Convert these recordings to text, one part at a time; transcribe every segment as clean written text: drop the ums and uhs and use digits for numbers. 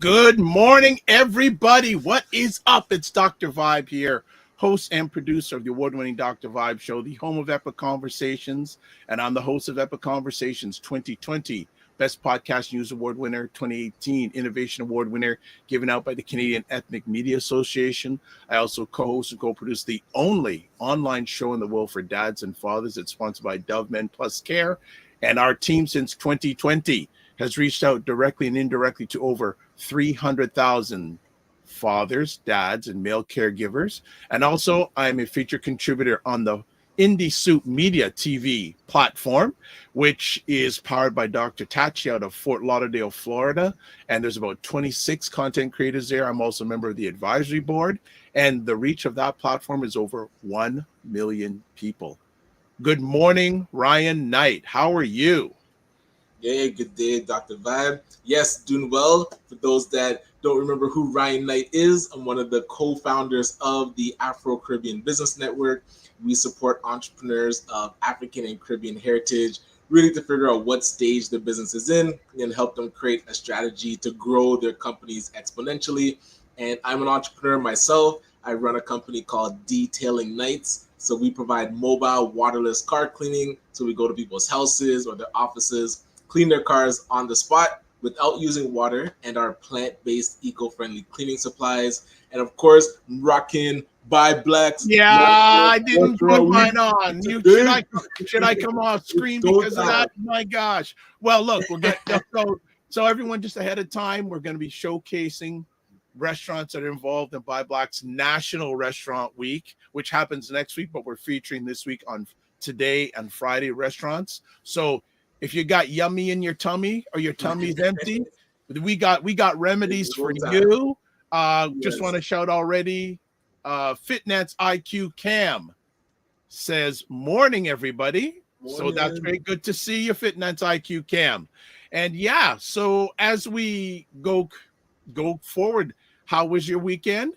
Good morning, everybody. What is up? It's Dr. Vibe here, host and producer of the award-winning Dr. Vibe show, the home of Epic Conversations, and I'm the host of Epic Conversations 2020, Best Podcast News Award winner, 2018 Innovation Award winner, given out by the Canadian Ethnic Media Association. I also co-host and co-produce the only online show in the world for dads and fathers. It's sponsored by Dove Men Plus Care, and our team since 2020 has reached out directly and indirectly to over 300,000 fathers, dads, and male caregivers. And also, I'm a featured contributor on the Indie Soup Media TV platform, which is powered by Dr. Tachi out of Fort Lauderdale, Florida. And there's about 26 content creators there. I'm also a member of the advisory board. And the reach of that platform is over 1 million people. Good morning, Ryan Knight. How are you? Yeah, good day, Dr. Vibe. Yes, doing well. For those that don't remember who Ryan Knight is, I'm one of the co-founders of the Afro-Caribbean Business Network. We support entrepreneurs of African and Caribbean heritage, really to figure out what stage their business is in and help them create a strategy to grow their companies exponentially. And I'm an entrepreneur myself. I run a company called Detailing Nights. So we provide mobile waterless car cleaning. So we go to people's houses or their offices, clean their cars on the spot without using water, and our plant-based eco-friendly cleaning supplies. And of course, rocking ByBlacks. Yeah, I didn't put mine on. Should I come off screen because of that? My gosh. Well, look, we'll get so everyone just ahead of time, we're going to be showcasing restaurants that are involved in ByBlacks National Restaurant Week, which happens next week, but we're featuring this week on today and Friday restaurants. So if you got yummy in your tummy or your tummy's empty, we got remedies for you. Just want to shout already. Fitness IQ Cam says, morning, everybody. Morning. So that's very good to see you, Fitness IQ Cam. And yeah, so as we go forward, how was your weekend?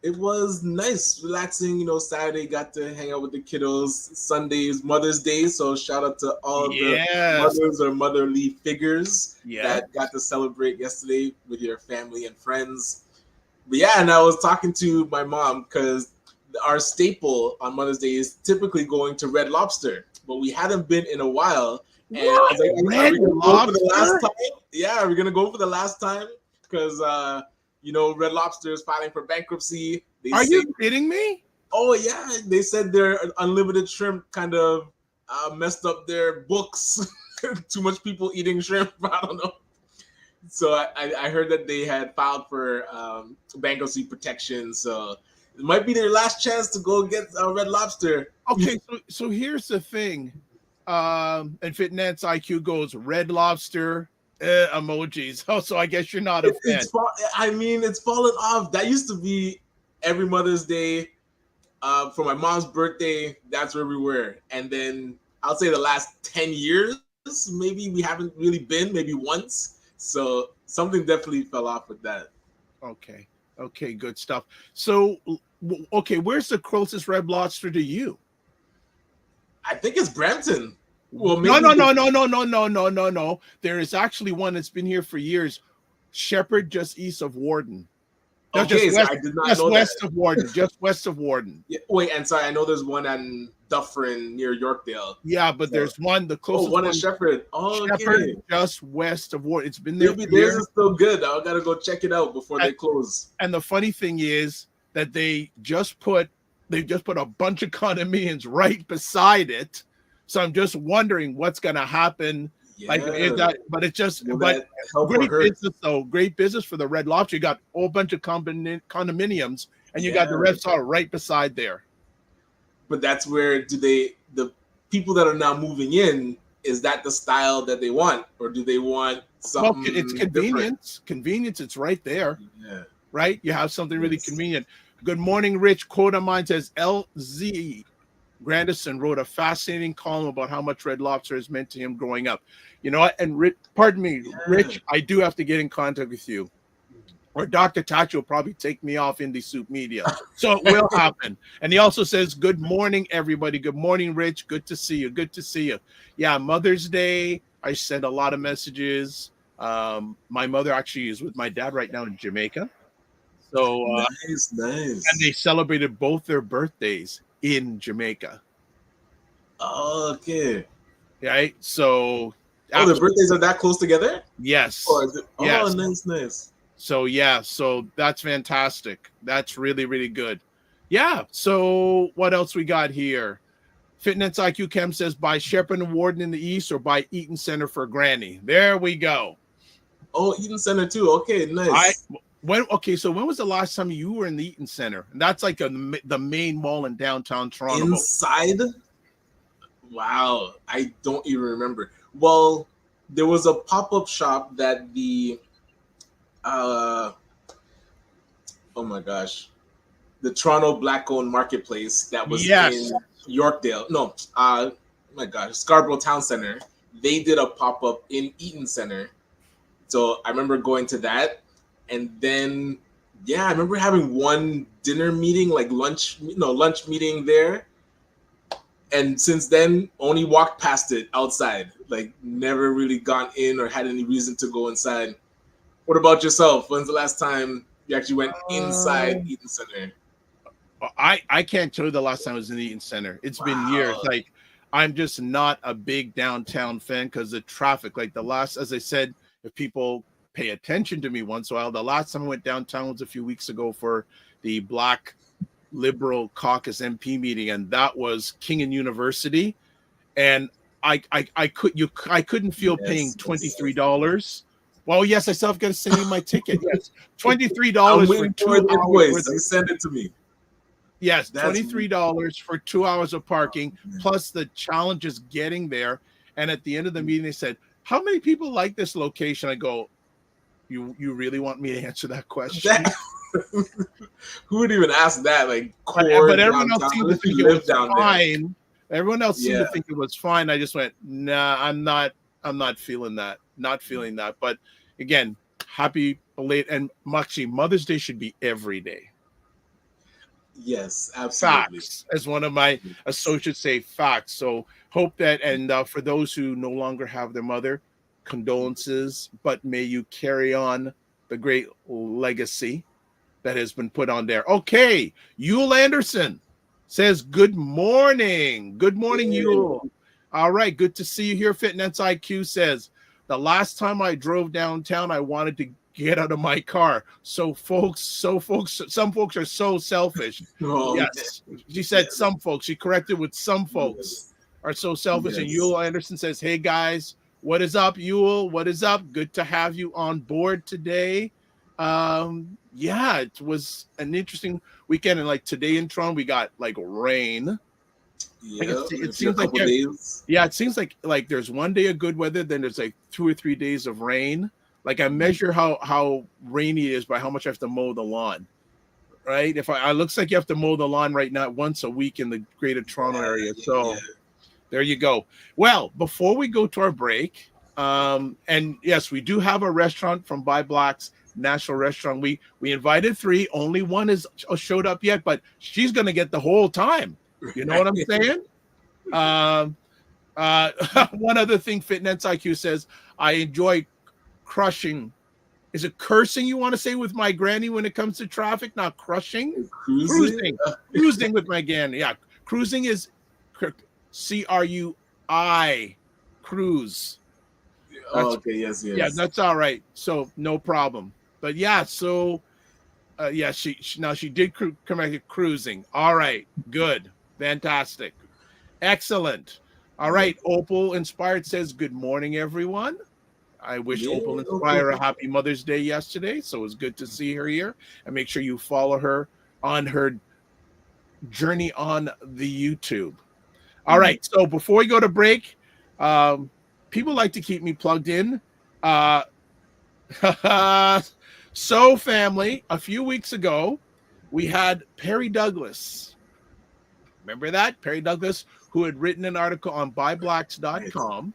It was nice, relaxing. Saturday got to hang out with the kiddos. Sunday is Mother's Day, so shout out to all the mothers or motherly figures that got to celebrate yesterday with your family and friends. But yeah, and I was talking to my mom because our staple on Mother's Day is typically going to Red Lobster, but we hadn't been in a while. And I was like, are we gonna go for the last time? Yeah, we're gonna go for the last time because Red Lobster is filing for bankruptcy. Are you kidding me? Oh yeah, they said their unlimited shrimp kind of messed up their books. Too much people eating shrimp. I don't know. So I heard that they had filed for bankruptcy protection. So it might be their last chance to go get Red Lobster. Okay, so here's the thing. And Fitness IQ goes Red Lobster. Emojis. Oh, so I guess you're not a fan. It's fallen off. That used to be every Mother's Day. For my mom's birthday, that's where we were. And then I'll say the last 10 years, maybe we haven't really been, maybe once. So something definitely fell off with that. Okay, good stuff. So, okay, where's the closest Red Lobster to you? I think it's Brampton. Well, no. There is actually one that's been here for years. Shepherd, just east of Warden. No, okay, I did not know west that. Of Warden, just west of Warden. Yeah, wait, and sorry, I know there's one in Dufferin near Yorkdale. Yeah, but there's one, the closest one in Shepherd. Oh, Shepherd, okay. Just west of Warden. It's been there. Maybe theirs is still good. I gotta go check it out before they close. And the funny thing is that they just put a bunch of condominiums right beside it. So I'm just wondering what's going to happen. Yeah. But it's just great business though. Great business for the Red Lobster. You got a whole bunch of condominiums, and you got the Red Star right beside there. But that's where the people that are now moving in, is that the style that they want, or do they want something? Well, it's convenience. Different? Convenience. It's right there. Yeah. Right. You have something really convenient. Good morning, Rich. Quote of mine says LZ. Grandison wrote a fascinating column about how much Red Lobster has meant to him growing up. You know what? And pardon me, Rich, I do have to get in contact with you. Or Dr. Tachi will probably take me off Indie Soup Media. So it will happen. And he also says, good morning, everybody. Good morning, Rich. Good to see you. Good to see you. Yeah, Mother's Day. I sent a lot of messages. My mother actually is with my dad right now in Jamaica. So Nice, and they nice. celebrated both their birthdays in Jamaica. Okay. Right? So Oh, the absolutely, birthdays are that close together? Or yes. is it? Oh, Yes. nice, nice. So yeah, so that's fantastic. That's really, really good. Yeah. So what else we got here? Fitness IQ Chem says by Shepard and Warden in the East or by Eaton Center for Granny. There we go. Oh, Eden Center too. Okay, I nice. when okay, so when was the last time you were in the Eaton Center? And that's like the main mall in downtown Toronto. Inside? Wow, I don't even remember. Well, there was a pop-up shop that the uh oh my gosh, the Toronto Black-owned marketplace that was Yes. in Yorkdale. No, oh my gosh, Scarborough Town Center. They did a pop-up in Eaton Center. So I remember going to that, and then yeah, I remember having one dinner meeting, like lunch meeting there. And since then, only walked past it outside, like never really gone in or had any reason to go inside. What about yourself? When's the last time you actually went inside Um, Eaton Center? I can't tell you the last time I was in the Eaton Center. It's been years. Wow. Like I'm just not a big downtown fan because the traffic. Like the last, as I said, if people pay attention to me once in a while, the last time I went downtown was a few weeks ago for the Black Liberal Caucus MP meeting, and that was King and University. And I couldn't feel paying Yes, yes. $23. Well, yes, I still have got to send you my ticket. Yes, $23 I'm for waiting for 2 the hours invoice. worth of You send it to me. yes, That's $23 for 2 hours of parking, man. plus the challenges getting there. And at the end of the meeting, they said, "How many people like this location?" I go, "You really want me to answer that question?" That, who would even ask that? Like core But everyone else downtown, seemed to unless think you it live was down there. fine. Everyone else seemed to Yeah. think it was fine. I just went, "Nah, I'm not. I'm not feeling that. Not feeling that." But again, happy belated and actually, Mother's Day should be every day. Yes, absolutely. Facts, as one of my associates say, facts. So hope that, and for those who no longer have their mother, condolences, but may you carry on the great legacy that has been put on there. Okay, Yule Anderson says, good morning. Good morning, Yeah. Yule. All right, good to see you here. Fitness IQ says, the last time I drove downtown, I wanted to get out of my car. Some folks are so selfish. Oh, Yes, she said yes, some folks. She corrected with some folks yes, are so selfish. And yes. Yule Anderson says, hey guys, what is up, Yule? What is up? Good to have you on board today. Yeah, it was an interesting weekend. And like today in Toronto, we got like rain. Like Yeah, it for a seems like couple days. yeah, it seems like there's one day of good weather, then there's like 2 or 3 days of rain. Like I measure how rainy it is by how much I have to mow the lawn. Right? If I looks like you have to mow the lawn right now once a week in the greater Toronto area. Yeah. So there you go. Well, before we go to our break, and yes, we do have a restaurant from ByBlacks National Restaurant. We invited 3, only one is showed up yet, but she's gonna get the whole time. You know what I'm saying? One other thing, Fitness IQ says, I enjoy crushing. Is it cursing you want to say with my granny when it comes to traffic? Not crushing. Cruising. Cruising with my granny. Yeah, cruising is CRUI, cruise. Okay. Yes. Yes. Yeah, that's all right. So no problem. But yeah, so yeah, she now she did come back to cruising. All right, good, fantastic, excellent. All right, Opal Inspired says, good morning, everyone. I wish Yeah, Opal Inspire a happy Mother's Day yesterday, so it was good to see her here. And make sure you follow her on her journey on the YouTube. All right, so before we go to break, people like to keep me plugged in. So, family, a few weeks ago, we had Perry Douglas. Remember that? Perry Douglas, who had written an article on ByBlacks.com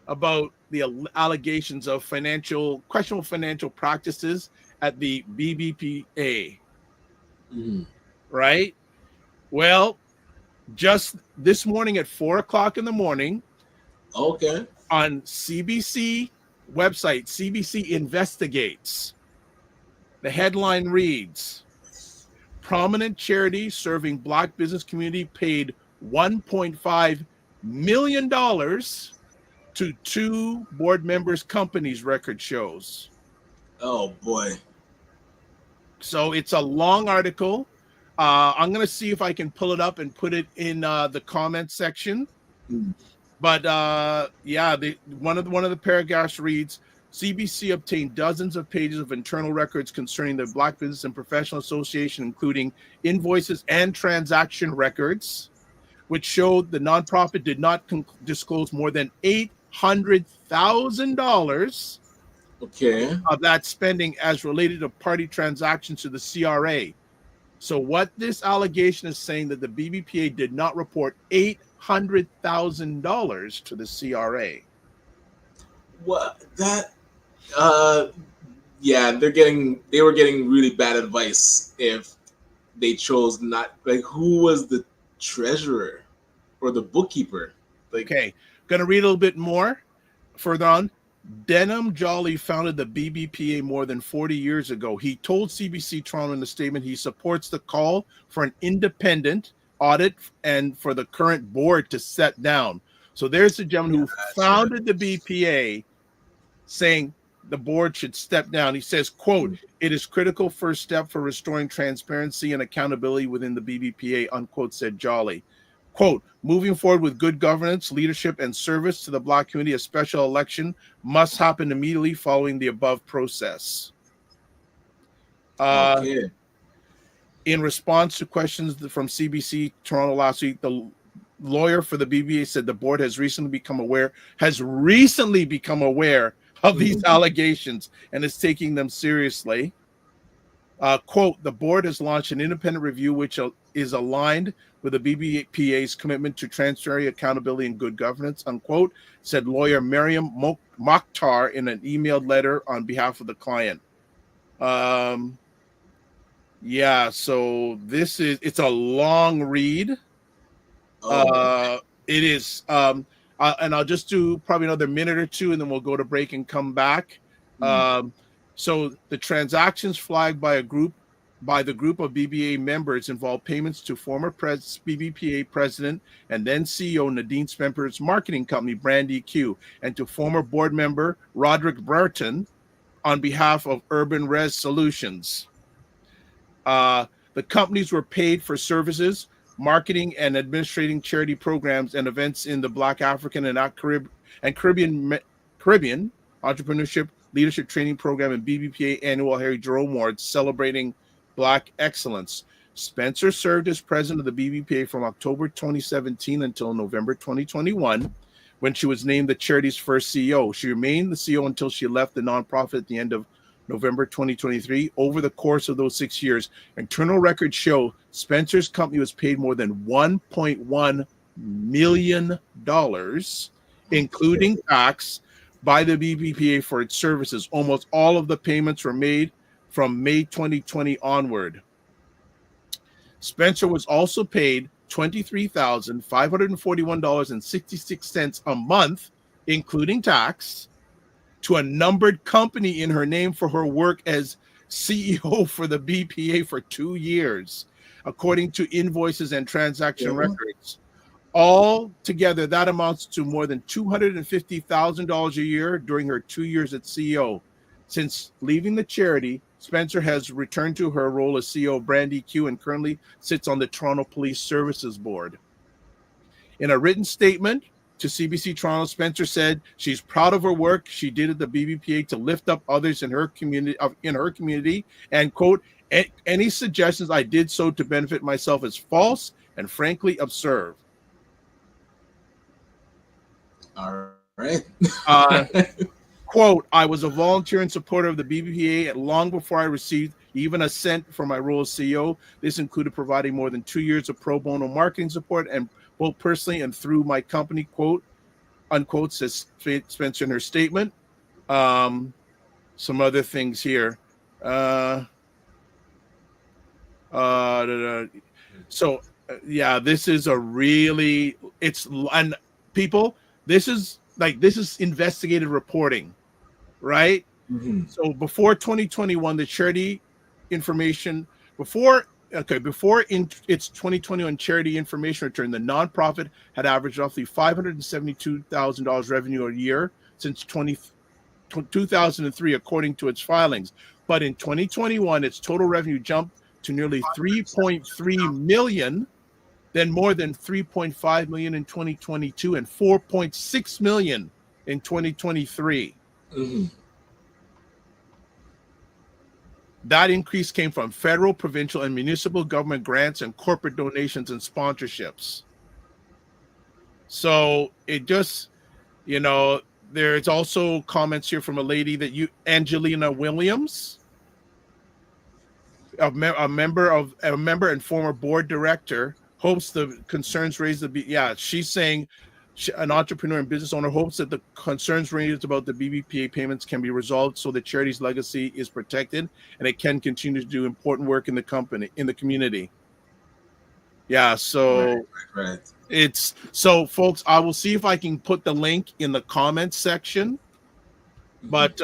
about the allegations of questionable financial practices at the BBPA. Right? Well, just this morning at 4 o'clock in the morning, Okay. on CBC Website, CBC investigates. The headline reads, prominent charity serving Black business community paid $1.5 million to two board members' companies, record shows. Oh boy. So it's a long article. I'm going to see if I can pull it up and put it in the comment section. But yeah, one of the paragraphs reads, CBC obtained dozens of pages of internal records concerning the Black Business and Professional Association, including invoices and transaction records, which showed the nonprofit did not disclose more than $800,000 of that spending as related to party transactions to the CRA. So what this allegation is saying that the BBPA did not report $800,000 to the CRA. What that? Yeah, they were getting really bad advice if they chose not. Like, who was the treasurer or the bookkeeper? Like, okay, gonna read a little bit more further on. Denham Jolly founded the BBPA more than 40 years ago. He told CBC Toronto in a statement he supports the call for an independent audit and for the current board to set down. So there's the gentleman who founded the BPA saying the board should step down. He says, quote, it is critical first step for restoring transparency and accountability within the BBPA, unquote, said Jolly. Quote, moving forward with good governance, leadership, and service to the Black community, a special election must happen immediately following the above process. In response to questions from CBC Toronto last week, the lawyer for the BBA said the board has recently become aware of these allegations and is taking them seriously. Quote, the board has launched an independent review which is aligned with the BBPA's commitment to transparency, accountability, and good governance, unquote, said lawyer Miriam Mokhtar in an emailed letter on behalf of the client. Yeah, so it's a long read. It is, and I'll just do probably another minute or two, and then we'll go to break and come back. So the transactions flagged by the group of BBA members involve payments to former BBPA president and then CEO Nadine Spencer's marketing company, Brand EQ, and to former board member Roderick Burton on behalf of Urban Res Solutions. The companies were paid for services, marketing, and administrating charity programs and events in the Black, African, and Caribbean entrepreneurship leadership training program and BBPA annual Harry Jerome Awards celebrating Black excellence. Spencer served as president of the BBPA from October 2017 until November 2021, when she was named the charity's first CEO. She remained the CEO until she left the nonprofit at the end of November 2023. Over the course of those 6 years, internal records show Spencer's company was paid more than $1.1 million, including tax, by the BBPA for its services. Almost all of the payments were made from May 2020 onward. Spencer was also paid $23,541.66 a month, including tax, to a numbered company in her name for her work as CEO for the BPA for 2 years, according to invoices and transaction records. All together, that amounts to more than $250,000 a year during her 2 years as CEO. Since leaving the charity, Spencer has returned to her role as CEO of Brand EQ and currently sits on the Toronto Police Services Board. In a written statement to CBC Toronto, Spencer said she's proud of her work she did at the BBPA to lift up others in her community, and quote, any suggestions I did so to benefit myself is false and frankly absurd. All right. Quote, I was a volunteer and supporter of the BBPA long before I received even a cent for my role as CEO. This included providing more than 2 years of pro bono marketing support, and both personally and through my company, quote, unquote, says Spencer in her statement. Some other things here. Yeah, this is a really, and people, this is investigative reporting. right? Mm-hmm. So before 2021, the charity information before before in its 2021 charity information return, the nonprofit had averaged roughly $572,000 revenue a year since 2003, according to its filings. But in 2021, its total revenue jumped to nearly 3.3 million, then more than 3.5 million in 2022, and 4.6 million in 2023. Mm-hmm. That increase came from federal, provincial, and municipal government grants and corporate donations and sponsorships. So it just, there's also comments here from a lady Angelina Williams, a member and former board director, hopes the concerns raised she's saying an entrepreneur and business owner hopes that the concerns raised about the BBPA payments can be resolved so the charity's legacy is protected and it can continue to do important work in the community. Yeah, so Right. it's so folks, I will see if I can put the link in the comments section. But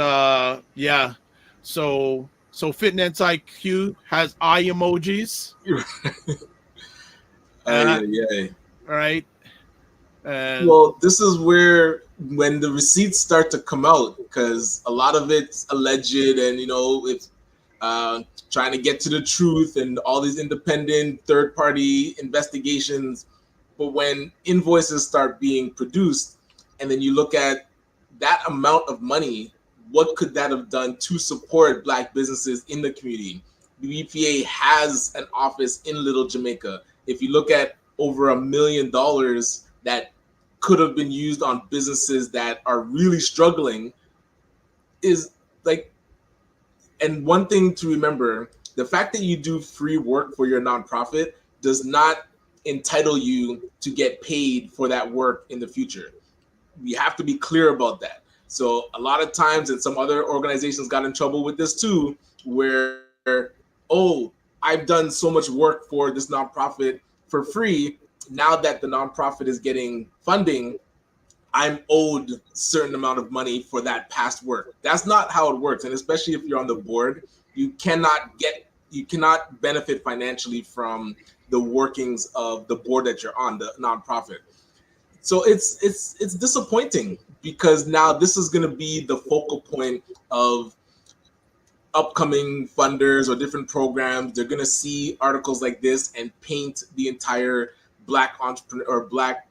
yeah, so Fitness IQ has eye emojis. Yeah. Right. Well, this is where when the receipts start to come out, because a lot of it's alleged, and it's trying to get to the truth, and all these independent third-party investigations. But when invoices start being produced, and then you look at that amount of money, what could that have done to support Black businesses in the community? The BPA has an office in Little Jamaica. If you look at over $1 million that could have been used on businesses that are really struggling, is like, and one thing to remember, the fact that you do free work for your nonprofit does not entitle you to get paid for that work in the future. We have to be clear about that. So a lot of times, and some other organizations got in trouble with this too, where, oh, I've done so much work for this nonprofit for free. Now that the nonprofit is getting funding, I'm owed a certain amount of money for that past work. That's not how it works. And especially if you're on the board, you cannot benefit financially from the workings of the board that you're on, the nonprofit. So it's disappointing, because now this is going to be the focal point of upcoming funders or different programs. They're going to see articles like this and paint the entire Black entrepreneur or Black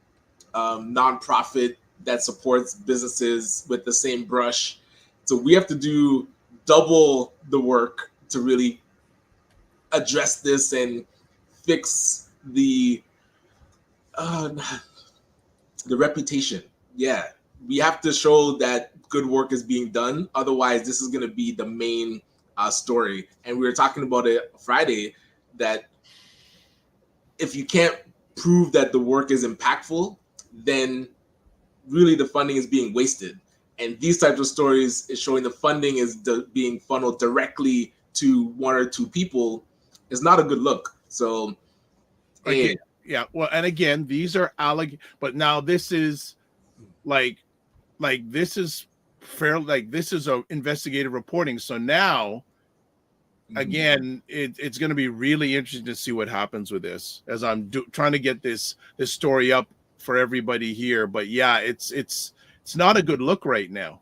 nonprofit that supports businesses with the same brush. So we have to do double the work to really address this and fix the reputation. Yeah, we have to show that good work is being done. Otherwise, this is going to be the main story. And we were talking about it Friday, that if you can't prove that the work is impactful, then really the funding is being wasted. And these types of stories is showing the funding is being funneled directly to one or two people. It's not a good look. So, okay. Yeah. Well, and again, these are but now this is like this is fair. Like, this is a investigative reporting. So now, again, it's going to be really interesting to see what happens with this, as I'm trying to get this story up for everybody here. But yeah, it's not a good look right now.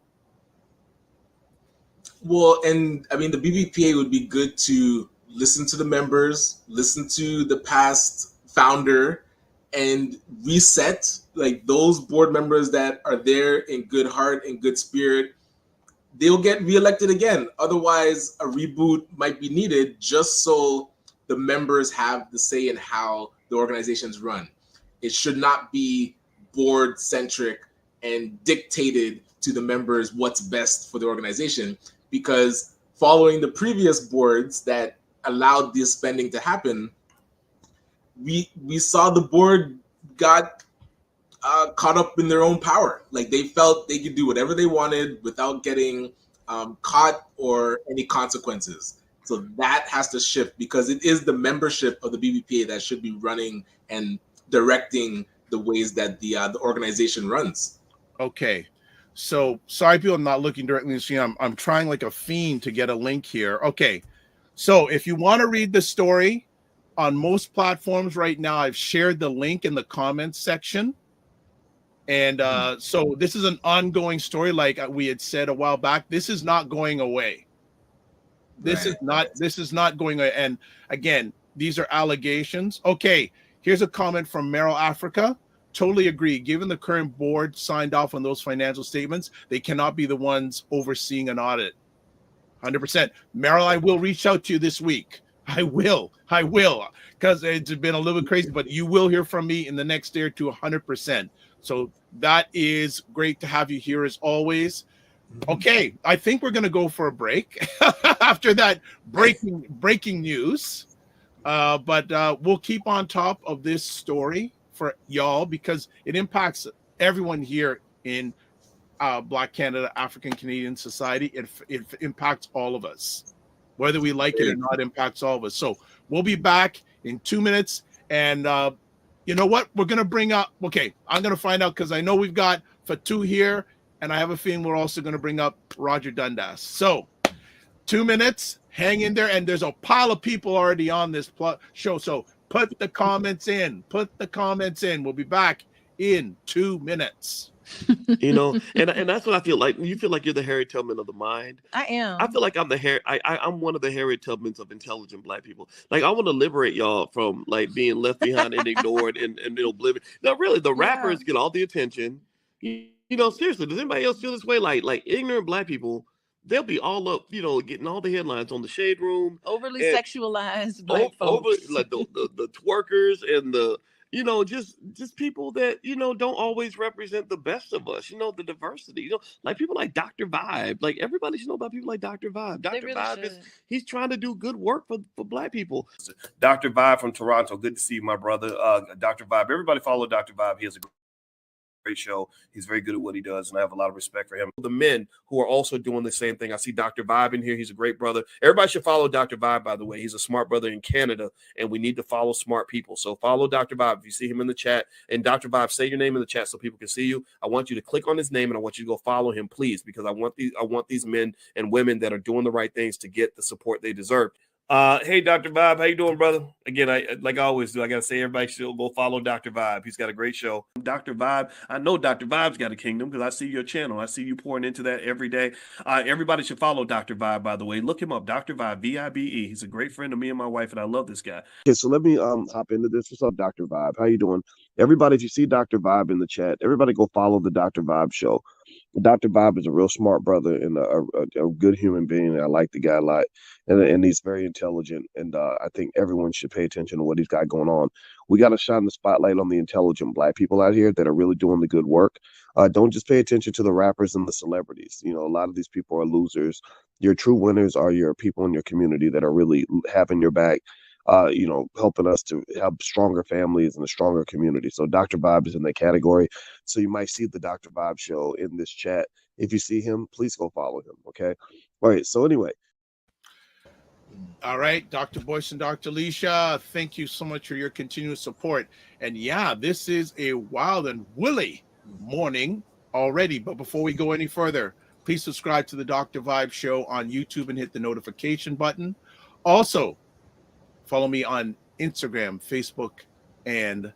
Well, and I mean, the BBPA would be good to listen to the members, listen to the past founder, and reset. Like, those board members that are there in good heart and good spirit, they'll get reelected again. Otherwise, a reboot might be needed, just so the members have the say in how the organizations run. It should not be board centric and dictated to the members what's best for the organization, because following the previous boards that allowed this spending to happen, we saw the board got caught up in their own power. Like, they felt they could do whatever they wanted without getting caught or any consequences. So that has to shift, because it is the membership of the BBPA that should be running and directing the ways that the organization runs. Okay. So sorry, people, I'm not looking directly at the screen. I'm trying like a fiend to get a link here. Okay. So if you want to read the story on most platforms right now, I've shared the link in the comments section. And so this is an ongoing story, like we had said a while back. This is not going away. This is not going away. And again, these are allegations. Okay, here's a comment from Merrill Africa. Totally agree. Given the current board signed off on those financial statements, they cannot be the ones overseeing an audit. 100%. Merrill, I will reach out to you this week. I will, because it's been a little bit crazy, but you will hear from me in the next day or two, 100%. So that is great to have you here as always. Okay, I think we're going to go for a break after that breaking news. But we'll keep on top of this story for y'all because it impacts everyone here in Black Canada, African Canadian society. It impacts all of us, whether we like it or not. Impacts all of us. So we'll be back in 2 minutes, and you know what? We're gonna bring up. Okay, I'm gonna find out because I know we've got Fatu here, and I have a feeling we're also gonna bring up Roger Dundas. So 2 minutes. Hang in there, and there's a pile of people already on this show. So put the comments in. We'll be back in 2 minutes. You know, and that's what I feel like. You feel like you're the Harriet Tubman of the mind. I am. I feel like I'm one of the Harriet Tubmans of intelligent Black people. Like I want to liberate y'all from like being left behind and ignored and oblivion. Now, really, the rappers get all the attention. You know, seriously, does anybody else feel this way? Like ignorant Black people, they'll be all up, you know, getting all the headlines on the Shade Room. Overly sexualized Black folks. Like the twerkers and the, you know, just people that, you know, don't always represent the best of us, you know, the diversity, you know, like people like Dr. Vibe. Like everybody should know about people like Dr. Vibe. Dr. Really Vibe he's trying to do good work for Black people. Dr. Vibe from Toronto. Good to see you, my brother. Dr. Vibe. Everybody follow Dr. Vibe. He has a great show. He's very good at what he does, and I have a lot of respect for him. The men who are also doing the same thing. I see Dr. Vibe in here. He's a great brother. Everybody should follow Dr. Vibe, by the way. He's a smart brother in Canada, and we need to follow smart people. So follow Dr. Vibe if you see him in the chat. And Dr. Vibe, say your name in the chat so people can see you. I want you to click on his name, and I want you to go follow him, please, because I want these men and women that are doing the right things to get the support they deserve. Hey, Dr. Vibe, how you doing, brother? Again, like I always do, I got to say everybody should go follow Dr. Vibe. He's got a great show. Dr. Vibe, I know Dr. Vibe's got a kingdom because I see your channel. I see you pouring into that every day. Everybody should follow Dr. Vibe, by the way. Look him up, Dr. Vibe, V-I-B-E. He's a great friend of me and my wife, and I love this guy. Okay, so let me hop into this. What's up, Dr. Vibe? How you doing? Everybody, if you see Dr. Vibe in the chat, everybody go follow the Dr. Vibe show. Dr. Vibe is a real smart brother and a good human being. I like the guy a lot, and he's very intelligent. And I think everyone should pay attention to what he's got going on. We got to shine the spotlight on the intelligent Black people out here that are really doing the good work. Don't just pay attention to the rappers and the celebrities. You know, a lot of these people are losers. Your true winners are your people in your community that are really having your back. You know, helping us to have stronger families and a stronger community. So Dr. Vibe is in that category. So you might see the Dr. Vibe show in this chat. If you see him, please go follow him. Okay. All right. So anyway. All right, Dr. Boyce and Dr. Leisha, thank you so much for your continuous support. And yeah, this is a wild and woolly morning already. But before we go any further, please subscribe to the Dr. Vibe show on YouTube and hit the notification button. Also, follow me on Instagram, Facebook, and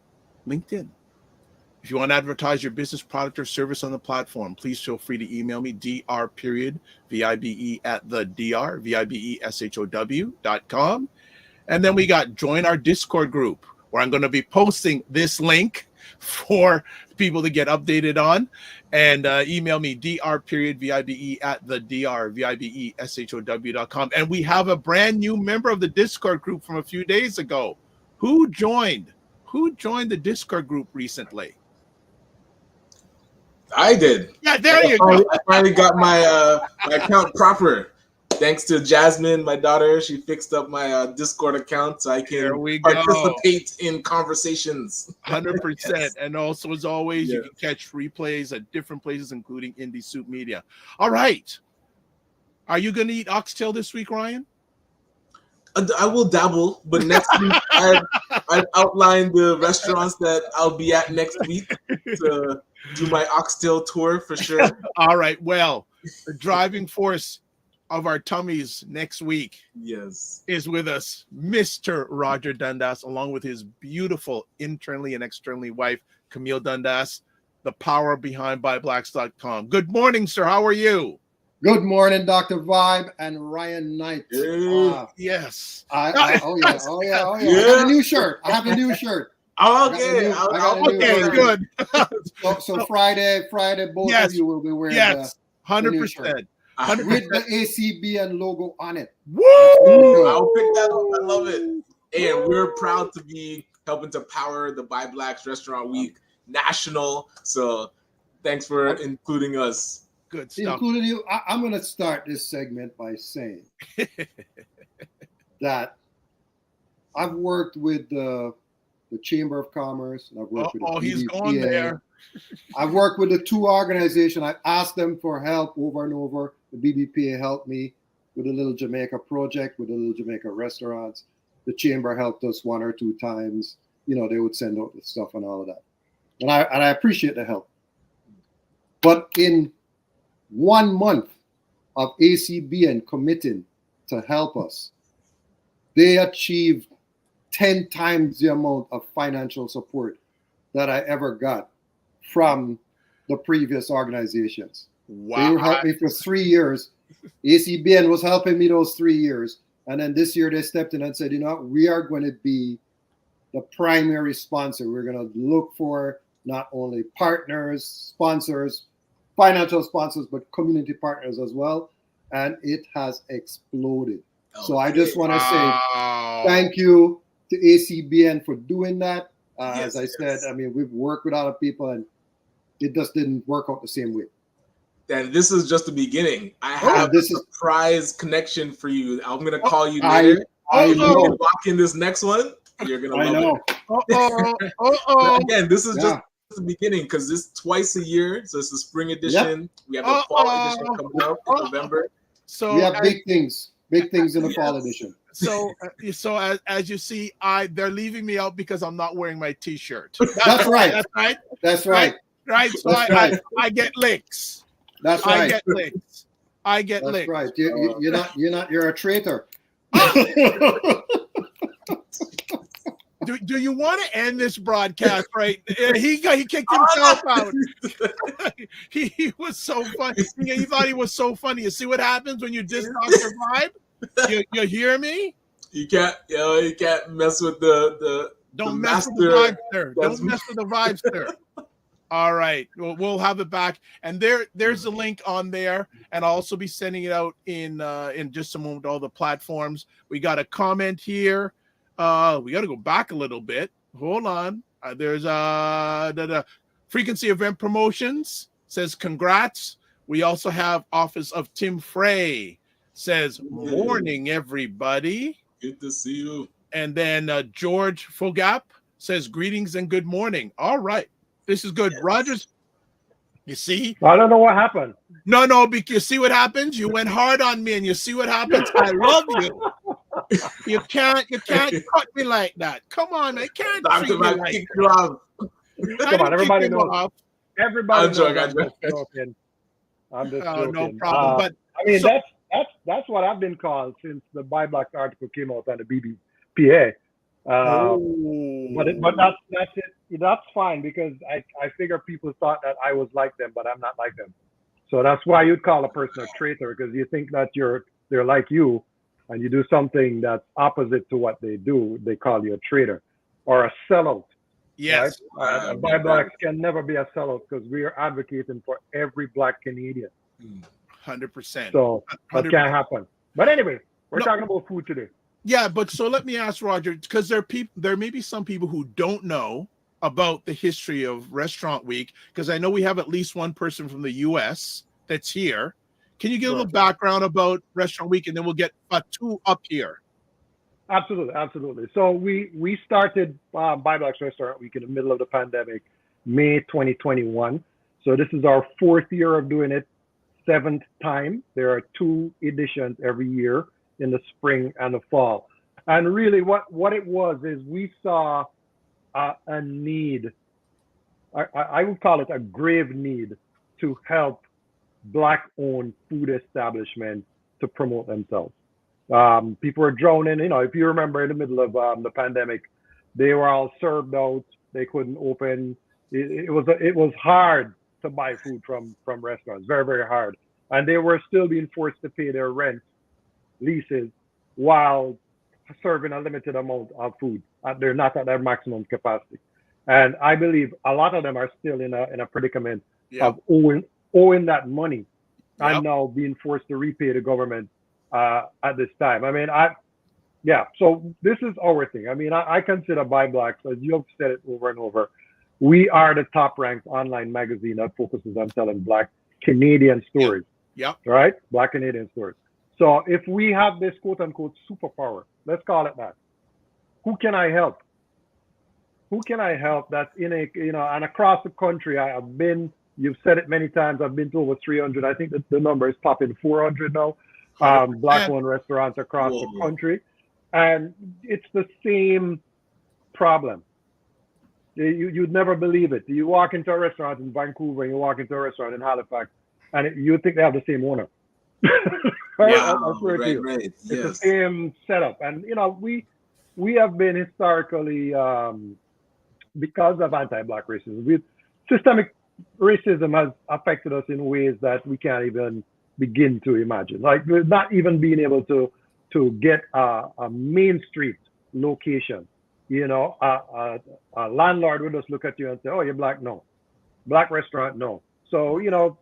LinkedIn. If you want to advertise your business, product, or service on the platform, please feel free to email me, dr.vibe@VIBESHOW.com. And then we got join our Discord group, where I'm going to be posting this link for people to get updated on. And email me, dr.vibe@VIBESHOW.com. And we have a brand new member of the Discord group from a few days ago. Who joined the Discord group recently? I did. Yeah, there you go. I finally got my account proper. Thanks to Jasmine, my daughter, she fixed up my Discord account so I can participate in conversations. 100%. Yes. And also, as always, you can catch replays at different places, including Indie Soup Media. All right. Are you going to eat oxtail this week, Ryan? I will dabble, but next week I've outlined the restaurants that I'll be at next week to do my oxtail tour for sure. All right. Well, the driving force of our tummies next week is with us, Mr. Roger Dundas, along with his beautiful internally and externally wife, Camille Dundas, the power behind ByBlacks.com. Good morning, sir. How are you? Good morning, Dr. Vibe and Ryan Knight. Yes. Oh yeah. I got a new shirt. I have a new shirt. Okay. Good. So Friday, both of you will be wearing 100%. With the ACBN logo on it. Woo! I'll pick that up. I love it. And we're proud to be helping to power the ByBlacks Restaurant Week National. So thanks for including us. Good stuff. Including you. I'm going to start this segment by saying that I've worked with the Chamber of Commerce. And I've worked with the he's BBPA. going there. I've worked with the two organizations. I asked them for help over and over. The BBPA helped me with the Little Jamaica project, with the Little Jamaica restaurants. The Chamber helped us one or two times. They would send out the stuff and all of that. And I appreciate the help. But in 1 month of ACBN committing to help us, they achieved 10 times the amount of financial support that I ever got from the previous organizations. Wow. They were helping me for 3 years. ACBN was helping me those 3 years. And then this year they stepped in and said, we are going to be the primary sponsor. We're going to look for not only partners, sponsors, financial sponsors, but community partners as well. And it has exploded. So I just want to say thank you to ACBN for doing that. As I said, we've worked with other people and it just didn't work out the same way. And this is just the beginning. I have a surprise connection for you. I'm going to call you later. I know. You lock in this next one. You're going to love it. Again, this is just the beginning because this twice a year. So it's the spring edition. Yep. We have the fall edition coming out in November. So we have big things in the fall edition. So as you see, they're leaving me out because I'm not wearing my T-shirt. That's right. That's right. Right. So I get licks. That's right. I get licks. That's right. You're a traitor. Do you want to end this broadcast right? He kicked himself out. he was so funny. He thought he was so funny. You see what happens when you diss Dr. Vibe? You hear me? You can't mess with the Don't mess with the vibe, sir. Don't mess with the vibe, sir. All right, we'll have it back, and there's a link on there, and I'll also be sending it out in just a moment to all the platforms. We got a comment here. We got to go back a little bit. Hold on. There's the Frequency Event Promotions says congrats. We also have Office of Tim Frey says morning everybody. Good to see you. And then George Fogap says greetings and good morning. All right. This is good. Yes. Rogers, you see? I don't know what happened. No, because you see what happens? You went hard on me and you see what happens? I love you. You can't cut me like that. Come on, man. Can't treat me like that. Come on, everybody knows. Everybody knows I'm joking. I'm just joking. No problem. That's what I've been called since the ByBlacks article came out on the BBPA. But that's it. That's fine because I figure people thought that I was like them, but I'm not like them. So that's why you'd call a person a traitor, because you think that they're like you, and you do something that's opposite to what they do. They call you a traitor or a sellout. Yes, right? ByBlacks can never be a sellout because we are advocating for every Black Canadian. 100%. So that can't happen. But anyway, we're talking about food today. Yeah, but so let me ask Roger, because there may be some people who don't know about the history of Restaurant Week, because I know we have at least one person from the U.S. that's here. Can you give a little background about Restaurant Week, and then we'll get two up here? Absolutely. So we started ByBlacks Restaurant Week in the middle of the pandemic, May 2021. So this is our 4th year of doing it, 7th time. There are 2 editions every year in the spring and the fall. And really what it was is we saw a need I would call it a grave need to help Black-owned food establishments to promote themselves. People were drowning. If you remember, in the middle of the pandemic, they were all served out. They couldn't open. It was hard to buy food from restaurants, very, very hard. And they were still being forced to pay their rent, leases, while serving a limited amount of food. They're not at their maximum capacity. And I believe a lot of them are still in a predicament of owing that money and now being forced to repay the government at this time. So this is our thing. I consider ByBlacks, as you have said it over and over, we are the top ranked online magazine that focuses on telling Black Canadian stories. Right? Black Canadian stories. So if we have this quote unquote superpower, let's call it that, who can I help? Who can I help that's in and across the country? I've been, you've said it many times, I've been to over 300. I think that the number is popping 400 now. Black-owned restaurants across the country. And it's the same problem. You'd never believe it. You walk into a restaurant in Vancouver and you walk into a restaurant in Halifax, and you think they have the same owner. Right? Right. It's the same setup. And, we have been historically, because of anti-Black racism, systemic racism has affected us in ways that we can't even begin to imagine. Like, we're not even being able to get a Main Street location. A landlord would just look at you and say, "Oh, you're Black? No. Black restaurant? No." So,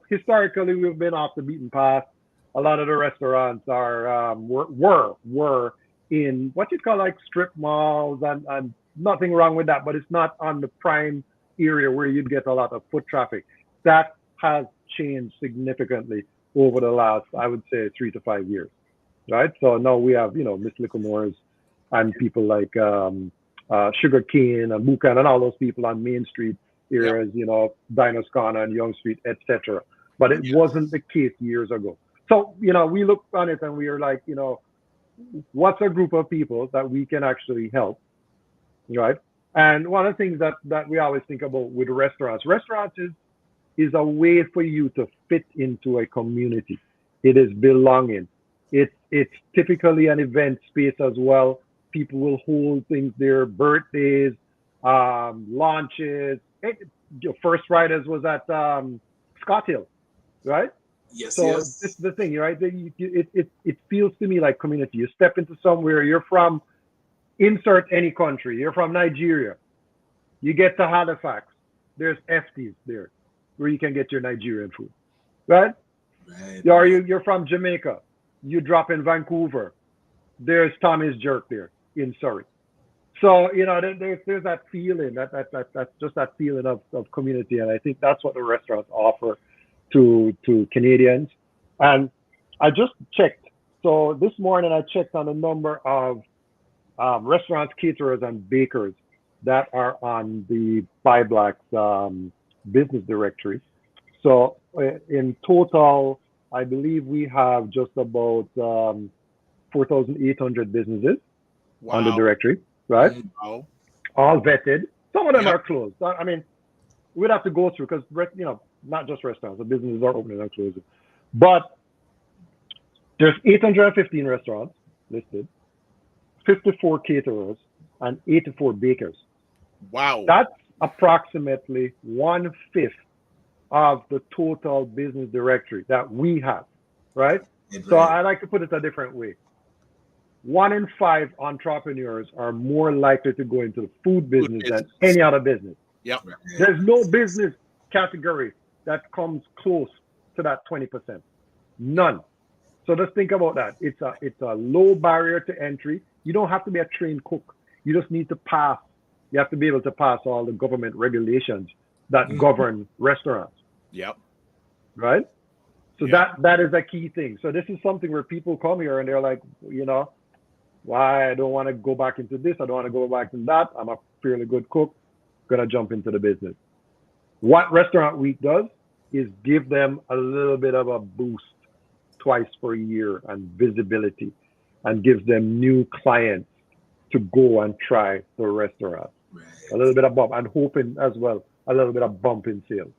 historically, we've been off the beaten path. A lot of the restaurants are were in what you call like strip malls, and nothing wrong with that, but it's not on the prime area where you'd get a lot of foot traffic. That has changed significantly over the last, I would say, 3 to 5 years, right? So now we have, Miss Liquomore's and people like Sugar Cane and Buchan and all those people on Main Street areas, Diners Corner and Yonge Street, etc. But it wasn't the case years ago. So, we look on it and we are like, what's a group of people that we can actually help, right? And one of the things that we always think about with restaurants is a way for you to fit into a community. It is belonging. It's typically an event space as well. People will hold things there, birthdays, launches. First Riders was at Scott Hill, right? Yes, so yes. This is the thing, right? It feels to me like community. You step into somewhere, you're from, insert any country. You're from Nigeria. You get to Halifax. There's FT's there where you can get your Nigerian food, right? You're from Jamaica. You drop in Vancouver. There's Tommy's Jerk there in Surrey. So, there's that feeling, that's just that feeling of community. And I think that's what the restaurants offer to Canadians. And I just checked. So this morning I checked on the number of restaurants, caterers, and bakers that are on the ByBlacks business directory. So in total, I believe we have just about 4,800 businesses on the directory, right? Wow. All vetted. Some of them are closed. I mean, we'd have to go through because, not just restaurants, the businesses are opening and closing. But there's 815 restaurants listed, 54 caterers, and 84 bakers. Wow. That's approximately 1/5 of the total business directory that we have, right? So I like to put it a different way. 1 in 5 entrepreneurs are more likely to go into the food business than any other business. Yep. There's no business category that comes close to that 20%. None. So just think about that. It's a low barrier to entry. You don't have to be a trained cook. You just need to pass. You have to be able to pass all the government regulations that govern restaurants. Yep. Right? So that is a key thing. So this is something where people come here and they're like, why I don't want to go back into this. I don't want to go back into that. I'm a fairly good cook. Gonna jump into the business. What Restaurant Week does is give them a little bit of a boost twice per year and visibility, and gives them new clients to go and try the restaurant. A little bit of bump, and hoping as well a little bit of bump in sales.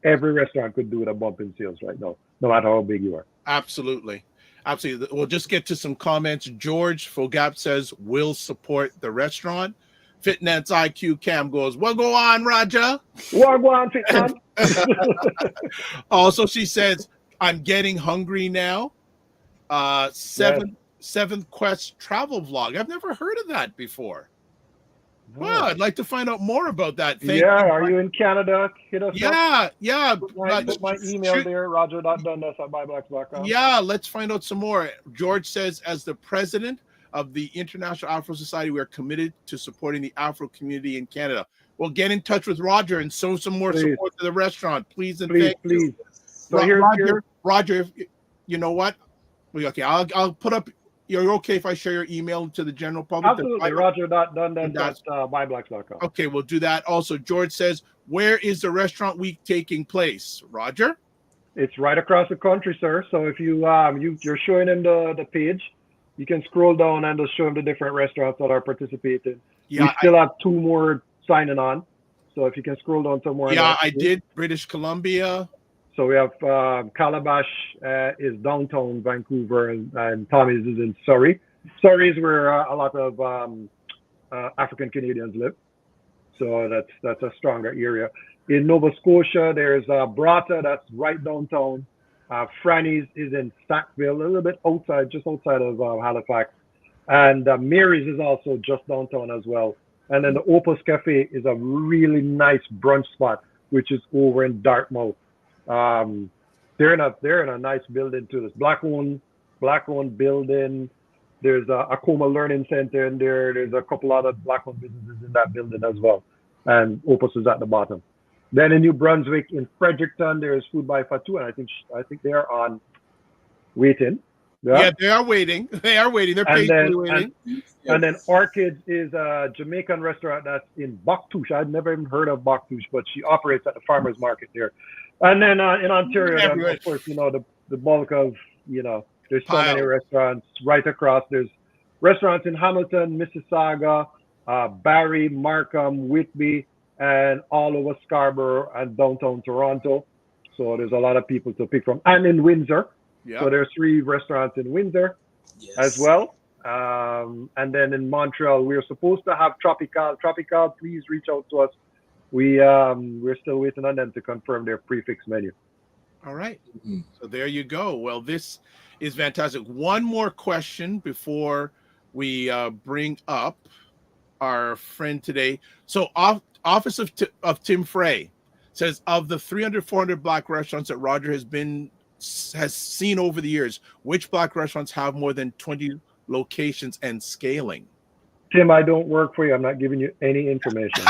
Every restaurant could do with a bump in sales right now, no matter how big you are. Absolutely. Absolutely. We'll just get to some comments. George Fogap says, will support the restaurant. Fitness IQ Cam goes, what go on, Roger? What go on, Fitness? Also, she says, I'm getting hungry now. Seventh Quest travel vlog. I've never heard of that before. No. Well, I'd like to find out more about that. Thank you. Are you in Canada? Hit us up. Yeah. Put my email there, roger.dundas@byblacks.com. Yeah, let's find out some more. George says, as the president of the International Afro Society, we are committed to supporting the Afro community in Canada. Well, get in touch with Roger and show some more support to the restaurant, please and thank you. So Roger, if, you know what? Okay, I'll put up. You're okay if I share your email to the general public? Absolutely. Roger.dundas@byblacks.com. Okay, we'll do that. Also, George says, where is the restaurant week taking place? Roger? It's right across the country, sir. So if you're showing him the page, you can scroll down and just show him the different restaurants that are participating. Yeah, we still have 2 more signing on. So if you can scroll down some more. Yeah, I did. British Columbia. So we have Calabash is downtown Vancouver, and Tommy's is in Surrey. Surrey is where a lot of African Canadians live. So that's a stronger area. In Nova Scotia, there's Brata, that's right downtown. Franny's is in Sackville, a little bit outside, just outside of Halifax. And Mary's is also just downtown as well. And then the Opus Cafe is a really nice brunch spot, which is over in Dartmouth. They're in a nice building too. This black owned building. There's a Acoma Learning Center in there. There's a couple other black owned businesses in that building as well. And Opus is at the bottom. Then in New Brunswick, in Fredericton, there's Food by Fatu, and I think they are on waiting. Yeah, they are waiting. They're patiently waiting. And then Orchids is a Jamaican restaurant that's in Bactouche. I'd never even heard of Bactouche, but she operates at the farmers market there. And then in Ontario, then, of course, the bulk of, there's so many restaurants right across. There's restaurants in Hamilton, Mississauga, Barrie, Markham, Whitby, and all over Scarborough and downtown Toronto. So there's a lot of people to pick from. And in Windsor. Yeah. So there's 3 restaurants in Windsor as well. And then in Montreal, we're supposed to have Tropical. Tropical, please reach out to us. We're still waiting on them to confirm their prix-fixe menu. All right. Mm-hmm. So there you go. Well, this is fantastic. One more question before we bring up our friend today. So Office of Tim Frey says, of the 300, 400 black restaurants that Roger has seen over the years, which black restaurants have more than 20 locations and scaling? Tim, I don't work for you. I'm not giving you any information.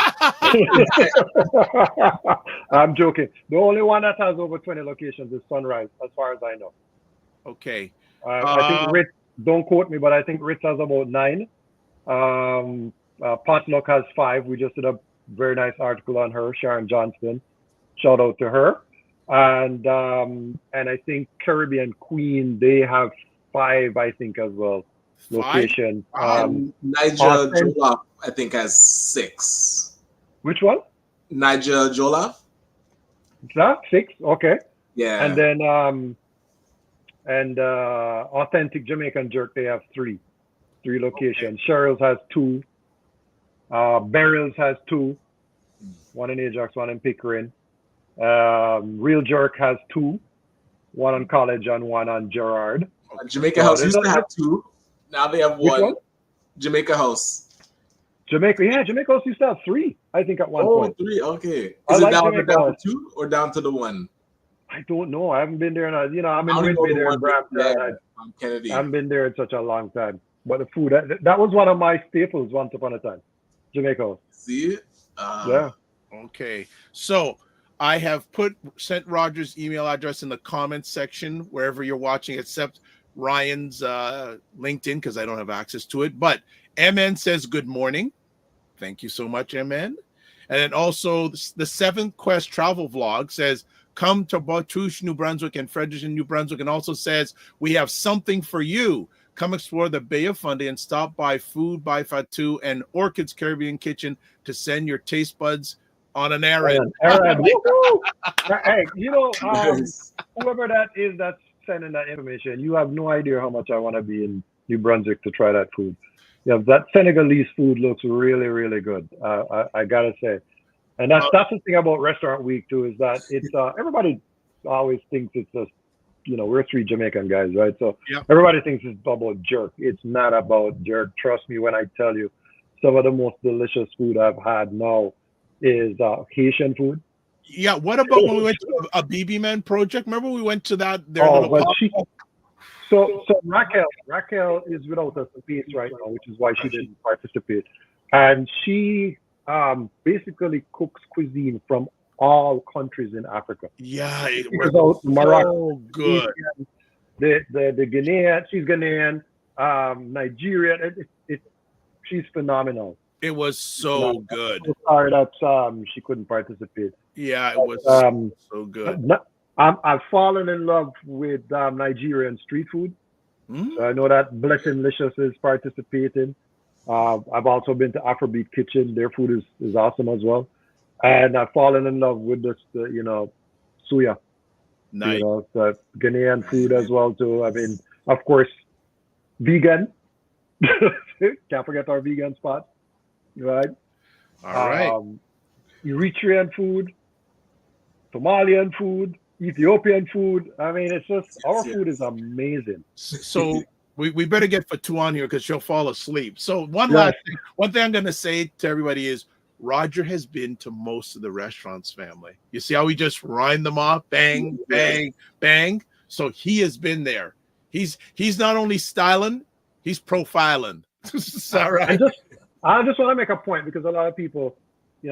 I'm joking. The only one that has over 20 locations is Sunrise, as far as I know. Okay. I think Ritz, don't quote me, but I think Ritz has about 9. Potluck has 5. We just did a very nice article on her, Sharon Johnston. Shout out to her. And I think Caribbean Queen, they have 5, I think, as well. Location. Niger Jollof, I think, has 6. Which one? Niger Jollof. Is that 6? Okay. Yeah. And then Authentic Jamaican Jerk, they have 3 locations. Okay. Cheryl's has 2. Beryl's has 2. One in Ajax, one in Pickering. Real Jerk has 2. One on College and one on Gerrard. Jamaica House used to have 2. Now they have 1. Jamaica House. Jamaica House used to have 3, I think, at one point. 3, okay. Is it down to 2 or down to the 1? I don't know. I haven't been there. I'm in Whitby there in Brampton. Kennedy. I haven't been there in such a long time. But the food, that was one of my staples once upon a time. Jamaica House. See it? Yeah. Okay. So I have sent Roger's email address in the comments section wherever you're watching, except Ryan's LinkedIn, because I don't have access to it. But MN says good morning. Thank you so much, MN. And then also the 7th Quest travel vlog says, come to Bactouche, New Brunswick, and Fredericton, New Brunswick, and also says, we have something for you. Come explore the Bay of Fundy and stop by Food by Fatu and Orchid's Caribbean Kitchen to send your taste buds On an errand. Woo-hoo! Hey, Yes. whoever that is that's sending that information, you have no idea how much I want to be in New Brunswick to try that food. Yeah, that Senegalese food looks really, really good. I gotta say, and that's the thing about Restaurant Week too, is that it's everybody always thinks it's just we're three Jamaican guys, right? So Yep. everybody thinks it's about jerk. It's not about jerk. Trust me when I tell you, some of the most delicious food I've had now is Haitian food. Yeah. What about when we went to a BB Man project? Remember we went to that? So Raquel is without us in peace right now, which is why she didn't participate. And she basically cooks cuisine from all countries in Africa. Yeah, it was was Morocco, so good. The Ghanaian, she's Ghanaian, Nigerian. She's phenomenal. It was so good. I'm sorry that she couldn't participate. Yeah, it was so good. I've fallen in love with Nigerian street food. So I know that Blessinglicious is participating. I've also been to Afrobeat Kitchen. Their food is awesome as well. And I've fallen in love with this, suya. Nice. The Ghanaian food as well too. I mean, of course, vegan. Can't forget our vegan spot, right? All right. Eritrean food, Somalian food, Ethiopian food. I mean, it's just our food is amazing. So we better get Fatu on here because she'll fall asleep. So one thing I'm going to say to everybody is Roger has been to most of the restaurants, family. You see how we just rhyme them off? Bang, bang, bang. So he has been there. He's not only styling, he's profiling. All right. I just want to make a point because a lot of people,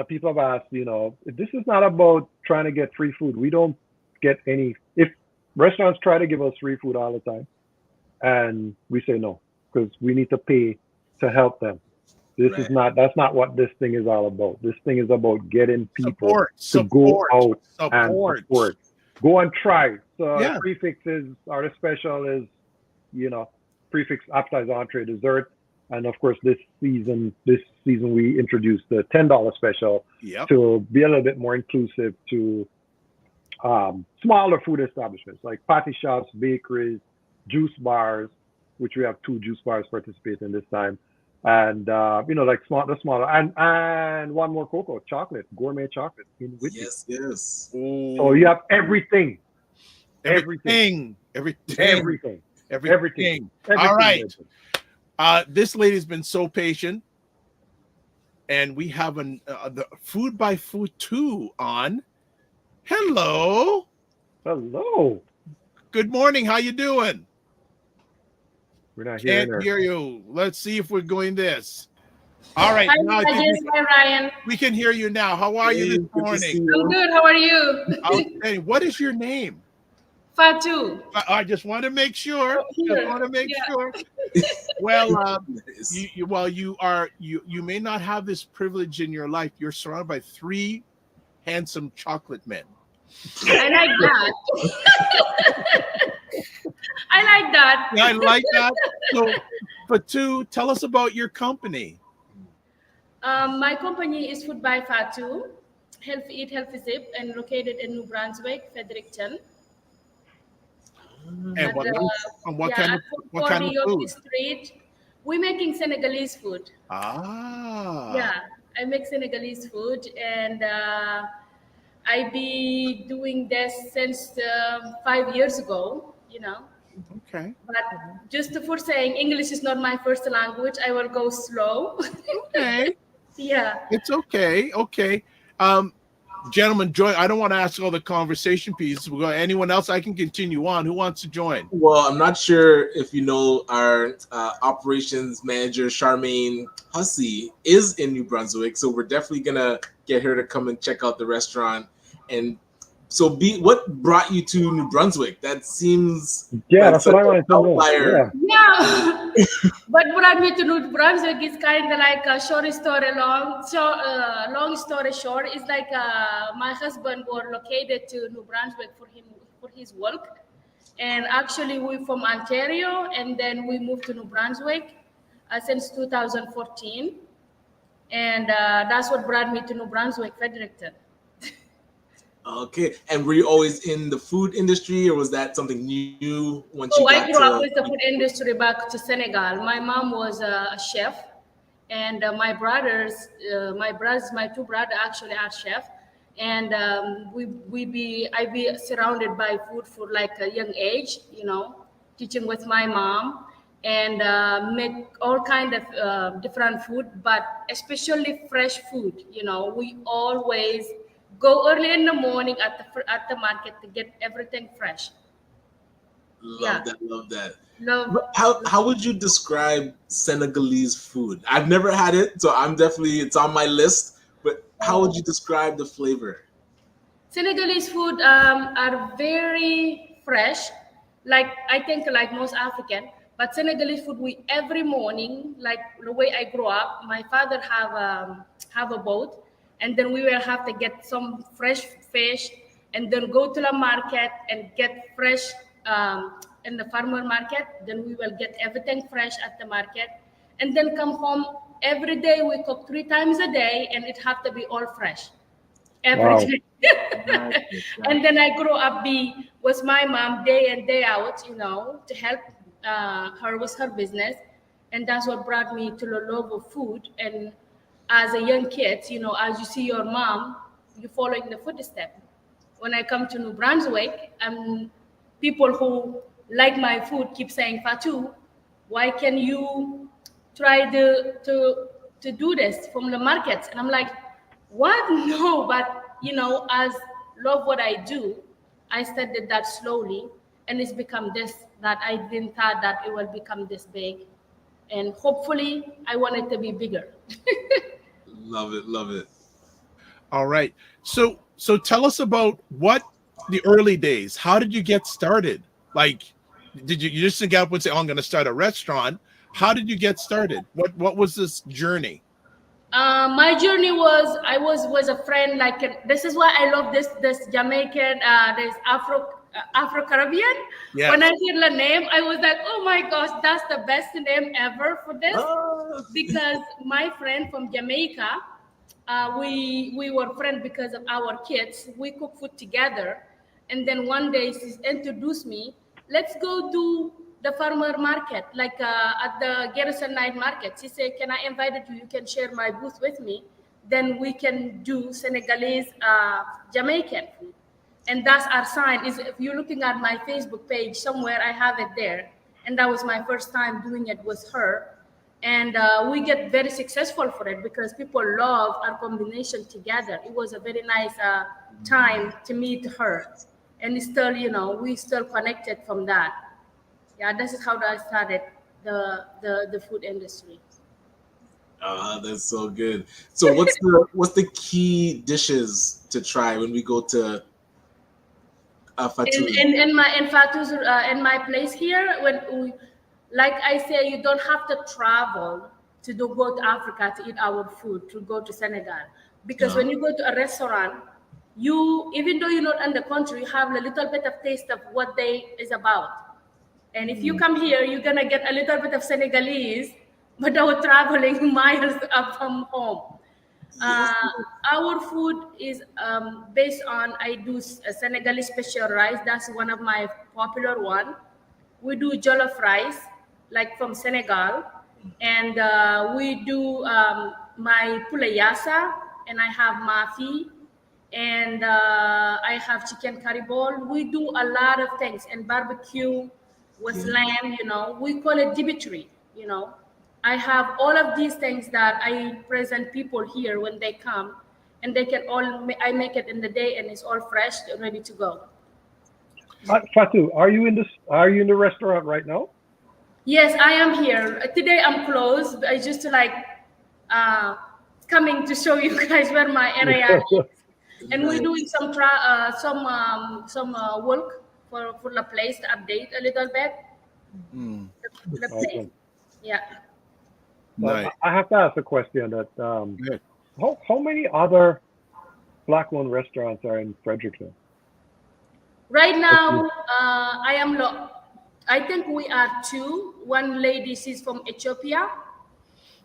people have asked, this is not about trying to get free food. We don't get any. If restaurants try to give us free food all the time, and we say no because we need to pay to help them. That's not what this thing is all about. This thing is about getting people to go out and support. Go and try. So the prefixes are the special is, prefix, appetizer, entree, dessert. And of course, this season we introduced the $10 special to be a little bit more inclusive to smaller food establishments like patty shops, bakeries, juice bars, which we have 2 juice bars participating this time, and like the smaller and one more cocoa chocolate, gourmet chocolate in with you. Yes. So you have everything. Everything. All right. This lady's been so patient, and we have the Food by Food 2 on. Hello. Good morning. How you doing? We're not Can't hear you. Let's see if we're going this. All right. Hi, Ryan. We can hear you now. How are you this morning? I'm good. How are you? Okay. What is your name? Fatu. I just want to make sure. Sure. Well, you may not have this privilege in your life. You're surrounded by 3 handsome chocolate men. I like that. Yeah, I like that. So, Fatu, tell us about your company. My company is Food by Fatu, Healthy Eat, Healthy Sip, and located in New Brunswick, Fredericton. And what kind of food? Street, we're making Senegalese food. Yeah, I make Senegalese food, and I be doing this since 5 years ago. Okay. But just for saying, English is not my first language. I will go slow. Okay. Yeah. It's okay. Okay. Gentlemen, join. I don't want to ask all the conversation pieces. We'll go. Anyone else? I can continue on. Who wants to join? Well, I'm not sure if you know our operations manager, Charmaine Hussey, is in New Brunswick. So we're definitely going to get her to come and check out the restaurant. And so what brought you to New Brunswick? That seems that's what I wanted to know. Yeah. What brought me to New Brunswick is kind of like a short story long. So long story short, is like my husband was located to New Brunswick for his work, and actually we're from Ontario, and then we moved to New Brunswick since 2014. And that's what brought me to New Brunswick, Fredericton. Okay. And were you always in the food industry, or was that something new once you Oh, got I grew up to? with the food industry back to Senegal. My mom was a chef, and my two brothers actually are chef, and I be surrounded by food for like a young age, teaching with my mom, and make all kind of different food, but especially fresh food. We always go early in the morning at the market to get everything fresh. Love Yeah, that. Love that. love. How would you describe Senegalese food? I've never had it, so it's on my list. But how would you describe the flavor? Senegalese food are very fresh, like I think like most African. But Senegalese food, we every morning, like the way I grew up, my father have a boat, and then we will have to get some fresh fish, and then go to the market and get fresh in the farmer market. Then we will get everything fresh at the market, and then come home every day. We cook 3 times a day, and it have to be all fresh every Wow. day. And then I grew up with my mom day in day out, to help her with her business, and that's what brought me to the love of food. And as a young kid, as you see your mom, you following the footsteps. When I come to New Brunswick, people who like my food keep saying, Fatu, why can you try to do this from the markets? And I'm like, what? No, but as love what I do, I started that slowly, and it's become this that I didn't thought that it will become this big, and hopefully I want it to be bigger. Love it. Love it. All right. So tell us about what the early days. How did you get started? Like, did you just think up and say, "Oh, I'm going to start a restaurant"? How did you get started? What was this journey? My journey was I was a friend, like this is why I love this Jamaican, this Afro Caribbean. Yes. When I hear the name, I was like, oh my gosh, that's the best name ever for this, because my friend from Jamaica, we were friends because of our kids. We cook food together, and then one day she introduced me. Let's go to the farmer market, like at the Garrison Night Market. She said, "Can I invite you? You can share my booth with me. Then we can do Senegalese, Jamaican food." And that's our sign. Is if you're looking at my Facebook page somewhere, I have it there. And that was my first time doing it with her. And we get very successful for it because people love our combination together. It was a very nice time to meet her, and it's still, we still connected from that. Yeah, this is how I started the food industry. That's so good. So what's the key dishes to try when we go to Fatu? In my place here, like I say, you don't have to travel to go to Africa to eat our food, to go to Senegal, because when you go to a restaurant, even though you're not in the country, you have a little bit of taste of what they is about. And if you come here, you're gonna get a little bit of Senegalese without traveling miles up from home. Our food is based on, I do a Senegalese special rice. That's one of my popular one. We do jollof rice, like from Senegal, and we do my pulayasa, and I have mafi, and I have chicken curry ball. We do a lot of things, and barbecue with lamb. We call it dibitry. I have all of these things that I present people here when they come, and they can I make it in the day, and it's all fresh and ready to go. Fatu, are you in the restaurant right now? Yes, I am here. Today I'm closed. I just coming to show you guys where my area is. And we're doing some work for the place to update a little bit. The place. Awesome. Yeah. Nice. I have to ask a question that how many other Black-owned restaurants are in Fredericton? Right now, I think we are two. One lady, she's from Ethiopia.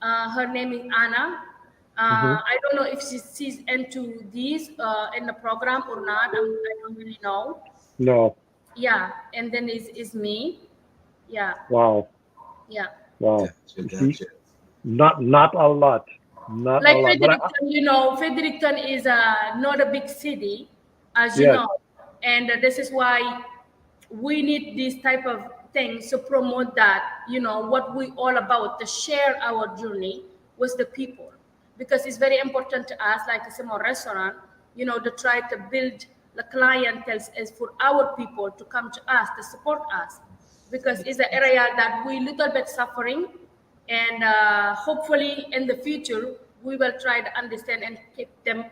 Her name is Anna. I don't know if she's into these in the program or not. I don't really know. No. Yeah, and then is me. Yeah, Wow. yeah. Wow. Gotcha, See? gotcha. Not a lot. Not Like a lot. But Fredericton, Fredericton is not a big city, as you yes. know, and this is why we need this type of things to promote that, what we all about, to share our journey with the people, because it's very important to us, like a small restaurant, to try to build the clientele as for our people to come to us to support us, because it's an area that we little bit suffering, and hopefully in the future we will try to understand and keep them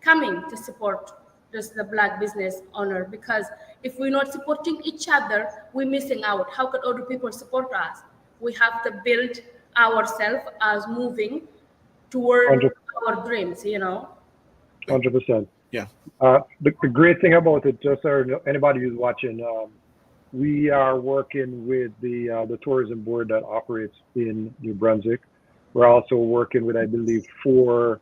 coming to support the black business owner, because if we're not supporting each other, we're missing out. How could other people support us? We have to build ourselves as moving toward 100%. our dreams. 100%. Yeah. The great thing about it, just so anybody who's watching, we are working with the tourism board that operates in New Brunswick. We're also working with, I believe, 4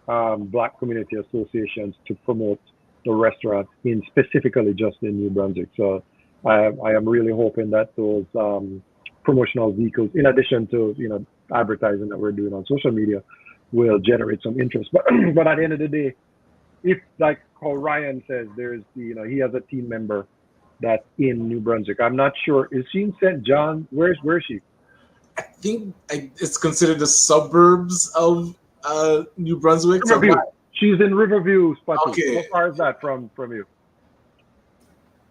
Black community associations to promote the restaurant specifically just in New Brunswick. So I am really hoping that those promotional vehicles, in addition to advertising that we're doing on social media, will generate some interest. But at the end of the day, if, like how Ryan says, there's he has a team member that's in New Brunswick. I'm not sure. Is she in St. John? Where's she? I think it's considered the suburbs of New Brunswick. So Riverview. She's in Riverview, Spotty. Okay. How far is that from you?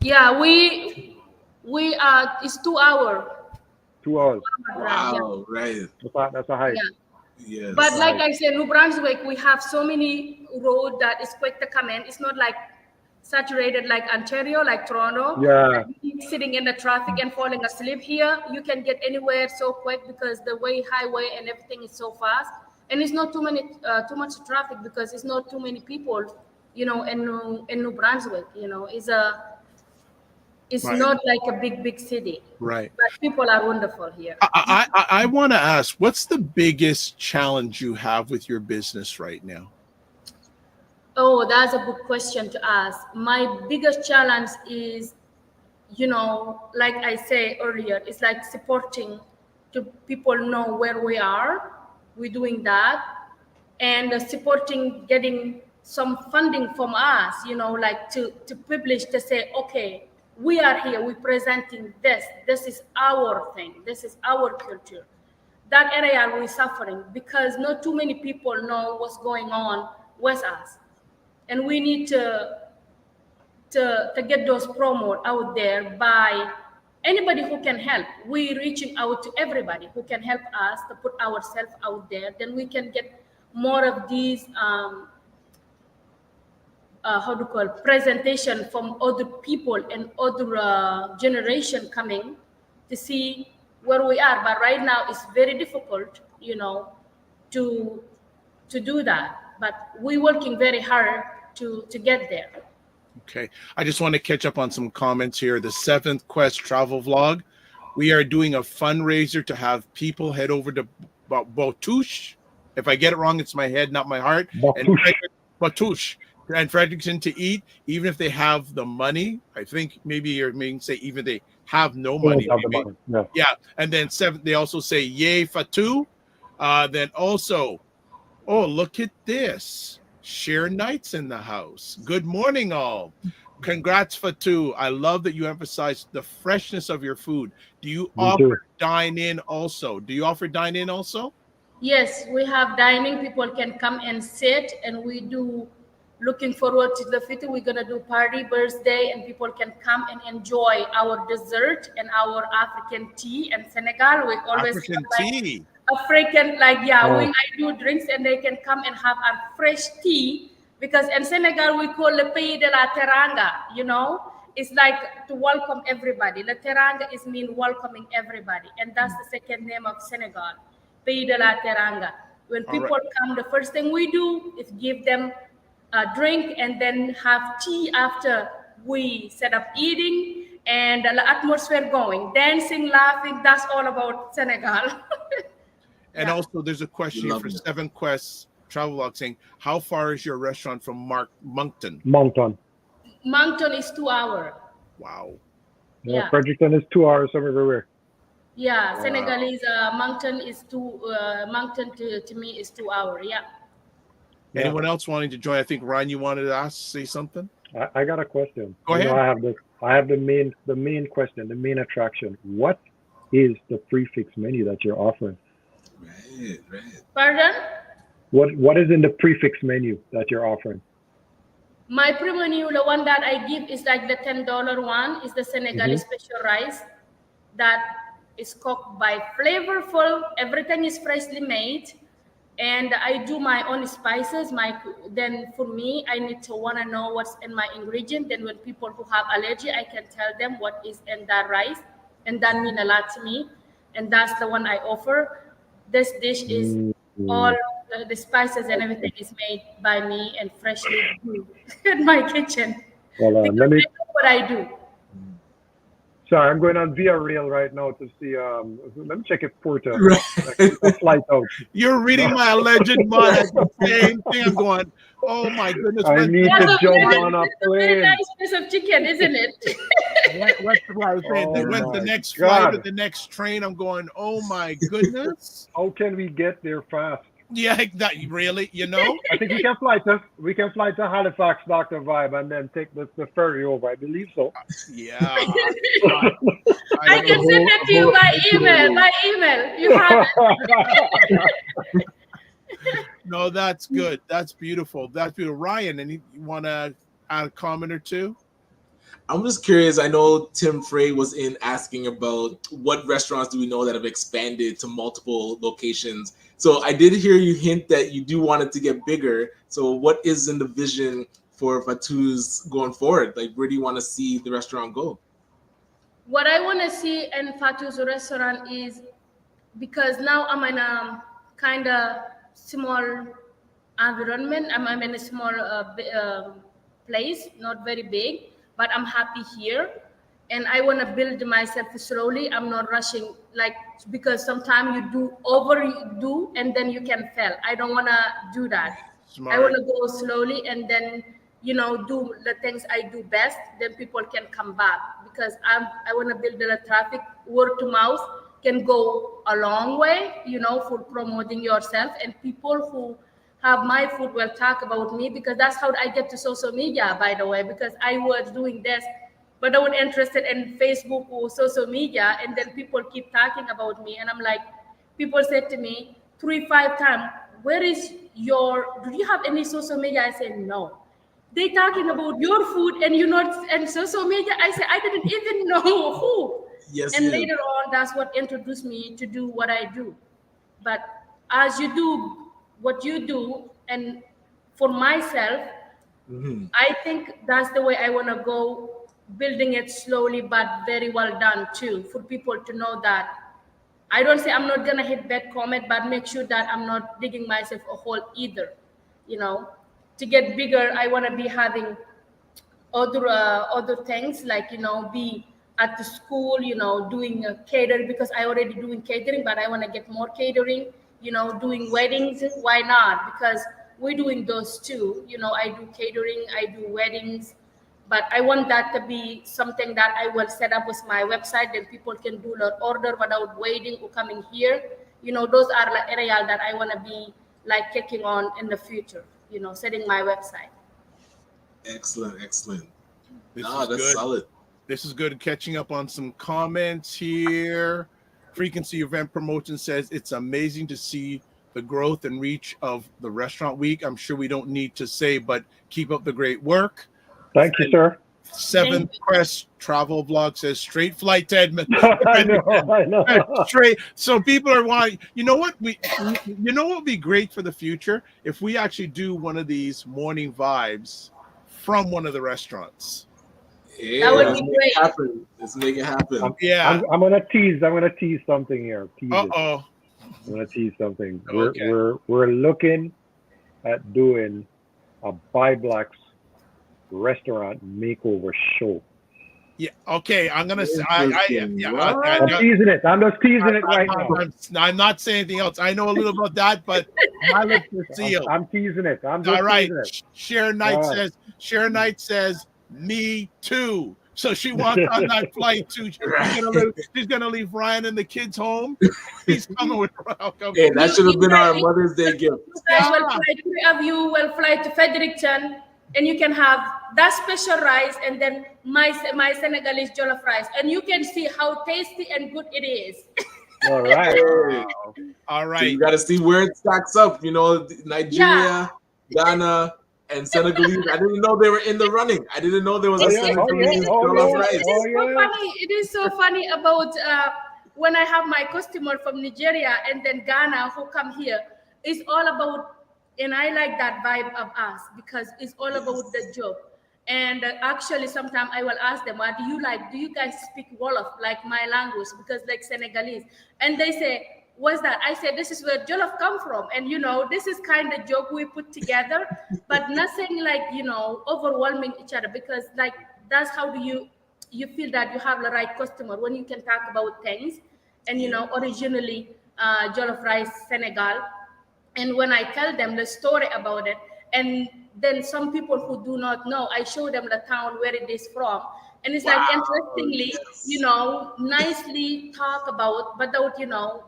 Yeah, we it's 2 hours. 2 hours. wow, right. That's a hike. Yeah. Yes. But like I said, New Brunswick, we have so many roads that is quick to come in. It's not like saturated like Ontario, like Toronto. Yeah. Sitting in the traffic and falling asleep here, you can get anywhere so quick because the highway and everything is so fast, and it's not too much traffic because it's not too many people, in New Brunswick. It's Right. not like a big city. Right. But people are wonderful here. I want to ask, what's the biggest challenge you have with your business right now? Oh, that's a good question to ask. My biggest challenge is, like I say earlier, it's like supporting to people know where we are. We're doing that, and supporting getting some funding from us, like to publish, to say, okay, we are here, we're presenting this. This is our thing. This is our culture. That area we're suffering because not too many people know what's going on with us. And we need to get those promo out there by anybody who can help. We're reaching out to everybody who can help us to put ourselves out there. Then we can get more of these presentation from other people and other generation coming to see where we are. But right now it's very difficult, to do that. But we're working very hard to get there. Okay. I just want to catch up on some comments here. The 7th Quest travel vlog. We are doing a fundraiser to have people head over to Botouche. If I get it wrong, it's my head, not my heart. Botouche. And Fredericton to eat, even if they have the money. I think maybe you're making say even they have no money. Yeah. And then 7, they also say yay Fatou. Then also, oh, look at this. Share Nights in the house. Good morning, all. Congrats, Fatou. I love that you emphasize the freshness of your food. Do you offer dine-in also? Yes, we have dining. People can come and sit, and we do. Looking forward to the future. We're gonna do party, birthday, and people can come and enjoy our dessert and our African tea. And Senegal, we always African tea. African, when I do drinks, and they can come and have our fresh tea, because in Senegal we call le pays de la teranga. It's like to welcome everybody. La teranga is mean welcoming everybody, and that's the second name of Senegal, pays de la teranga. When people come, the first thing we do is give them a drink and then have tea after we set up eating and the atmosphere going, dancing, laughing. That's all about Senegal. And also there's a question here for 7 Quests. Travelodge saying, how far is your restaurant from Moncton? Moncton. Moncton is 2 hours. Wow. Yeah. Fredericton is 2 hours from everywhere. Yeah, Wow. Senegalese Moncton is Moncton to me is 2 hours. Yeah. Anyone else wanting to join? I think Ryan, you wanted to say something. I got a question. Go ahead. I have the main question, the main attraction. What is the prix-fixe menu that you're offering? Right. Pardon? What is in the prix-fixe menu that you're offering? My prix menu, the one that I give is like the $10 one, is the Senegalese special rice that is cooked by flavorful. Everything is freshly made, and I do my own spices. Then for me, I need to want to know what's in my ingredient. Then when people who have allergy, I can tell them what is in that rice, and that means a lot to me. And that's the one I offer. This dish is all the spices and everything is made by me and freshly in my kitchen. Well, because I know what I do. Sorry, I'm going on via Real right now to see. Let me check if Porta flight out. You're reading my alleged mod at the same thing. I'm going, oh my goodness. I need to jump on a plane. Very nice piece of chicken, isn't it? What's the right thing? They went the next flight or the next train. I'm going, oh my goodness. How can we get there fast? Yeah, really, you know? I think we can fly to Halifax, Dr. Vibe, and then take the ferry over. I believe so. Yeah. I can send it to you by email. By email. You have it. No, that's good. That's beautiful. That's beautiful. Ryan, you want to add a comment or two? I'm just curious. I know Tim Frey was asking about what restaurants do we know that have expanded to multiple locations. So I did hear you hint that you do want it to get bigger. So what is in the vision for Fatou's going forward? Like, where do you want to see the restaurant go? What I want to see in Fatou's restaurant is, because now I'm in a kind of small environment. I'm in a small place, not very big, but I'm happy here. And I want to build myself slowly. I'm not rushing, because sometimes you overdo and then you can fail. I don't want to do that. Smart. I want to go slowly and then, do the things I do best. Then people can come back, because I want to build the traffic. Word to mouth can go a long way, for promoting yourself. And people who have my food will talk about me, because that's how I get to social media, by the way, because I was doing this, but I was interested in Facebook or social media, and then people keep talking about me. And I'm like, people said to me 3-5 times, do you have any social media? I said, no. They talking about your food and you're not in social media. I said, I didn't even know who. Yes. And later on, that's what introduced me to do what I do. But as you do what you do, and for myself, I think that's the way I want to go, building it slowly, but very well done too, for people to know that I don't say I'm not going to hit bad comment, but make sure that I'm not digging myself a hole either. To get bigger, I want to be having other things, like, be at the school, doing catering, because I already doing catering, but I want to get more catering, doing weddings. Why not? Because we're doing those too. I do catering, I do weddings, but I want that to be something that I will set up with my website, and people can do their order without waiting or coming here. Those are the areas that I want to be kicking on in the future, setting my website. Excellent. That's good. Solid. This is good. Catching up on some comments here. Frequency Event Promotion says it's amazing to see the growth and reach of the Restaurant Week. I'm sure we don't need to say, but keep up the great work. Thank you, sir. Seventh Crest Travel Vlog says straight flight to Edmonton. I know. Straight. So people are wanting. You know what would be great for the future, if we actually do one of these morning vibes from one of the restaurants. Yeah, that would be great. Let's make it happen. I'm gonna tease something here. I'm gonna tease something. Okay. We're looking at doing a ByBlacks Restaurant makeover show. Yeah. Okay. I'm gonna say. Interesting. Yeah. What? I'm teasing it. I'm just teasing it right now. I'm not saying anything else. I know a little about that, but my lips are sealed. I'm teasing it. I'm just All right. teasing it. Sharon Knight says, me too. So she wants on that flight too. She's gonna leave Ryan and the kids home. He's coming with. Hey, that should have been our Mother's Day gift. You guys will fly, 3 of you will fly to Fredericton, and you can have that special rice and then my Senegalese jollof rice, and you can see how tasty and good it is. All right. All right. So you got to see where it stacks up. You know, Nigeria, Ghana, and Senegalese. I didn't know they were in the running. I didn't know there was a Senegalese jollof rice. It is so funny about when I have my customer from Nigeria and then Ghana who come here. It's all about, and I like that vibe of us because it's all about the job. And actually, sometimes I will ask them, "What do you like? Do you guys speak Wolof, like my language?" Because like Senegalese, and they say, "What's that?" I said, "This is where jollof come from." And this is kind of joke we put together, but nothing like overwhelming each other, because like that's how do you feel that you have the right customer when you can talk about things. And originally jollof rice Senegal, and when I tell them the story about it, and then some people who do not know, I show them the town where it is from. And it's like, interestingly, nicely talk about, but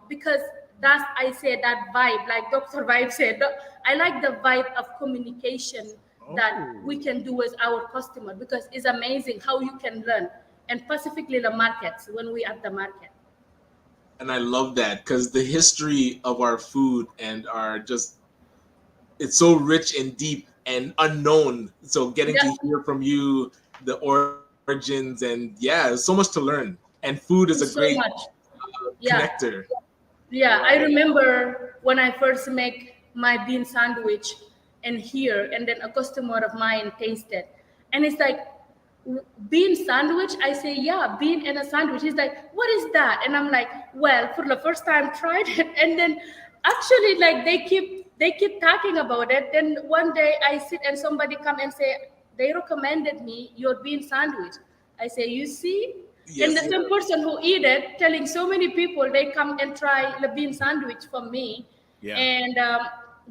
because that's, I say that vibe, like Dr. Vibe said, I like the vibe of communication that we can do with our customer, because it's amazing how you can learn, and specifically the markets when we at the market. And I love that because the history of our food and it's so rich and deep and unknown. So getting to hear from you the origins, and there's so much to learn. And food is a great connector. Yeah, I remember when I first make my bean sandwich and then a customer of mine tasted, and it's like, bean sandwich? I say, yeah, bean and a sandwich. He's like, what is that? And I'm like, well, for the first time, tried it. And then actually, like, they keep talking about it. Then one day I sit and somebody come and say, they recommended me your bean sandwich. I say, you see? And the same person who eat it, telling so many people, they come and try the bean sandwich from me. Yeah. And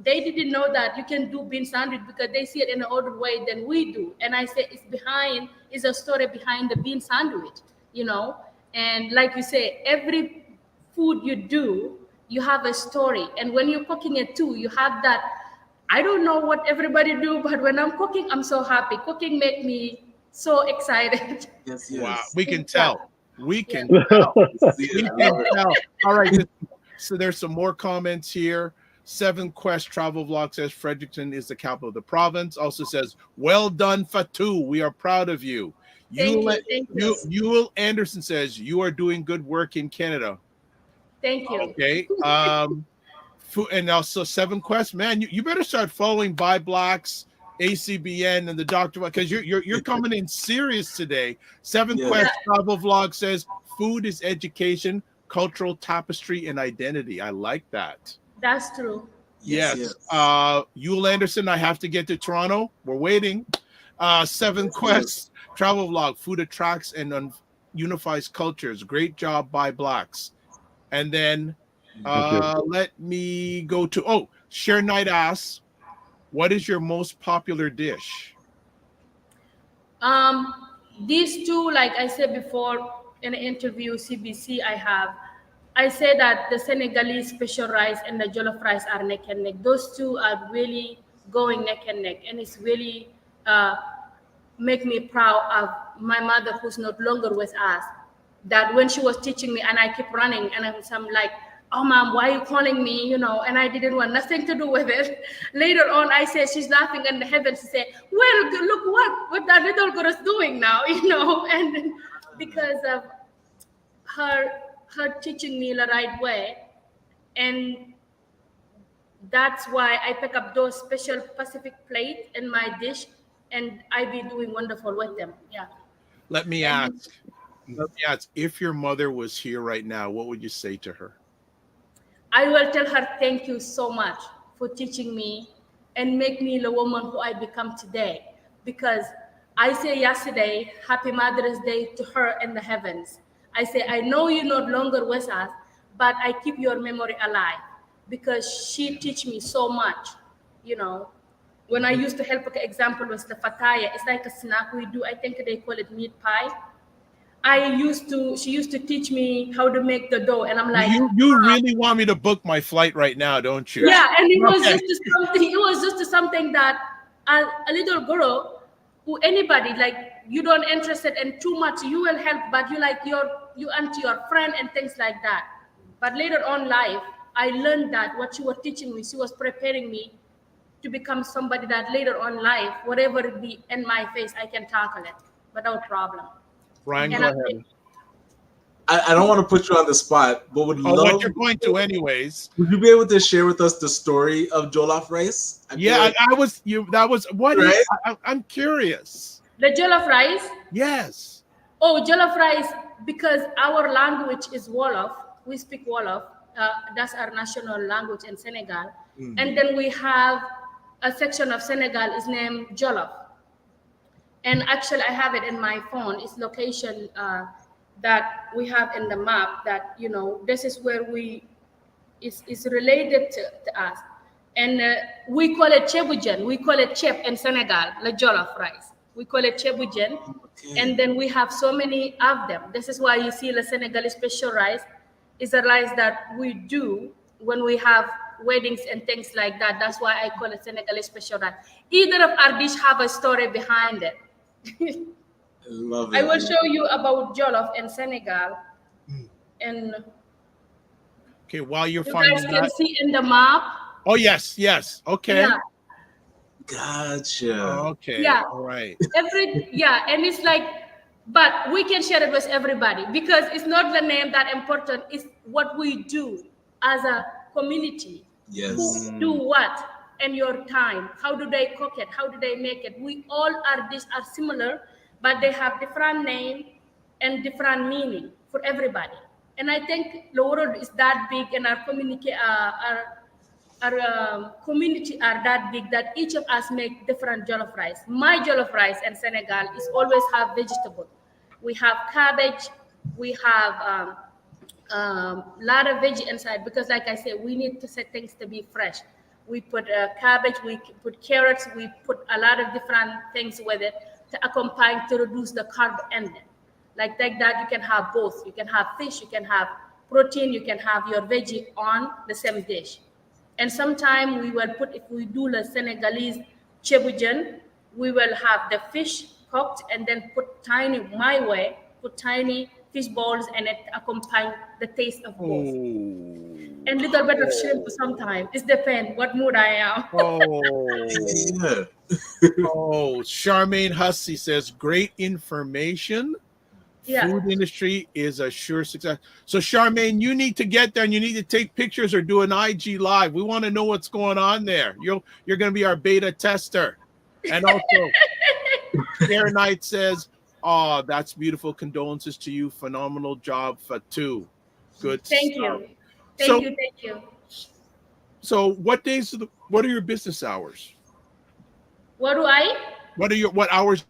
they didn't know that you can do bean sandwich because they see it in another way than we do. And I say, it's a story behind the bean sandwich, And like you say, every food you do, you have a story. And when you're cooking it too, you have that. I don't know what everybody do, but when I'm cooking, I'm so happy. Cooking make me so excited. Yes. Wow, we can tell. We can tell. We can tell. All right. So there's some more comments here. 7 Quest Travel Vlog says Fredericton is the capital of the province. Also says, well done, Fatou. We are proud of you. Yule Anderson says, you are doing good work in Canada. Thank you. Okay. And also 7 Quest, man, you better start following ByBlacks, ACBN, and the Dr. because you're coming in serious today. 7 Quest Travel Vlog says food is education, cultural tapestry, and identity. I like that. That's true. Yes. Yule Anderson, I have to get to Toronto. We're waiting. 7 Quest Travel Vlog, food attracts and unifies cultures. Great job, ByBlacks. And then let me go to Sharon Knight asks, what is your most popular dish? These two, like I said before in an interview, CBC I say that the Senegalese special rice and the jollof rice are neck and neck. Those two are really going neck and neck, and it's really make me proud of my mother, who's not longer with us. That when she was teaching me, and I keep running, and I'm like, oh, Mom, why are you calling me? And I didn't want nothing to do with it. Later on, I said, she's laughing in the heavens. She said, well, look what that little girl is doing now, and because of her teaching me the right way. And that's why I pick up those special Pacific plate in my dish, and I be doing wonderful with them. Yeah. Let me ask, if your mother was here right now, what would you say to her? I will tell her, thank you so much for teaching me and make me the woman who I become today. Because I say yesterday, Happy Mother's Day to her in the heavens. I say, I know you're no longer with us, but I keep your memory alive because she teach me so much, you know. When I used to help, example was the fataya. It's like a snack we do. I think they call it meat pie. She used to teach me how to make the dough, and I'm like, you really want me to book my flight right now, don't you? Yeah, and it was just something. It was just something that a little girl, who anybody like you don't interested in too much, you will help, but you like you auntie your friend and things like that. But later on life, I learned that what she was teaching me, she was preparing me to become somebody that later on life, whatever it be in my face, I can tackle it without problem. Ryan, And go ahead. I don't want to put you on the spot, but would love. What you're going to, anyways. Would you be able to share with us the story of jollof rice? I was you. That was what? Right? I'm curious. The jollof rice. Yes. Oh, jollof rice, because our language is Wolof. We speak Wolof. That's our national language in Senegal. And then we have a section of Senegal is named Jollof. And actually, I have it in my phone. It's location that we have in the map that, you know, this is where is related to us. And we call it chebujan. We call it chep in Senegal, the jollof rice. We call it chebujan. Okay. And then we have so many of them. This is why you see the Senegalese special rice is a rice that we do when we have weddings and things like that. That's why I call it Senegalese special rice. Either of our dish have a story behind it. Love it. I will show you about jollof in Senegal. And okay, while you're you finding guys can that, see in the map. Oh yes. Okay. Yeah. Gotcha. Okay. Yeah. All right. And it's like, but we can share it with everybody because it's not the name that important. It's what we do as a community. Yes. Who do what in your time? How do they cook it? How do they make it? We all are similar, but they have different name and different meaning for everybody. And I think the world is that big, and our community community are that big that each of us make different jollof rice. My jollof rice in Senegal is always have vegetable. We have cabbage. We have lot of veggie inside because, like I said, we need to set things to be fresh. We put cabbage. We put carrots. We put a lot of different things with it to accompany to reduce the carb in it. Like that, you can have both. You can have fish. You can have protein. You can have your veggie on the same dish. And sometimes we will put, if we do the Senegalese chebujan, we will have the fish cooked and then put tiny fish balls and it accompany the taste of both. And little bit of shrimp sometimes. It depends what mood I am. Charmaine Hussey says, great information. Yeah. Food industry is a sure success. So Charmaine, you need to get there and you need to take pictures or do an IG live. We want to know what's going on there. You're going to be our beta tester. And also, Air Knight says, oh, that's beautiful. Condolences to you. Phenomenal job, Fatou. Good Thank stuff. you. Thank you. So what are your business hours? What hours?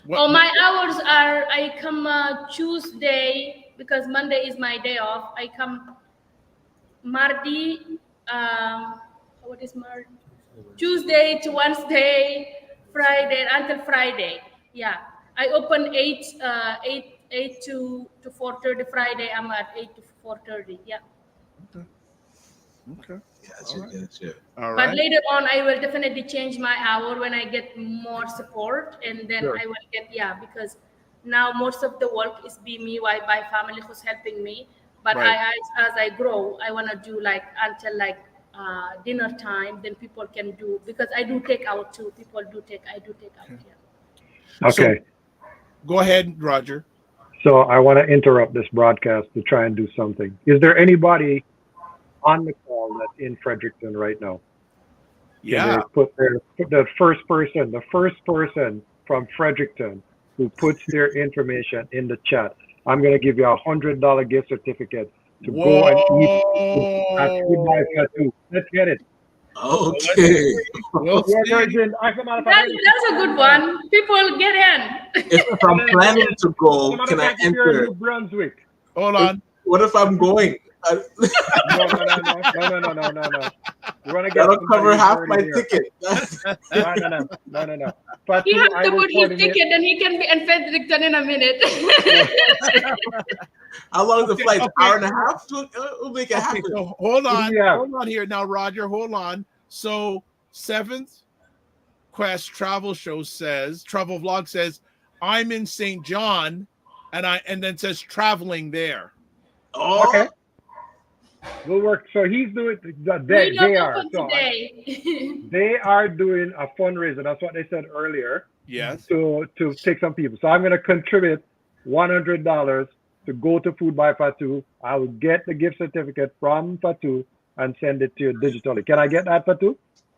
My hours are, I come Tuesday because Monday is my day off. I come Mardi, Tuesday to Wednesday, Friday until Friday. Yeah, I open 8 to 4:30. Friday I'm at 8 to 4:30. Yeah. Okay. Gotcha. All right. But later on, I will definitely change my hour when I get more support, and then I will get because now most of the work is me by family who's helping me. But as I grow, I want to do until dinner time. Then people can do because I do take out too. I do take out. Yeah. Okay. So, go ahead, Roger. So I want to interrupt this broadcast to try and do something. Is there anybody on the call that's in Fredericton right now? Yeah. Put the first person from Fredericton who puts their information in the chat. I'm going to give you $100 gift certificate to go and eat at Goodbye Fatou. Let's get it. Okay. We'll Yeah, see. Virgin. As a matter of fact, That's a good one. People get in. If I'm planning to as go, a matter can of I fact, if you're in enter? New Brunswick. Hold on. What if I'm going? No. You want to get That'll somebody cover who's half already my there. ticket. No. But He two, has I to will put his coordinate. ticket, and he can be in Fredericton in a minute. How long is the flight? Okay. Hour and a half? We'll make it Okay, happen. so hold What on. do we have? Hold on here. Now, Roger, hold on. So, 7th Quest Travel Show says, Travel Vlog says, I'm in St. John, and then says traveling there. Oh, Okay. We'll work. So he's doing We don't open So today. they are doing a fundraiser. That's what they said earlier. Yes. To take some people. So I'm going to contribute $100 to go to Food by Fatu. I'll get the gift certificate from Fatu and send it to you digitally. Can I get that, Fatu?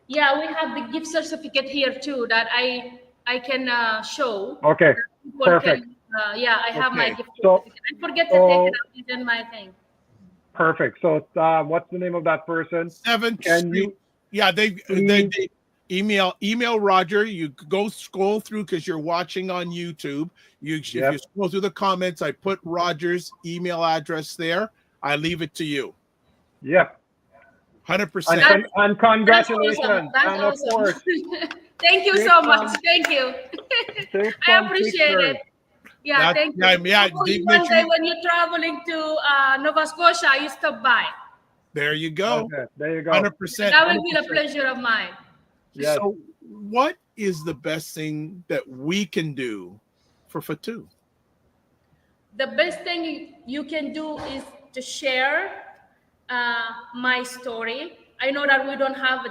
Yeah, we have the gift certificate here too that I can show. Okay. People Perfect. Can, I have my Okay. gift So- certificate. I forget to take it out. It's in my thing. Perfect. So what's the name of that person? 7th Can Street. you Yeah, they email Roger. You go scroll through because you're watching on YouTube. If you scroll through the comments, I put Roger's email address there. I leave it to you. Yep. 100%. And congratulations. That's awesome. That's and of awesome. course, Thank you so much. Thank you. take I some appreciate pictures. it. Yeah, thank you. Hopefully make one sure day you- when you're traveling to Nova Scotia, you stop by. There you go. Okay, there you go. 100%. That will be a pleasure of mine. Yes. So, what is the best thing that we can do for Fatu? The best thing you can do is to share my story. I know that we don't have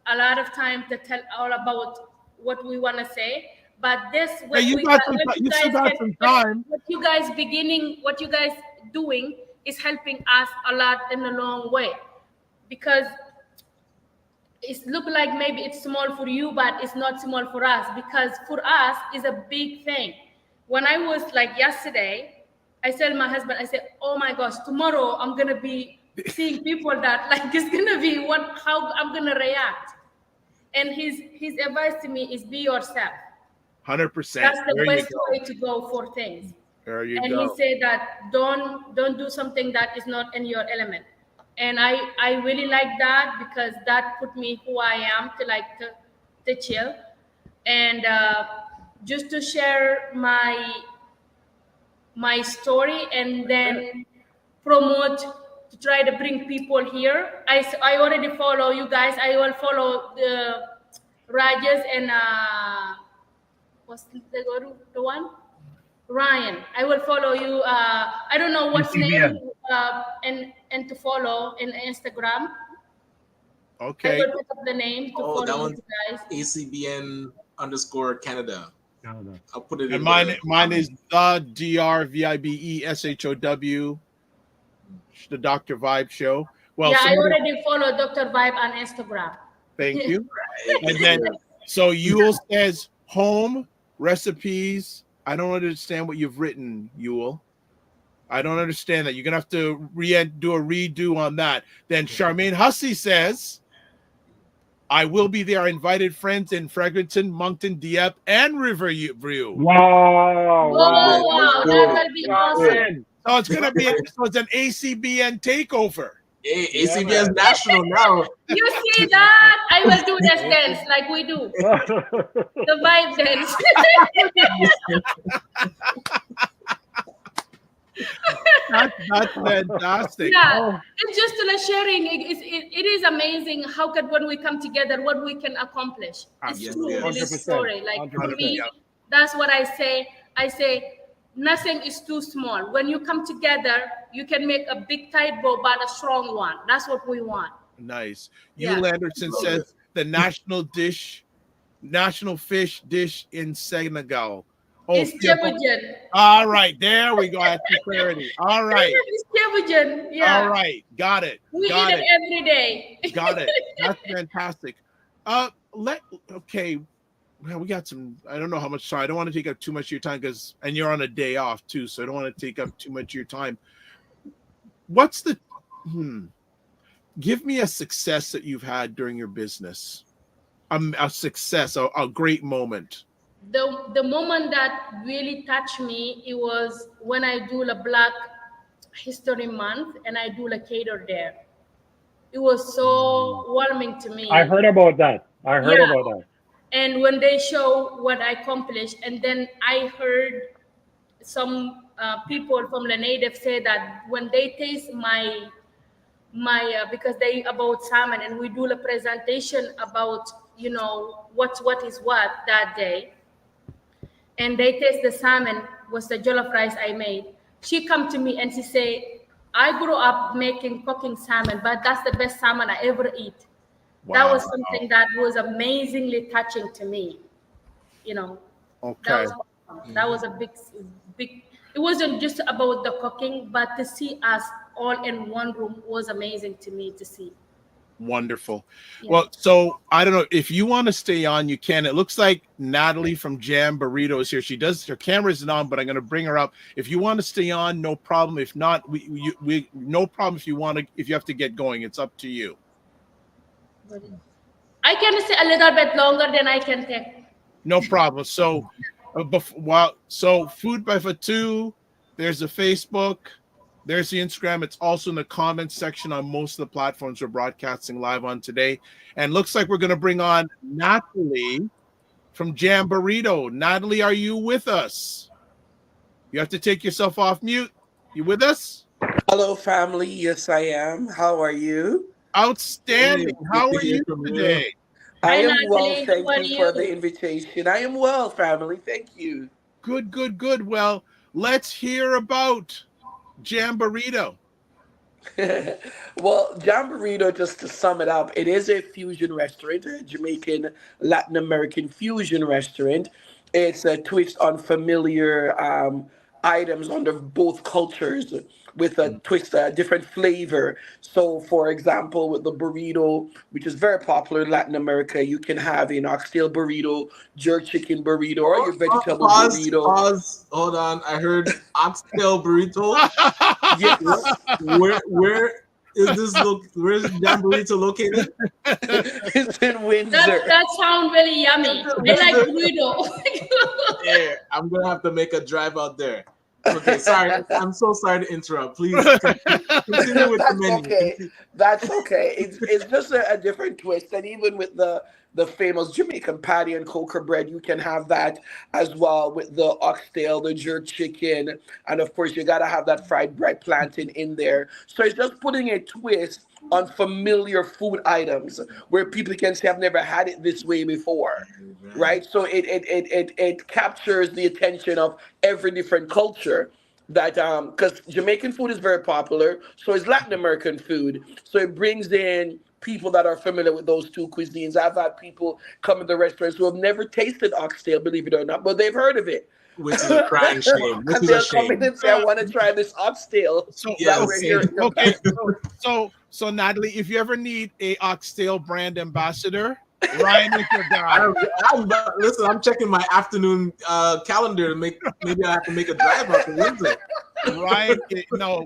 a lot of time to tell all about what we want to say, but this what you we got got- some what ti- you you still guys got can- some what- time. What you guys doing is helping us a lot in a long way, because it look like maybe it's small for you, but it's not small for us, because for us is a big thing. When I was like yesterday, I said to my husband, I said, oh my gosh, tomorrow I'm gonna be seeing people that like it's gonna be how I'm gonna react. And his advice to me is be yourself. 100%. That's the There you best go. way to go for things. There you And go. he said that don't do something that is not in your element. And I really like that, because that put me who I am to chill. And just to share my story, and then promote to try to bring people here. I already follow you guys. I will follow the Rajas and what's the one? Ryan. I will follow you. I don't know what's ACBN. name and to follow in Instagram. I Okay. will pick up the name to Oh, that follow one's you guys. ACBN_Canada. I'll put it And in mine is the DRVIBESHOW, the Dr. Vibe Show. Well, Yeah, I somebody- already follow Dr. Vibe on Instagram. thank you. And then, so Yule says home recipes. I don't understand what you've written, Yule. I don't understand that. You're gonna have to do a redo on that. Then Charmaine Hussey says, I will be there. I invited friends in Fredericton, Moncton, Dieppe, and Riverview. Wow. Wow, that will be awesome. So it's gonna be it's an ACBN takeover. Hey, ACBN's national now. You see that? I will do this dance like we do. The vibe dance. That's fantastic. Yeah, it's just sharing. It is amazing how could when we come together, what we can accomplish. It's Yes, true yes. in this 100%, story. Like for 100%. me, that's what I say. I say nothing is too small. When you come together, you can make a big tugboat, but a strong one. That's what we want. Nice. Yeah. Yule Anderson says the national fish dish in Senegal. It's Jebujan. All right, there we go. That's the clarity. All right. It's Jebujan. Yeah. All right. Got it. We Got eat it. it every day. Got it. That's fantastic. Okay. Well, we got some. I don't know how much time. I don't want to take up too much of your time and you're on a day off too, so I don't want to take up too much of your time. What's the give me a success that you've had during your business. A success, a great moment. The moment that really touched me, it was when I do the Black History Month and I do the cater there. It was so warming to me. I heard about that. And when they show what I accomplished, and then I heard some people from the native say that when they taste my because they about salmon, and we do the presentation about what is what that day, and they taste the salmon was the jollof rice I made. She come to me and she say, I grew up cooking salmon, but that's the best salmon I ever eat. Wow. That was something that was amazingly touching to me. Okay. That was a big. It wasn't just about the cooking, but to see us all in one room was amazing to me to see. Wonderful. Yeah. Well, so I don't know if you want to stay on, you can. It looks like Natalie from Jam Burrito is here. Her camera isn't on, but I'm going to bring her up. If you want to stay on, no problem. If not, we no problem. If you have to get going, it's up to you. I can stay a little bit longer than I can take. No problem. So, Food by Fatu, there's the Facebook. There's the Instagram. It's also in the comments section on most of the platforms we're broadcasting live on today. And looks like we're going to bring on Natalie from Jam Burrito. Natalie, are you with us? You have to take yourself off mute. You with us? Hello, family. Yes, I am. How are you? Outstanding. How are you today? I am Natalie. well. Thank you for the invitation. I am well, family. Thank you. Good. Well, let's hear about Jam Burrito. Well, Jam Burrito, just to sum it up, it is a fusion restaurant, a Jamaican Latin American fusion restaurant. It's a twist on familiar items under both cultures with a twist, a different flavor. So, for example, with the burrito, which is very popular in Latin America, you can have an oxtail burrito, jerk chicken burrito, or your vegetable burrito. Pause. Hold on. I heard oxtail burrito. Yes. Where is this? Where's Jam Burrito located? It's in Windsor. That sounds really yummy. I like burrito. Yeah, I'm gonna have to make a drive out there. Okay, sorry. I'm so sorry to interrupt. Please continue with the menu. Okay. That's okay. It's just a different twist, and even with the famous Jamaican patty and coca bread, you can have that as well with the oxtail, the jerk chicken, and of course you gotta have that fried bread plantain in there. So it's just putting a twist on familiar food items where people can say, I've never had it this way before, right? So it captures the attention of every different culture. That because Jamaican food is very popular, so is Latin American food. So it brings in people that are familiar with those two cuisines. I've had people come to the restaurants who have never tasted oxtail, believe it or not, but they've heard of it. Which is a crying shame. And they'll come in and say, I want to try this oxtail. So, that we're hearing about. Okay. So Natalie, if you ever need a oxtail brand ambassador, Ryan is your guy. Listen, I'm checking my afternoon calendar to maybe I have to make a drive out to Windsor.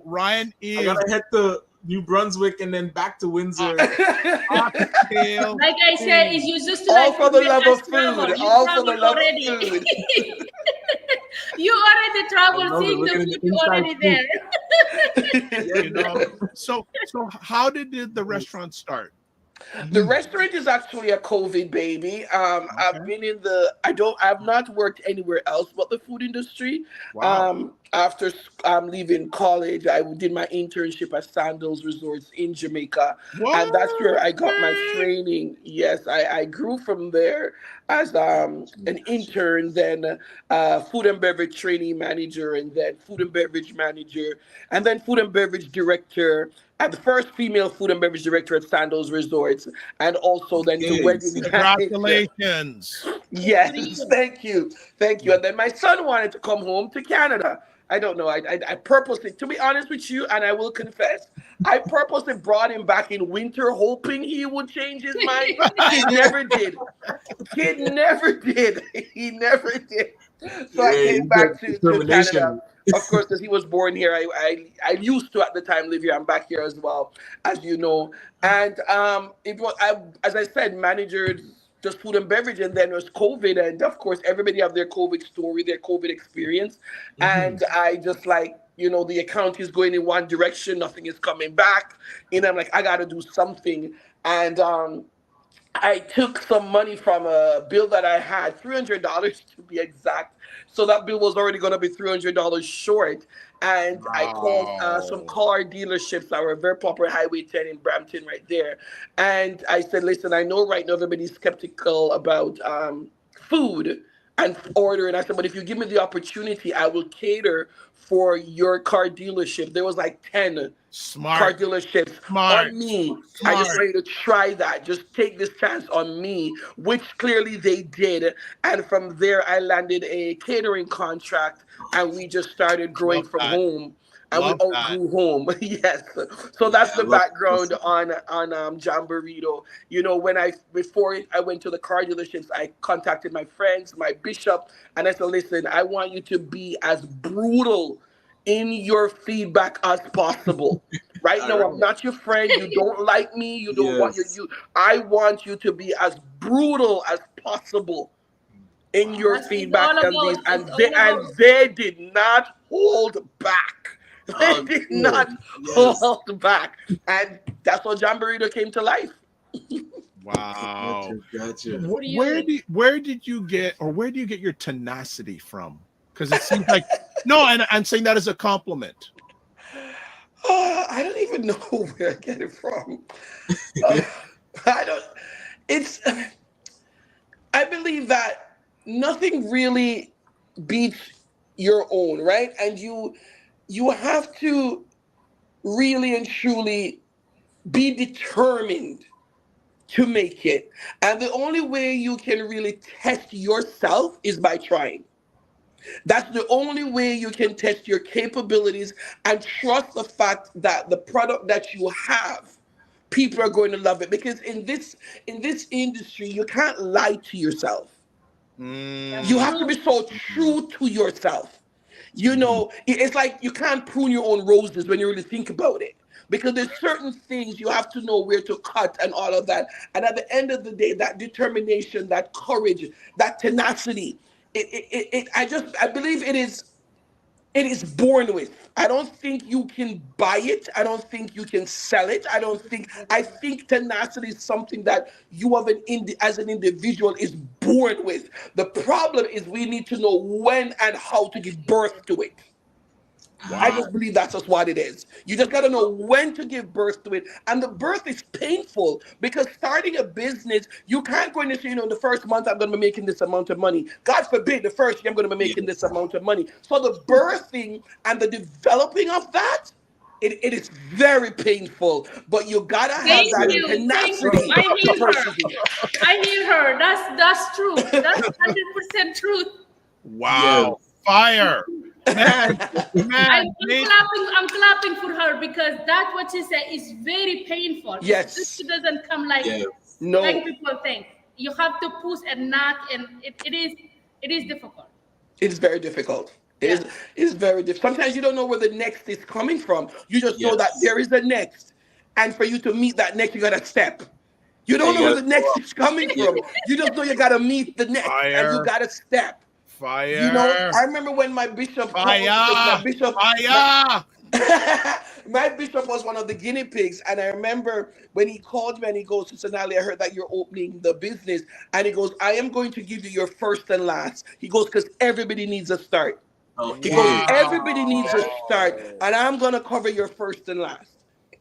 Ryan is. I gotta head to New Brunswick and then back to Windsor. Oxtail. Like I said, it's just All like for the love of travel. food. You All for travel the love already. of food. You already travel, seeing We're the gonna food, get you inside already there. So how did the restaurant start? The restaurant is actually a COVID baby. I've been in I've not worked anywhere else but the food industry. Wow. After leaving college, I did my internship at Sandals Resorts in Jamaica. What? And that's where I got my training. Yes, I grew from there as an intern, then food and beverage training manager, and then food and beverage manager, and then food and beverage director. I'm the first female food and beverage director at Sandals Resorts, and also then to wedding. Congratulations. Yes, thank you. And then my son wanted to come home to Canada. I don't know. I purposely, to be honest with you, and I will confess, I purposely brought him back in winter, hoping he would change his mind. He never did. He never did. He never did. So I came back to Canada. Of course, because he was born here. I used to at the time live here. I'm back here as well, as you know. And it was, as I said, managers just food and beverage, and then there's COVID, and of course everybody have their COVID story, their COVID experience, and I just like, you know, the account is going in one direction, nothing is coming back, and I'm like, I gotta do something, and I took some money from a bill that I had, $300 to be exact. So that bill was already going to be $300 short. And I called some car dealerships that were very popular, Highway 10 in Brampton right there. And I said, listen, I know right now everybody's skeptical about food and ordering. I said, but if you give me the opportunity, I will cater for your car dealership. There was like 10 car dealerships on me. I just wanted to try that. Just take this chance on me, which clearly they did. And from there, I landed a catering contract, and we just started growing from home. And we outgrew home. Yes. So that's the background on John Burrito. You know, before I went to the car dealerships, I contacted my friends, my bishop, and I said, listen, I want you to be as brutal in your feedback as possible. Right now, I'm not your friend. You don't like me. You don't want you. I want you to be as brutal as possible in your feedback, and they did not hold back. They did not hold back, and that's how John Burrito came to life. Wow. Gotcha. Where did you get your tenacity from? Because it seems like no, and I'm saying that as a compliment. I don't even know where I get it from. I believe that nothing really beats your own, right? And you have to really and truly be determined to make it. And the only way you can really test yourself is by trying. That's the only way you can test your capabilities and trust the fact that the product that you have, people are going to love it. Because in this industry, you can't lie to yourself. You have to be so true to yourself. You know, it's like you can't prune your own roses when you really think about it. Because there's certain things you have to know where to cut and all of that. And at the end of the day, that determination, that courage, that tenacity, I believe it is born with. I don't think you can buy it. I don't think you can sell it. I think tenacity is something that you have as an individual is born with. The problem is we need to know when and how to give birth to it. Wow. I just believe that's just what it is. You just got to know when to give birth to it. And the birth is painful because starting a business, you can't go in and say, in the first month, I'm going to be making this amount of money. God forbid, the first year, I'm going to be making this amount of money. So the birthing and the developing of that, it is very painful. But you got to have that tenacity. I hear her. That's true. That's 100% truth. Wow. Yes. Fire. Man, I'm clapping for her because that's what she said is very painful. Yes, this doesn't come like like people think. You have to push and knock, and it is difficult. It is very difficult. It is very difficult. Sometimes you don't know where the next is coming from. You just know that there is a next, and for you to meet that next, you got to step. You don't know where the next is coming from. You just know you got to meet the next, and you got to step. Fire. You know, I remember when my bishop my bishop was one of the guinea pigs, and I remember when he called me and he goes, Sonali, I heard that you're opening the business, and he goes, I am going to give you your first and last. He goes, because everybody needs a start. He goes, everybody needs a start, and I'm going to cover your first and last.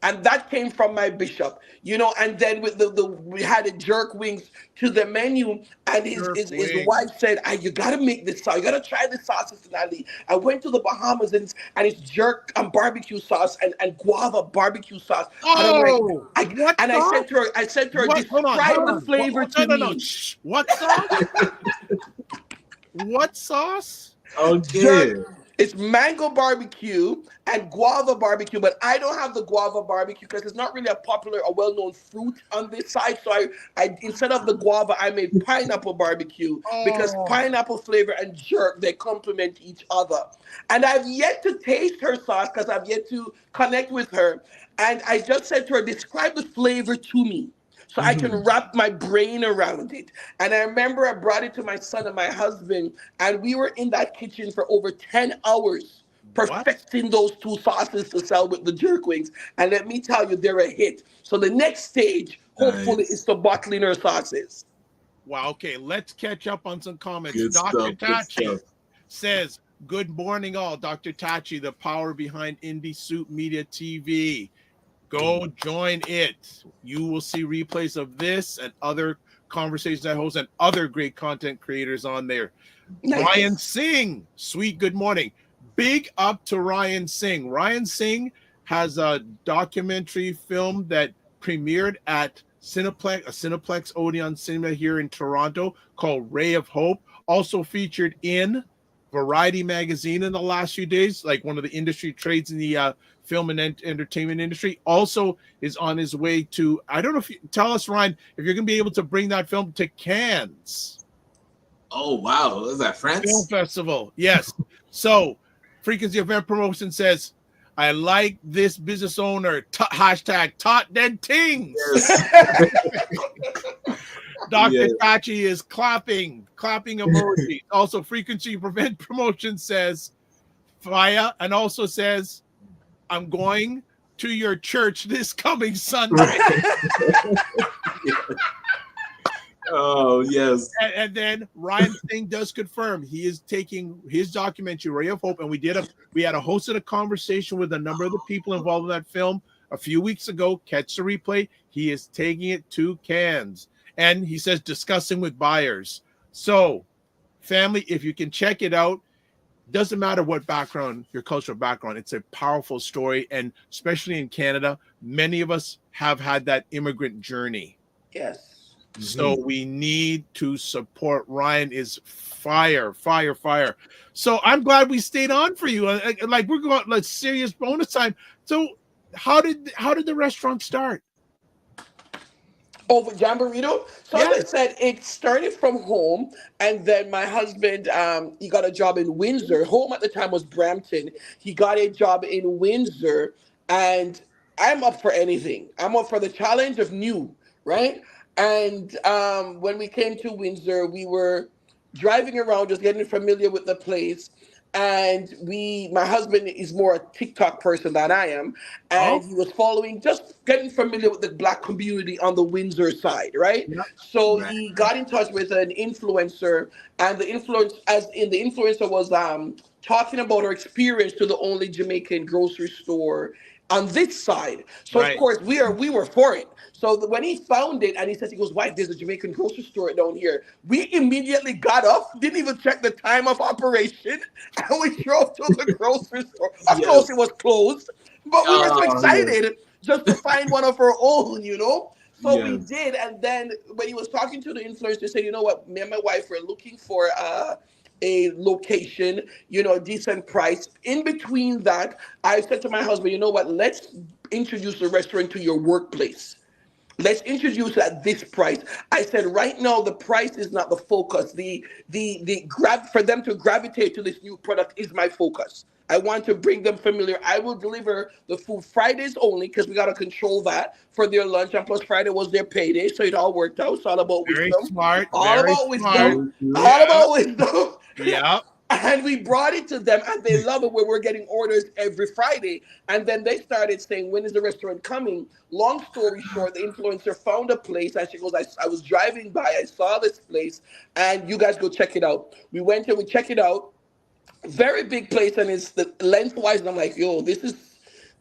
And that came from my bishop, and then with we had a jerk wings to the menu, and his wife said, you gotta make this sauce, you gotta try this sauce, Cincinnati. I went to the Bahamas and it's jerk and barbecue sauce and guava barbecue sauce. Oh, and I said to her, describe the flavor to me. What sauce? What sauce? Okay. It's mango barbecue and guava barbecue, but I don't have the guava barbecue because it's not really a popular or well-known fruit on this side. So I instead of the guava, I made pineapple barbecue because pineapple flavor and jerk, they complement each other. And I've yet to taste her sauce because I've yet to connect with her. And I just said to her, describe the flavor to me, so I can wrap my brain around it. And I remember I brought it to my son and my husband, and we were in that kitchen for over 10 hours perfecting those two sauces to sell with the jerk wings. And let me tell you, they're a hit. So the next stage, hopefully, is the bottling our sauces. Wow. Okay, let's catch up on some comments. Good Dr. stuff, good Tachi stuff. says, good morning all. Dr. Tachi, the power behind Indie Soup Media TV. Go join it. You will see replays of this and other conversations I host and other great content creators on there. Nice. Ryan Singh, sweet good morning. Big up to Ryan Singh. Ryan Singh has a documentary film that premiered at a Cineplex Odeon Cinema here in Toronto called Ray of Hope. Also featured in Variety magazine in the last few days, like one of the industry trades in the film and entertainment industry. Also is on his way to, I don't know if you tell us, Ryan, if you're going to be able to bring that film to Cannes. Oh, wow. Is that France? Film Festival. Yes. So Frequency Event Promotion says, I like this business owner. Hashtag Tot Dead Tings. Yes. Dr. Tachi is clapping emoji. Also, Frequency Event Promotion says, fire, and also says, I'm going to your church this coming Sunday. Oh, yes. And then Ryan Singh does confirm he is taking his documentary Ray of Hope, and we had hosted a conversation with a number of the people involved in that film a few weeks ago. Catch the replay. He is taking it to Cannes, and he says discussing with buyers. So, family, if you can check it out, doesn't matter what background, your cultural background, it's a powerful story, and especially in Canada, many of us have had that immigrant journey. Yes. So we need to support. Ryan is fire. So I'm glad we stayed on for you. Like we're going like serious bonus time. So how did the restaurant start? Over Jamboree. So as I said, it started from home, and then my husband, he got a job in Windsor. Home at the time was Brampton. He got a job in Windsor, and I'm up for anything. I'm up for the challenge of new, right? And when we came to Windsor, we were driving around, just getting familiar with the place. And my husband is more a TikTok person than I am. And he was following, just getting familiar with the Black community on the Windsor side, right? Yep. So he got in touch with an influencer, and the influencer was talking about her experience to the only Jamaican grocery store on this side. So of course we were for it. So when he found it and he goes, wife, there's a Jamaican grocery store down here. We immediately got up, didn't even check the time of operation, and we drove to the grocery store. Of course it was closed, but we were so excited just to find one of our own, So we did. And then when he was talking to the influencer, he said, you know what, me and my wife were looking for a location, a decent price. In between that, I said to my husband, you know what, let's introduce the restaurant to your workplace. Let's introduce it at this price. I said, right now, the price is not the focus. The for them to gravitate to this new product is my focus. I want to bring them familiar. I will deliver the food Fridays only because we got to control that for their lunch. And plus Friday was their payday, so it all worked out. It's all about wisdom. Very smart. All about wisdom. Yeah. And we brought it to them, and they love it where we're getting orders every Friday. And then they started saying, when is the restaurant coming? Long story short, the influencer found a place, and she goes, I was driving by, I saw this place, and you guys go check it out. We went and we checked it out. Very big place, and it's the lengthwise, and I'm like, yo, this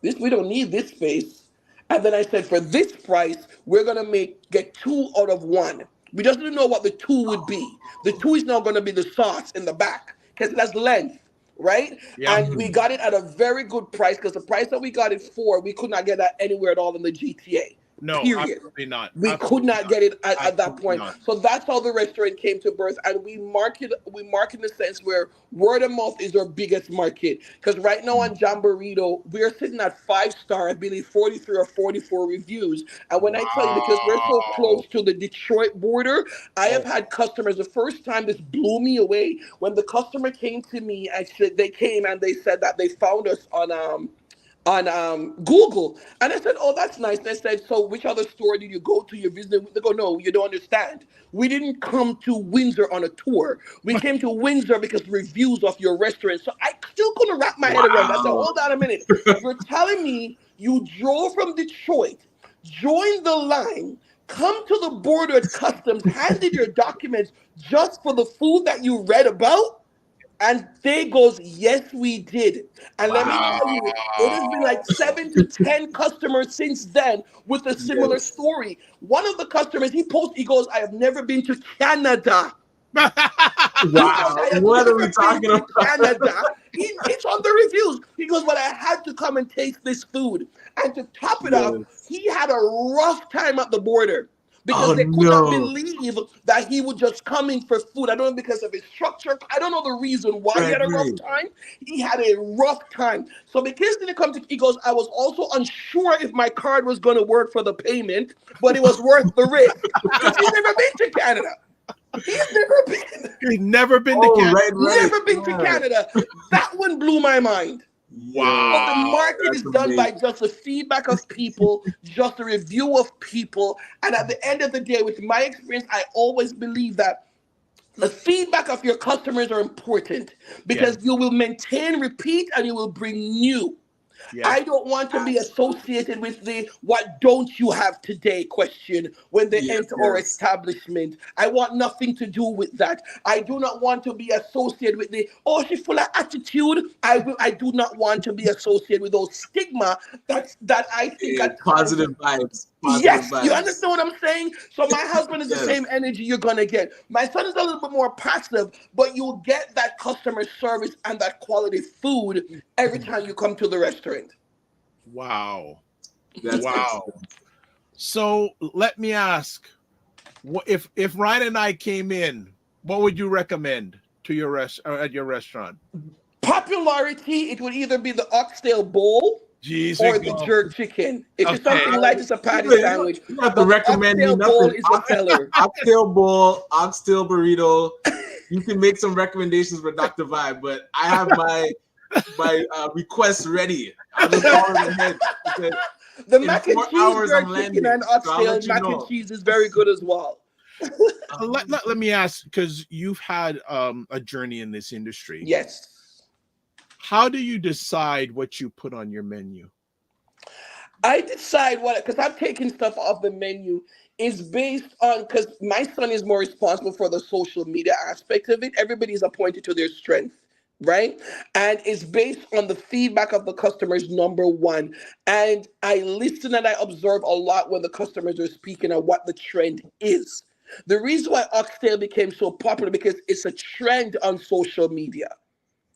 we don't need this space. And then I said, for this price, we're gonna get 2 out of 1. We just didn't know what the 2 would be. The 2 is now gonna be the sauce in the back, because that's length, right? Yeah. And we got it at a very good price, because the price that we got it for, we could not get that anywhere at all in the GTA. No, period. absolutely not. We Absolutely could not get it at that Absolutely point. not. So that's how the restaurant came to birth. And we market in the sense where word of mouth is our biggest market. Because right now on Jamborito, we're sitting at 5-star, I believe 43 or 44 reviews. And when I tell you, because we're so close to the Detroit border, I have had customers, the first time this blew me away, when the customer came to me, they came and they said that they found us on Google. And I said, oh, that's nice. They said, so which other store did you go to? You visited? They go, no, you don't understand. We didn't come to Windsor on a tour. We came to Windsor because reviews of your restaurant. So I still couldn't wrap my head around it. I said, hold on a minute. You're telling me you drove from Detroit, joined the line, come to the border at customs, handed your documents just for the food that you read about? And they goes, yes, we did. And let me tell you, it has been like 7 to 10 customers since then with a similar story. One of the customers, he goes, I have never been to Canada. Wow, what are we talking about? Canada. It's on the reviews. He goes, but I had to come and taste this food. And to top it off, he had a rough time at the border. Because they could not believe that he would just come in for food. I don't know, because of his structure. I don't know the reason why he had a rough time. He had a rough time. So because he didn't come to, he goes, I was also unsure if my card was going to work for the payment, but it was worth the risk. Because he's never been to Canada. He's never been to Canada. Never been to Canada. That one blew my mind. Wow. But the market is done by just the feedback of people, just a review of people. And at the end of the day, with my experience, I always believe that the feedback of your customers are important because you will maintain, repeat, and you will bring new. Yes. I don't want to be associated with the what don't you have today question when they enter our establishment. I want nothing to do with that. I do not want to be associated with the she's full of attitude. I do not want to be associated with those stigma that I think are positive vibes. Yes, you understand what I'm saying? So my husband is the same energy you're going to get. My son is a little bit more passive, but you'll get that customer service and that quality food every time you come to the restaurant. Wow. Wow. So let me ask, if Ryan and I came in, what would you recommend to your at your restaurant? Popularity, it would either be the oxtail bowl or the jerk chicken. If it's something light, it's a patty sandwich. You have to recommend me nothing. Bowl is a seller. Oxtail bowl, oxtail burrito. You can make some recommendations for Dr. Vibe, but I have my requests ready. I'll just follow ahead. The mac and cheese, jerk chicken, and oxtail mac and cheese is very good as well. Let me ask, because you've had a journey in this industry. Yes. How do you decide what you put on your menu? I decide because I'm taking stuff off the menu is based on, because my son is more responsible for the social media aspect of it. Everybody's appointed to their strength, right? And it's based on the feedback of the customers, number one. And I listen and I observe a lot when the customers are speaking and what the trend is. The reason why oxtail became so popular because it's a trend on social media.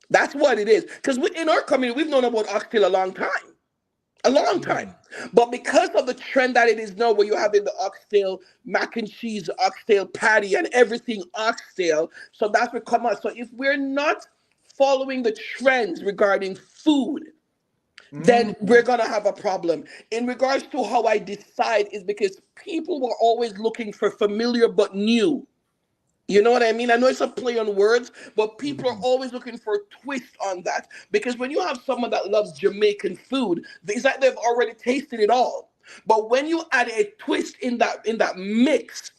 That's what it is. Because in our community, we've known about oxtail a long time. But because of the trend that it is now, where you're having the oxtail mac and cheese, oxtail patty, and everything oxtail, so that's what come out. So if we're not following the trends regarding food, then we're going to have a problem. In regards to how I decide is because people were always looking for familiar but new. You know what I mean? I know it's a play on words, but people are always looking for a twist on that. Because when you have someone that loves Jamaican food, it's like they've already tasted it all. But when you add a twist in that mix,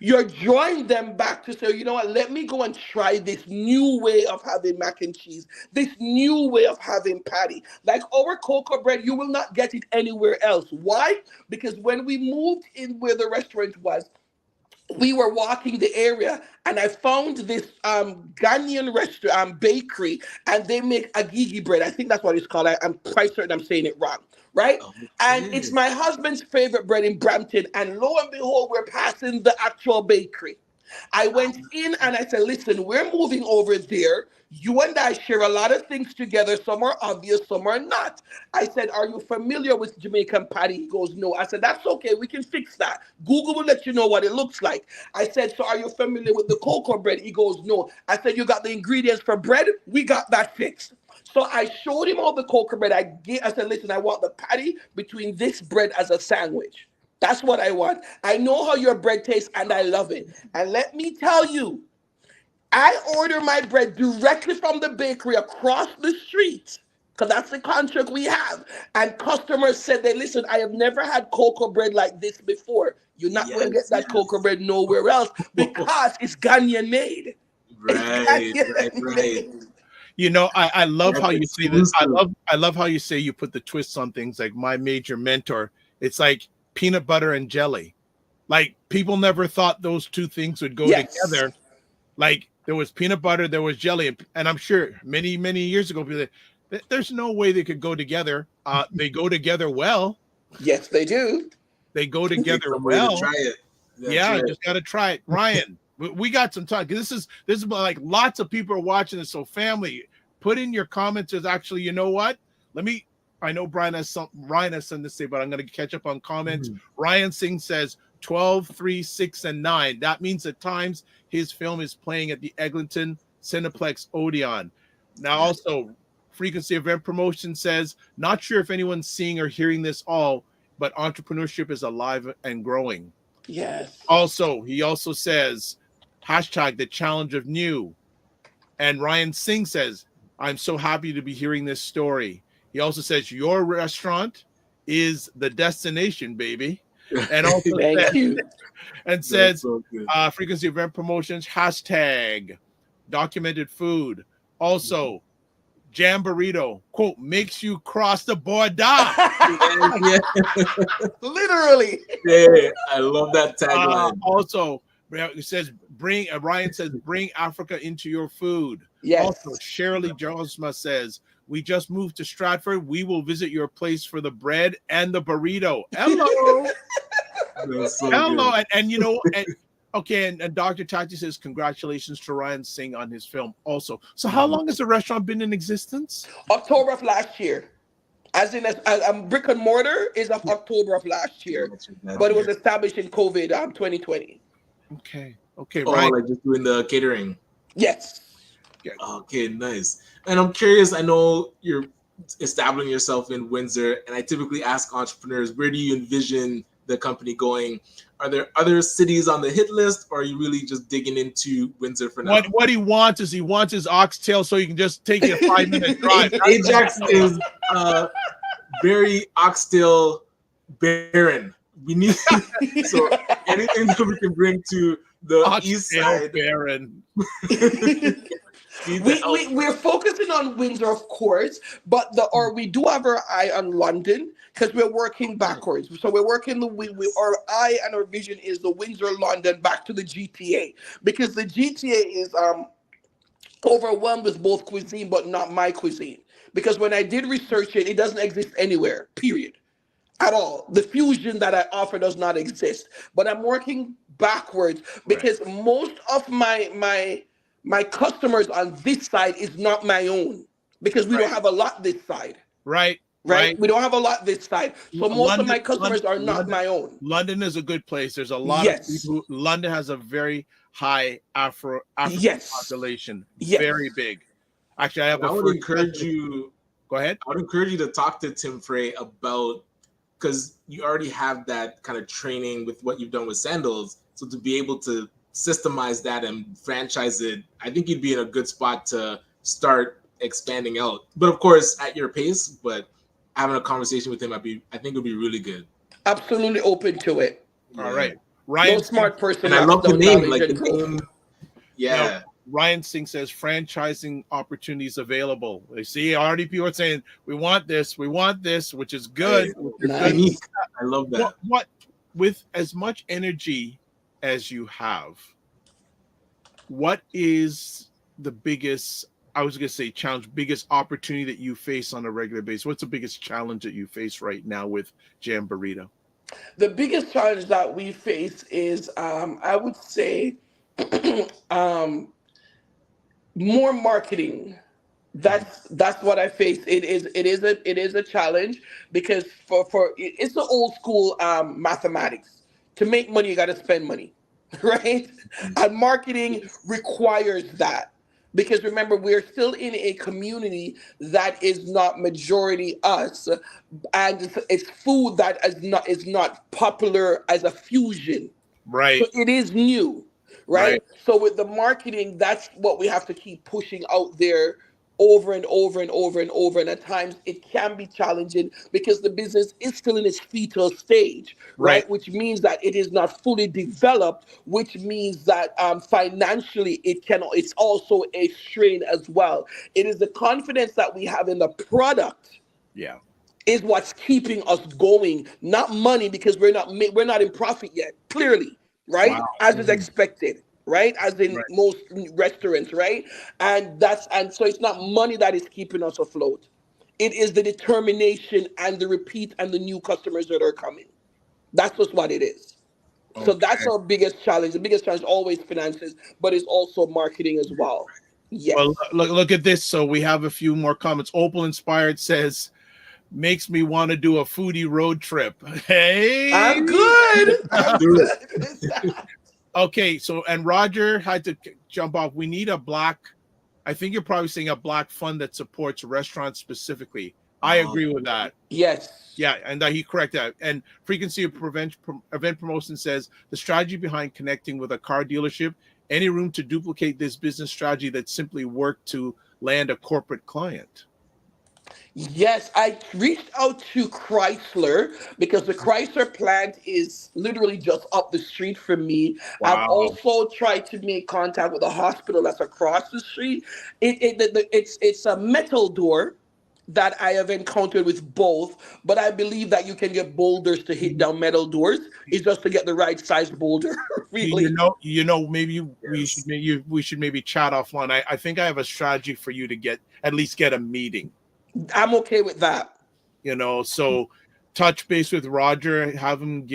you're drawing them back to say, you know what, let me go and try this new way of having mac and cheese, this new way of having patty. Like our cocoa bread, you will not get it anywhere else. Why? Because when we moved in where the restaurant was, we were walking the area and I found this Ghanaian restaurant bakery, and they make agigi bread. I think that's what it's called. I'm quite certain I'm saying it wrong, right? And it's my husband's favorite bread in Brampton. And lo and behold, we're passing the actual bakery. I went in and I said, listen, we're moving over there. You and I share a lot of things together. Some are obvious, some are not. I said, are you familiar with Jamaican patty? He goes, no. I said, that's okay. We can fix that. Google will let you know what it looks like. I said, so are you familiar with the cocoa bread? He goes, no. I said, you got the ingredients for bread? We got that fixed. So I showed him all the cocoa bread. I said, listen, I want the patty between this bread as a sandwich. That's what I want. I know how your bread tastes and I love it. And let me tell you, I order my bread directly from the bakery across the street because that's the contract we have. And customers said, listen, I have never had cocoa bread like this before. You're not going to get that cocoa bread nowhere else because it's Ghanaian made. Right. You know, I love how you say this. I love how you say you put the twists on things. Like my major mentor, it's like peanut butter and jelly. Like people never thought those two things would go together. Like there was peanut butter, there was jelly, and I'm sure many years ago people said, there's no way they could go together. They go together well. Yes, they do. They go together well. Try it. Just got to try it. Ryan, we got some time because this is like lots of people are watching this. So family, put in your comments. Is actually, you know what? I know Ryan has something to say, but I'm going to catch up on comments. Ryan Singh says 12, 3, 6, and 9. That means at times his film is playing at the Eglinton Cineplex Odeon. Now, also, Frequency Event Promotion says, not sure if anyone's seeing or hearing this all, but entrepreneurship is alive and growing. Yes. Also, he also says, hashtag the challenge of new. And Ryan Singh says, I'm so happy to be hearing this story. He also says, your restaurant is the destination, baby. And also says, Frequency Event Promotions, hashtag documented food. Also, Jam Burrito, quote, makes you cross the border. Literally. Yeah, I love that tagline. Also, it says, Ryan says, bring Africa into your food. Yes. Also, Shirley Jonesma says, we just moved to Stratford. We will visit your place for the bread and the burrito. Hello. Hello. And you know, and Dr. Tati says, congratulations to Ryan Singh on his film also. So how long has the restaurant been in existence? October of last year. As in, brick and mortar is of October of last year. But it was established in COVID 2020. Okay, right. Like just doing the catering. Yes. Yeah. Okay, nice. And I'm curious, I know you're establishing yourself in Windsor, and I typically ask entrepreneurs, where do you envision the company going? Are there other cities on the hit list, or are you really just digging into Windsor for now? What he wants is his oxtail so he can just take a 5-minute drive. Ajax is very oxtail barren. We need so anything that we can bring to the oxtail east side. Barren. We're focusing on Windsor, of course, but we do have our eye on London because we're working backwards. So we're working our eye and our vision is the Windsor, London, back to the GTA, because the GTA is overwhelmed with both cuisine, but not my cuisine. Because when I did research it, it doesn't exist anywhere, period, at all. The fusion that I offer does not exist. But I'm working backwards because most of my customers on this side is not my own, because we don't have a lot this side. Right. We don't have a lot this side. So most of my customers are not my own. London is a good place. There's a lot of people. London has a very high African population. Very big. Actually, I would encourage you. Go ahead. I would encourage you to talk to Tim Frey about, because you already have that kind of training with what you've done with Sandals. So to be able to systemize that and franchise it, I think you'd be in a good spot to start expanding out. But of course, at your pace. But having a conversation with him, I think would be really good. Absolutely open to it. All right, Ryan. No smart person. And I love the name. Like the name. Yeah. No, Ryan Singh says franchising opportunities available. They see already people are saying we want this, which is good. Nice. I love that. What with as much energy as you have, what is the biggest, I was going to say challenge, biggest opportunity that you face on a regular basis? What's the biggest challenge that you face right now with Jam Burrito? The biggest challenge that we face is, I would say, More marketing. That's what I face. It is a challenge because it's the old school mathematics. To make money, you got to spend money, right? And marketing requires that because remember we're still in a community that is not majority us, and it's food that is not popular as a fusion. So Right. it is new, Right. right? So with the marketing, that's what we have to keep pushing out there over and over and over and over. And at times it can be challenging because the business is still in its fetal stage, Right. right? Which means that it is not fully developed, which means that financially it's also a strain as well. It is the confidence that we have in the product Yeah. is what's keeping us going, not money, because we're not in profit yet, clearly, right? Wow. As is expected, right? As in Right. most restaurants, right? And so it's not money that is keeping us afloat. It is the determination and the repeat and the new customers that are coming. That's just what it is. So that's Okay. our biggest challenge. The biggest challenge is always finances, but it's also marketing as well. Well, Yes. look at this. So we have a few more comments. Opal Inspired says, makes me want to do a foodie road trip. Hey. I'm good. I'm Do it. good with that. Okay. So, and Roger had to jump off. We need a black, I think you're probably saying a black fund that supports restaurants specifically. I agree with that. Yes. Yeah, and he corrected that. And frequency of event promotion says the strategy behind connecting with a car dealership, any room to duplicate this business strategy that simply worked to land a corporate client. Yes, I reached out to Chrysler because the Chrysler plant is literally just up the street from me. I've Wow. also tried to make contact with a hospital that's across the street. It's a metal door that I have encountered with both, but I believe that you can get boulders to hit down metal doors. It's just to get the right size boulder, really. Maybe we should maybe chat offline. I think I have a strategy for you to at least get a meeting. I'm okay with that. So touch base with Roger, have him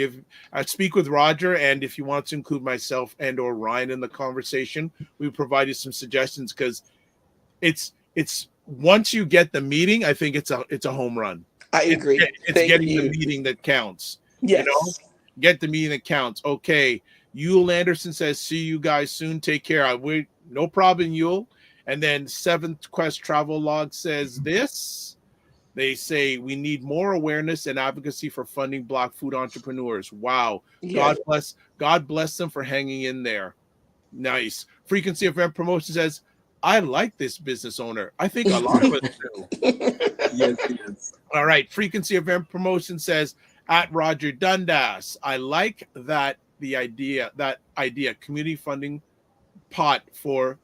speak with Roger, and if you want to include myself and or Ryan in the conversation, we provide you some suggestions because it's once you get the meeting, I think it's a home run. I agree. It's Thank getting you. the meeting that counts. Yes. Get the meeting that counts. Okay. Yule Anderson says, see you guys soon. Take care. No problem, Yule. And then Seventh Quest Travel Log says this. They say we need more awareness and advocacy for funding Black food entrepreneurs. Wow. Yes. God bless them for hanging in there. Nice. Frequency Event Promotion says, I like this business owner. I think a lot of us do. Yes. All right. Frequency Event Promotion says, at Roger Dundas, I like that idea, community funding pot for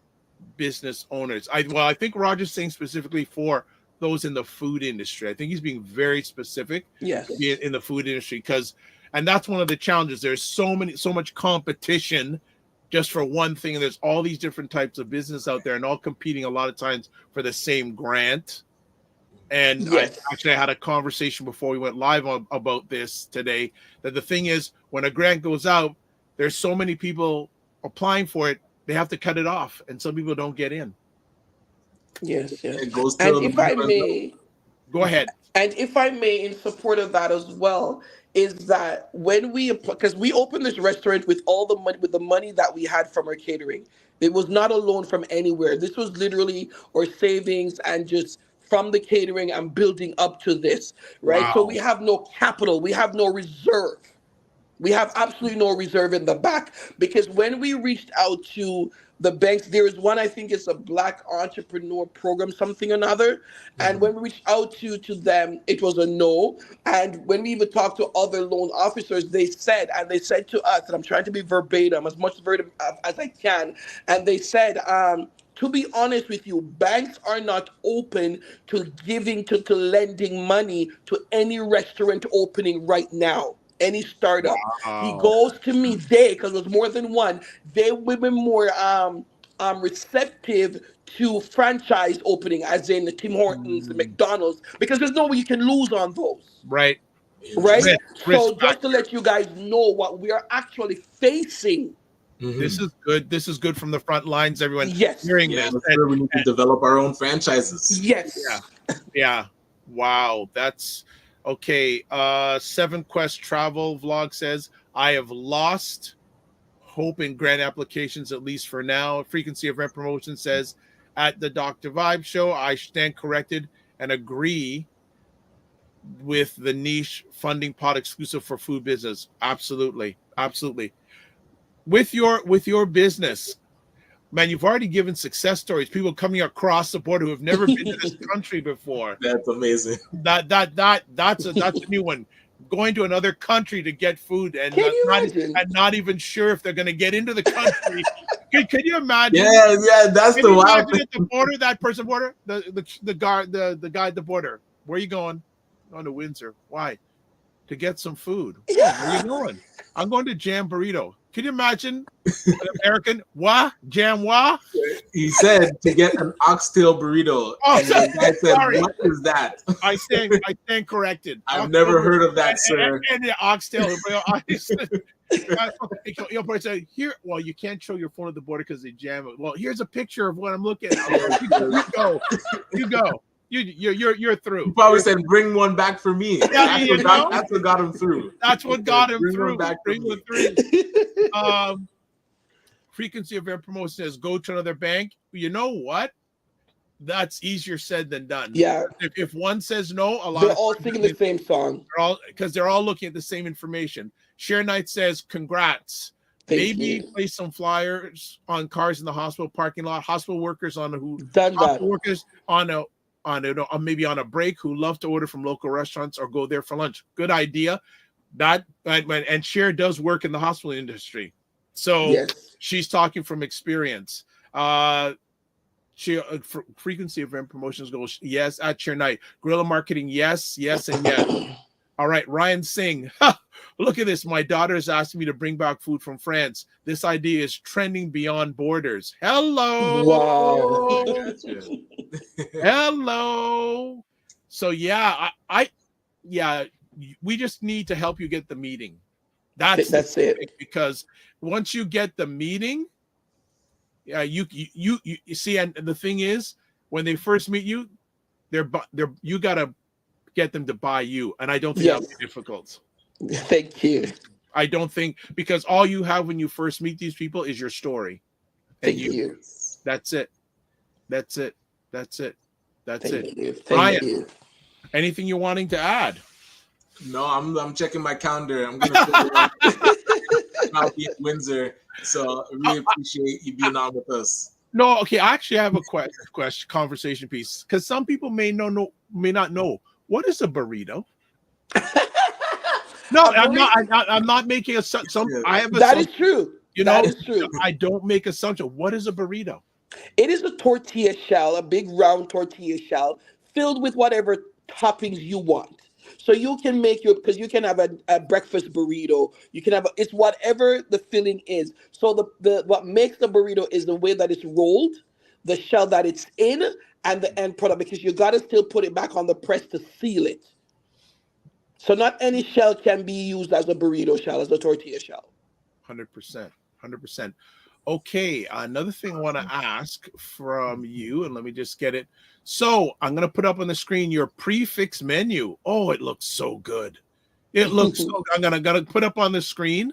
business owners. I think Roger's saying specifically for those in the food industry. I think he's being very specific. Yes. In the food industry and that's one of the challenges. There's so much competition just for one thing, and there's all these different types of business out there and all competing a lot of times for the same grant. And yes. I had a conversation before we went live about this today, that the thing is, when a grant goes out, there's so many people applying for it, they have to cut it off, and some people don't get in. Yes. It goes to And if I may, go ahead. And if I may, in support of that as well, is that because we opened this restaurant with all the money, with the money that we had from our catering. It was not a loan from anywhere. This was literally our savings and just from the catering and building up to this, right? Wow. So we have no capital. We have no reserve. We have absolutely no reserve in the back, because when we reached out to the banks, there is one, I think it's a Black entrepreneur program, something or another. And when we reached out to them, it was a no. And when we even talked to other loan officers, they said to us, and I'm trying to be verbatim, as much verbatim as I can, and they said, to be honest with you, banks are not open to giving, to lending money to any restaurant opening right now. Any startup. Wow. He goes to me, because it was more than one, they would be more receptive to franchise opening, as in the Tim Hortons, the McDonald's, because there's no way you can lose on those. Right. Right? Risk so just to let you guys know what we are actually facing This is good. This is good from the front lines. Everyone hearing this. Sure, we need to develop our own franchises. Yes. Yeah. Wow. That's okay. Seven Quest Travel Vlog says, I have lost hope in grant applications, at least for now. Frequency of Rent Promotion says, at the Dr. Vibe show, I stand corrected and agree with the niche funding pot exclusive for food business. Absolutely. With your business, man, you've already given success stories. People coming across the border who have never been to this country before. That's amazing. That's a new one. Going to another country to get food and not even sure if they're going to get into the country. Can you imagine? Yeah, that's the wild thing. At the border, that person border, the guy at the border. Where are you going? Going to Windsor. Why? To get some food. Where are you going? I'm going to Jam Burrito. Can you imagine an American? Jam He said to get an oxtail burrito. Oh, and the guy said, what is that? I stand corrected. I've never heard of that, sir. And the oxtail. You'll probably say, here, well, you can't show your phone at the border because they jam it. Well, here's a picture of what I'm looking at. You go. You're through. You probably said, bring one back for me. That's what got him through. That's what got him through. Bring one through. Frequency of Air Promotion says, go to another bank. You know what? That's easier said than done. Yeah. If one says no, they're all singing the same song. They're all looking at the same information. Share Knight says, congrats. Maybe place some flyers on cars in the hospital parking lot. Hospital workers maybe on a break who love to order from local restaurants or go there for lunch. Good idea. And Cher does work in the hospital industry, so she's talking from experience. Frequency of Rent Promotions goes yes at Cher Night. Guerrilla marketing, yes, and yes. All right, Ryan Singh. Look at this. My daughter is asking me to bring back food from France. This idea is trending beyond borders. Hello. Wow. Hello. So we just need to help you get the meeting. That's it. Because once you get the meeting, you see, and the thing is, when they first meet you, you gotta get them to buy you, and I don't think that'll be difficult. Thank you. I don't think, because all you have when you first meet these people is your story. Thank you. That's it. Thank you. Ryan, anything you're wanting to add? No, I'm checking my calendar. I'm gonna I'll be in Windsor, so I really appreciate you being on with us. No, okay. I actually have a question, conversation piece, because some people may not know what is a burrito. No, I'm not making assumption. I have that is true. That is true. I don't make assumption. What is a burrito? It is a tortilla shell, a big round tortilla shell filled with whatever toppings you want. So you can make because you can have a breakfast burrito. You can have it's whatever the filling is. So the what makes the burrito is the way that it's rolled, the shell that it's in, and the end product, because you got to still put it back on the press to seal it. So not any shell can be used as a burrito shell, as a tortilla shell. 100%. Okay, another thing I want to ask from you, and let me just get it. So I'm going to put up on the screen your prix-fixe menu. Oh, it looks so good. It looks so good. I'm going to put up on the screen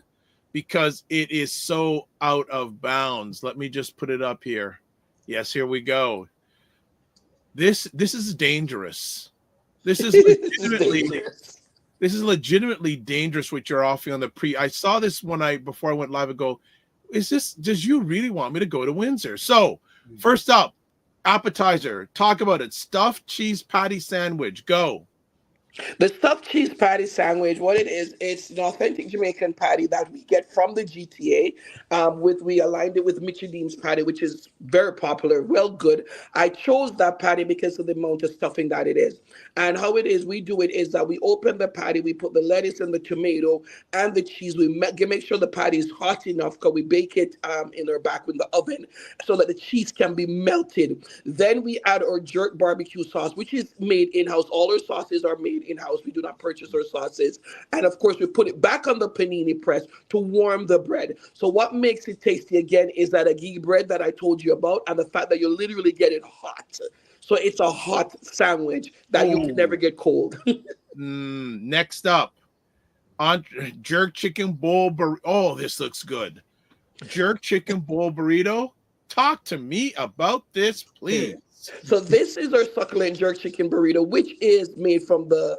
because it is so out of bounds. Let me just put it up here. Yes, here we go. This is dangerous. This is legitimately dangerous what you're offering on the pre. I saw this before I went live and go, does you really want me to go to Windsor? So first up, appetizer, talk about it. Stuffed cheese patty sandwich, go. The stuffed cheese patty sandwich, what it is, it's an authentic Jamaican patty that we get from the GTA. We aligned it with Michelin's patty, which is very popular, well good. I chose that patty because of the amount of stuffing that it is. And how it is, we do it is that we open the patty, we put the lettuce and the tomato and the cheese. We make sure the patty is hot enough because we bake it in our back in the oven so that the cheese can be melted. Then we add our jerk barbecue sauce, which is made in-house. All our sauces are made in-house. We do not purchase our sauces. And of course, we put it back on the panini press to warm the bread. So what makes it tasty again is that ghee bread that I told you about, and the fact that you literally get it hot. So it's a hot sandwich that you can never get cold. Next up, jerk chicken bowl burrito. Oh, this looks good. Jerk chicken bowl burrito. Talk to me about this, please. So this is our succulent jerk chicken burrito, which is made from the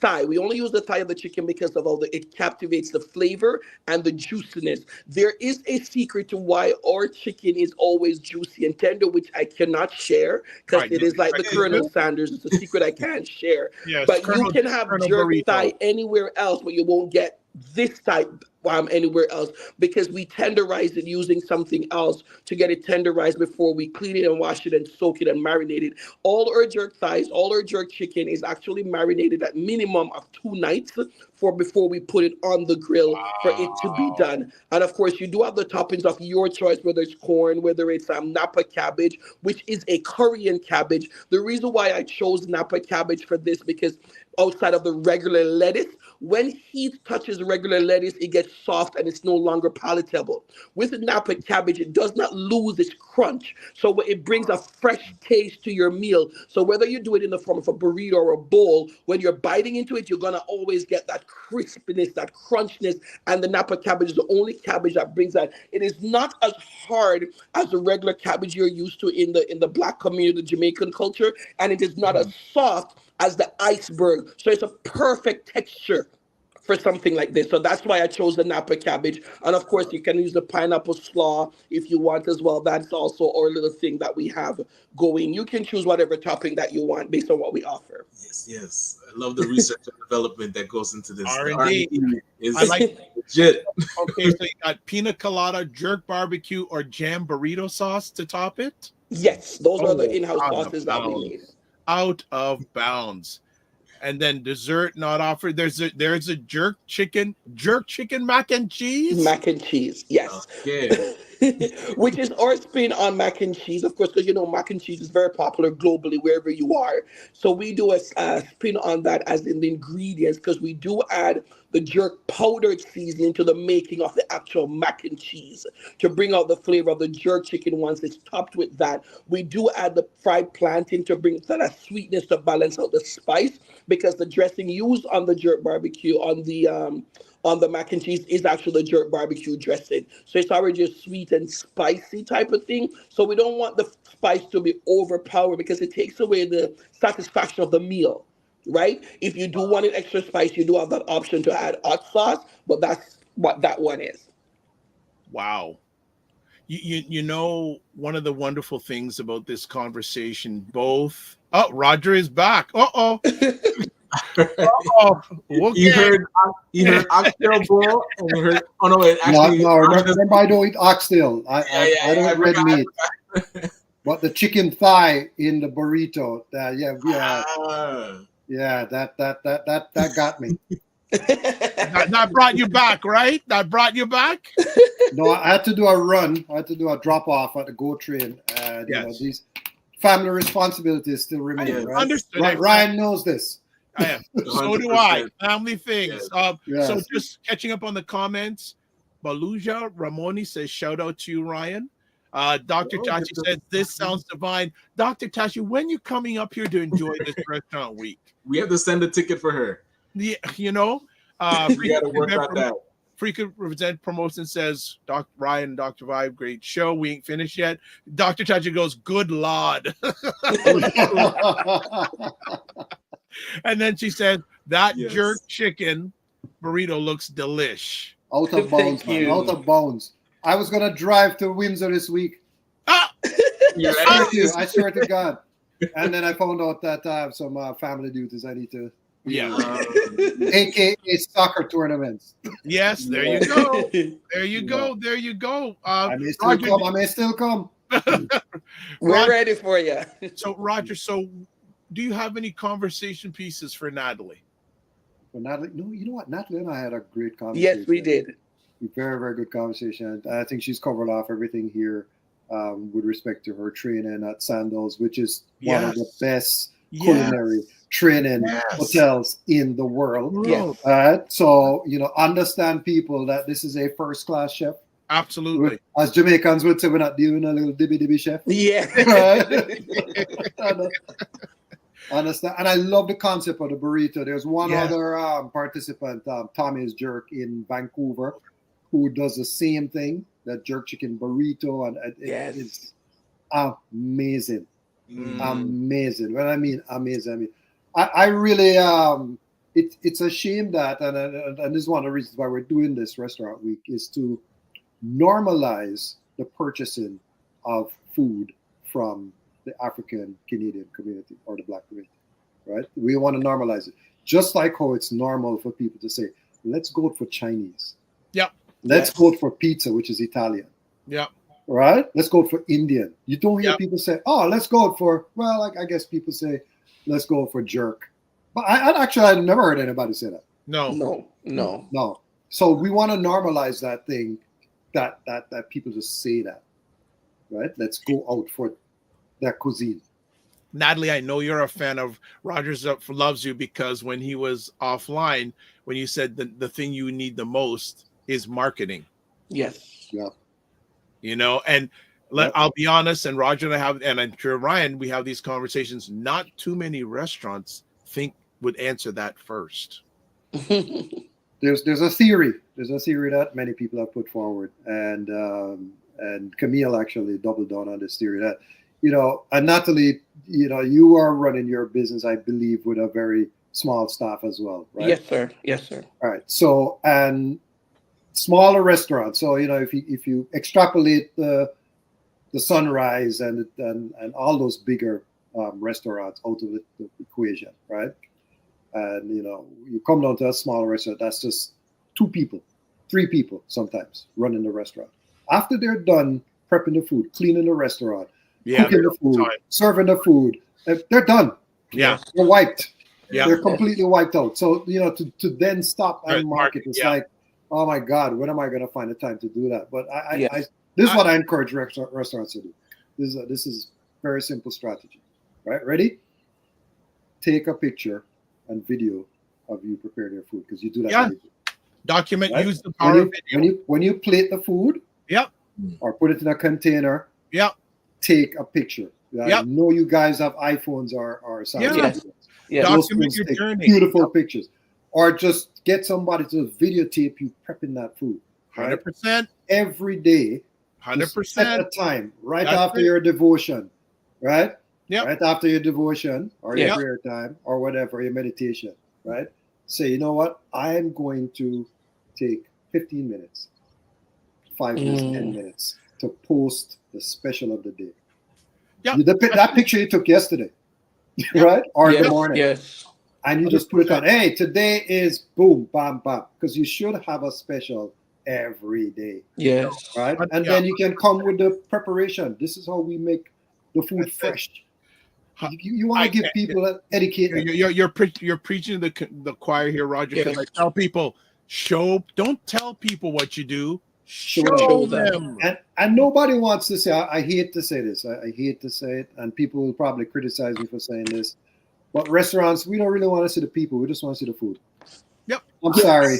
thigh. We only use the thigh of the chicken because of it captivates the flavor and the juiciness. There is a secret to why our chicken is always juicy and tender, which I cannot share because it is like the Colonel Sanders. It's a secret I can't share. Yes, but you can have jerk thigh anywhere else, but you won't get this type anywhere else because we tenderize it using something else to get it tenderized before we clean it and wash it and soak it and marinate it. All our jerk thighs, all our jerk chicken is actually marinated at minimum of 2 nights before we put it on the grill for it to be done. And of course, you do have the toppings of your choice, whether it's corn, whether it's Napa cabbage, which is a Korean cabbage. The reason why I chose Napa cabbage for this because outside of the regular lettuce, when heat touches regular lettuce, it gets soft and it's no longer palatable. With Napa cabbage, it does not lose its crunch. So it brings a fresh taste to your meal. So whether you do it in the form of a burrito or a bowl, when you're biting into it, you're going to always get that crispiness, that crunchiness. And the Napa cabbage is the only cabbage that brings that. It is not as hard as the regular cabbage you're used to in the Black community, the Jamaican culture. And it is not as soft as the iceberg. So it's a perfect texture for something like this. So that's why I chose the Napa cabbage. And of course, you can use the pineapple slaw if you want as well. That's also our little thing that we have going. You can choose whatever topping that you want based on what we offer. Yes. I love the research and development that goes into this. R&D is I like legit. Okay, so you got pina colada, jerk barbecue, or jam burrito sauce to top it? Yes, those are the in-house sauces that we made. Out of bounds. And then dessert not offered. There's a jerk chicken mac and cheese. Mac and cheese, yes. Okay. Which is our spin on mac and cheese, of course, because mac and cheese is very popular globally wherever you are. So we do a spin on that as in the ingredients because we do add the jerk powdered seasoning to the making of the actual mac and cheese to bring out the flavor of the jerk chicken once it's topped with that. We do add the fried plantain to bring that sweetness to balance out the spice because the dressing used on the jerk barbecue on the mac and cheese is actually the jerk barbecue dressing. So it's already a sweet and spicy type of thing. So we don't want the spice to be overpowered because it takes away the satisfaction of the meal. Right? If you do want an extra spice, you do have that option to add hot sauce, but that's what that one is. Wow. You know, one of the wonderful things about this conversation, Roger is back. You heard oxtail bowl and you heard remember I don't eat oxtail. I don't eat red meat. But the chicken thigh in the burrito, that got me. that brought you back, right? That brought you back? No, I had to do a run. I had to do a drop off at the GO train. These family responsibilities still remain. Right? Understood. Ryan knows this. So do I. Family things. So just catching up on the comments. Baluja Ramoni says, shout out to you, Ryan. Dr. Tachi says, this sounds divine. Dr. Tachi, when you coming up here to enjoy this restaurant week? We have to send a ticket for her. Yeah, we gotta work out that. Freakin' Represent Promotion says, Ryan and Dr. Vibe, great show. We ain't finished yet. Dr. Tachi goes, good Lord. And then she said, that jerk chicken burrito looks delish. Out of bounds, man. Out of bounds. I was going to drive to Windsor this week. I swear to God. And then I found out that I have some family duties I need to. AKA soccer tournaments. Yes, there you go. There you go. There you go. I may still come. We're ready for you. So, Roger, do you have any conversation pieces for Natalie? For Natalie? No, you know what? Natalie and I had a great conversation. Yes, we did. Very, very good conversation. I think she's covered off everything here with respect to her training at Sandals, which is one of the best culinary training hotels in the world. So, understand people that this is a first-class chef. Absolutely. As Jamaicans would say, we're not dealing a little dibby chef. Yeah. Right? Understand? And I love the concept of the burrito. There's one other participant, Tommy's Jerk in Vancouver, who does the same thing, that jerk chicken burrito, and it's amazing. Amazing. When I mean amazing, I really it's a shame that, and this is one of the reasons why we're doing this restaurant week, is to normalize the purchasing of food from the African Canadian community or the Black community, right? We want to normalize it, just like how it's normal for people to say, let's go for Chinese. Yep. Let's go for pizza, which is Italian. Yep. Right? Let's go for Indian. You don't hear people say, oh, let's go for, well, I guess people say, let's go for jerk. But I've never heard anybody say that. No. So we want to normalize that thing, that people just say that, right? Let's go out for that cuisine. Natalie, I know you're a fan of Rogers Loves You, because when he was offline, when you said the thing you need the most is marketing. Yes. Yeah. And I'll be honest, and Roger and I'm sure Ryan, we have these conversations. Not too many restaurants would answer that first. There's a theory. There's a theory that many people have put forward, and Camille actually doubled down on this theory that, and Natalie, you are running your business, I believe, with a very small staff as well, right? Yes, sir. All right. So, and smaller restaurants. So, if you extrapolate the Sunrise and all those bigger restaurants out of the equation, right? And you come down to a smaller restaurant, that's just 2 people, 3 people sometimes running the restaurant. After they're done prepping the food, cleaning the restaurant, cooking the food, serving the food, they're done. Yeah. They're wiped. Yeah. They're completely wiped out. So, to then stop and market, it's like, oh my God, when am I going to find the time to do that? But this is what I encourage restaurants to do. This is very simple strategy, right? Ready? Take a picture and video of you preparing your food, because you do that. Yeah. Document, right? Use the power of video. When you plate the food, or put it in a container, take a picture. I know you guys have iPhones or Samsung. Document your journey. Beautiful pictures. Or just get somebody to videotape you prepping that food. Right? 100%. Every day. 100%. Set a time right after your devotion, right? Yeah. Right after your devotion or your prayer time or whatever, your meditation, right? Say, you know what? I'm going to take 15 minutes, 5 minutes, 10 minutes to post the special of the day. Yeah. That picture you took yesterday, right? Or in the morning. Yes. And you just put it on, hey, today is boom, bam, bam. Because you should have a special every day. Yes. Right? And then you can come with the preparation. This is how we make the food fresh. You want to give people an etiquette. You're preaching to the choir here, Roger, because I tell people, don't tell people what you do. Show them. And nobody wants to say, I hate to say this. I hate to say it. And people will probably criticize me for saying this. But restaurants, we don't really want to see the people. We just want to see the food. Yep. I'm sorry.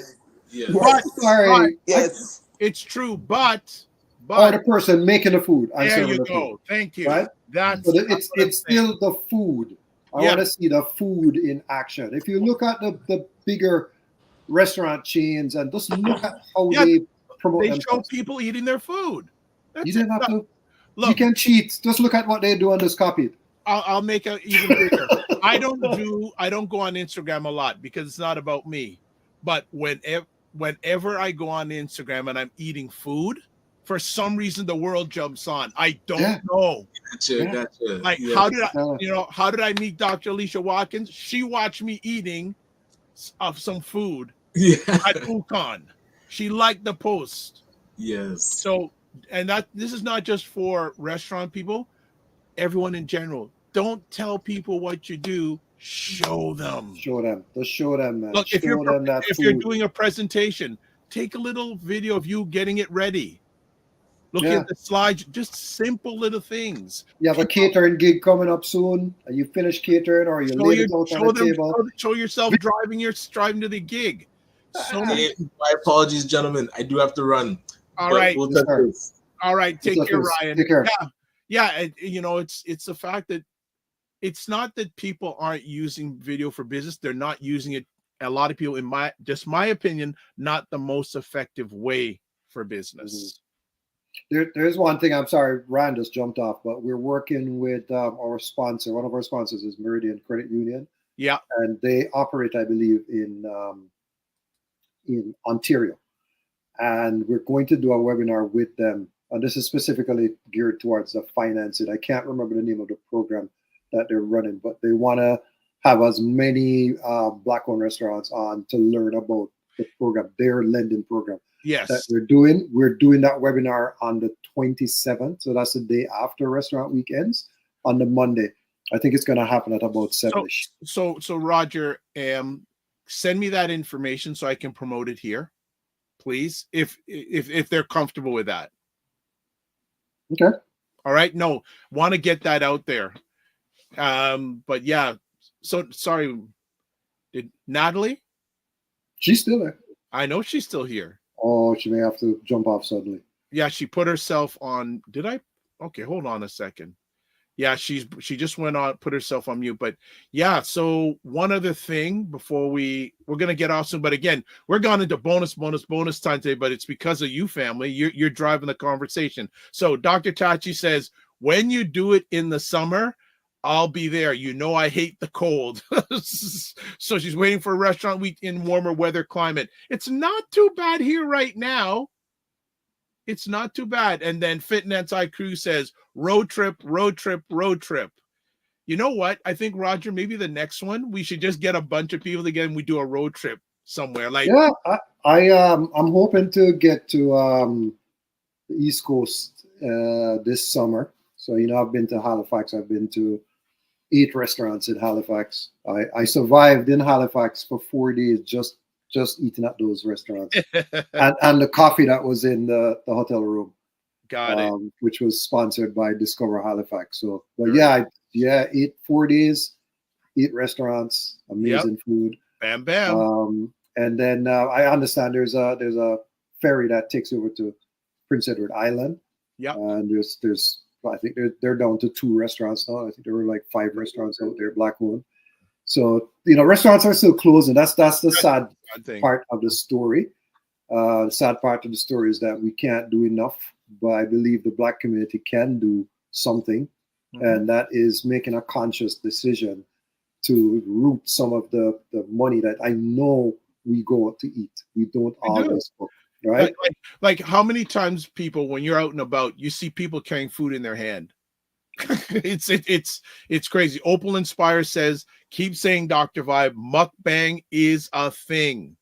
Yes. Sorry. Yes. It's true, but or the person making the food. There you go. Thank you. Right? It's still the food. I want to see the food in action. If you look at the bigger restaurant chains and just look at how they promote themselves. Show people eating their food. You didn't have to. Look, you can cheat. Just look at what they do and just copy it. I'll make it even bigger. I don't go on Instagram a lot because it's not about me. But whenever I go on Instagram and I'm eating food, for some reason the world jumps on. I don't know. Gotcha. Like how did I meet Dr. Alicia Watkins? She watched me eating of some food at UConn. She liked the post. Yes. So, and this is not just for restaurant people, everyone in general. Don't tell people what you do. Show them. Show them. Just show them, man. Look, if you're doing a presentation, take a little video of you getting it ready. Looking at the slides, just simple little things. You have a catering gig coming up soon, and you finish catering, or you laid it out on the table. Show yourself driving to the gig. So my apologies, gentlemen. I do have to run. All right. We'll touch this. All right. Take care, Ryan. Take care. Yeah. You know, it's the fact that it's not that people aren't using video for business. They're not using it. A lot of people, in my opinion, not the most effective way for business. There's one thing. I'm sorry, Ryan just jumped off, but we're working with our sponsor. One of our sponsors is Meridian Credit Union. Yeah, and they operate, I believe, in Ontario. And we're going to do a webinar with them. And this is specifically geared towards the financing. I can't remember the name of the program that they're running, but they want to have as many Black-owned restaurants on to learn about the program, their lending program. Yes. That we're doing. We're doing that webinar on the 27th. So that's the day after restaurant weekends on the Monday. I think it's going to happen at about 7-ish. So Roger, send me that information so I can promote it here, please, if they're comfortable with that. Okay. All right. No, want to get that out there. But yeah. So sorry. Did Natalie? She's still there. I know she's still here. Oh, she may have to jump off suddenly. Yeah, she put herself on. Did I? Okay, hold on a second. Yeah, she just went on, put herself on mute. But yeah, so one other thing before we're gonna get off soon. But again, we're going into bonus time today. But it's because of you, family. You're driving the conversation. So Dr. Tachi says, when you do it in the summer, I'll be there. You know I hate the cold. So she's waiting for a restaurant week in warmer weather climate. It's not too bad here right now. It's not too bad. And then Fitness IQ says, road trip. You know what? I think, Roger, maybe the next one, we should just get a bunch of people together and we do a road trip somewhere. Like, yeah, I'm hoping to get to the East Coast this summer. So, you know, I've been to Halifax. I've been to 8 restaurants in Halifax. I survived in Halifax for 4 days just eating at those restaurants and the coffee that was in the hotel room. Got it. Which was sponsored by Discover Halifax. So, but yeah, 4 days, 8 restaurants, amazing food. Bam, bam. And then I understand there's a ferry that takes you over to Prince Edward Island. Yeah. And there's I think they're down to 2 restaurants now. I think there were like 5 restaurants out there, Black-owned. So, you know, restaurants are still closing. That's the sad part of the story. The sad part of the story is that we can't do enough, but I believe the Black community can do something, and that is making a conscious decision to root some of the money that I know we go out to eat. We don't always cook. Right? Like how many times people, when you're out and about, you see people carrying food in their hand? It's crazy. Opal Inspire says, keep saying Dr. Vibe, mukbang is a thing.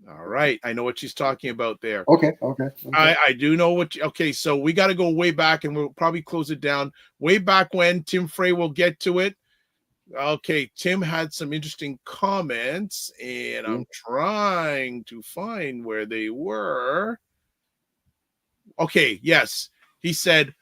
All right. I know what she's talking about there. Okay. I do know what okay, so we got to go way back and we'll probably close it down. Way back when, Tim Frey will get to it. Okay, Tim had some interesting comments, and I'm trying to find where they were. Okay, yes. He said,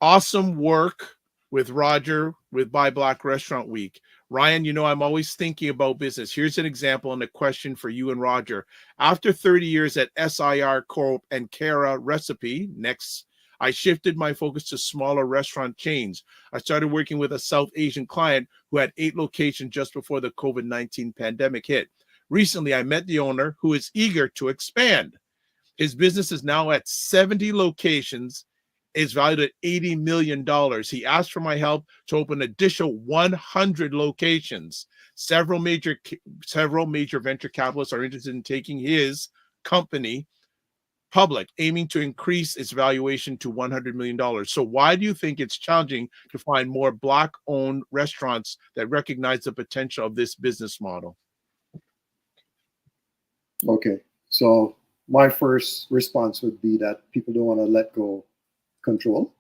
awesome work with Roger with ByBlacks Restaurant Week. Ryan, you know, I'm always thinking about business. Here's an example and a question for you and Roger. After 30 years at SIR Corp and Cara Recipe, next, I shifted my focus to smaller restaurant chains. I started working with a South Asian client who had 8 locations just before the COVID-19 pandemic hit. Recently, I met the owner who is eager to expand. His business is now at 70 locations, is valued at $80 million. He asked for my help to open additional 100 locations. Several major venture capitalists are interested in taking his company public, aiming to increase its valuation to $100 million. So why do you think it's challenging to find more Black-owned restaurants that recognize the potential of this business model? Okay, so my first response would be that people don't want to let go control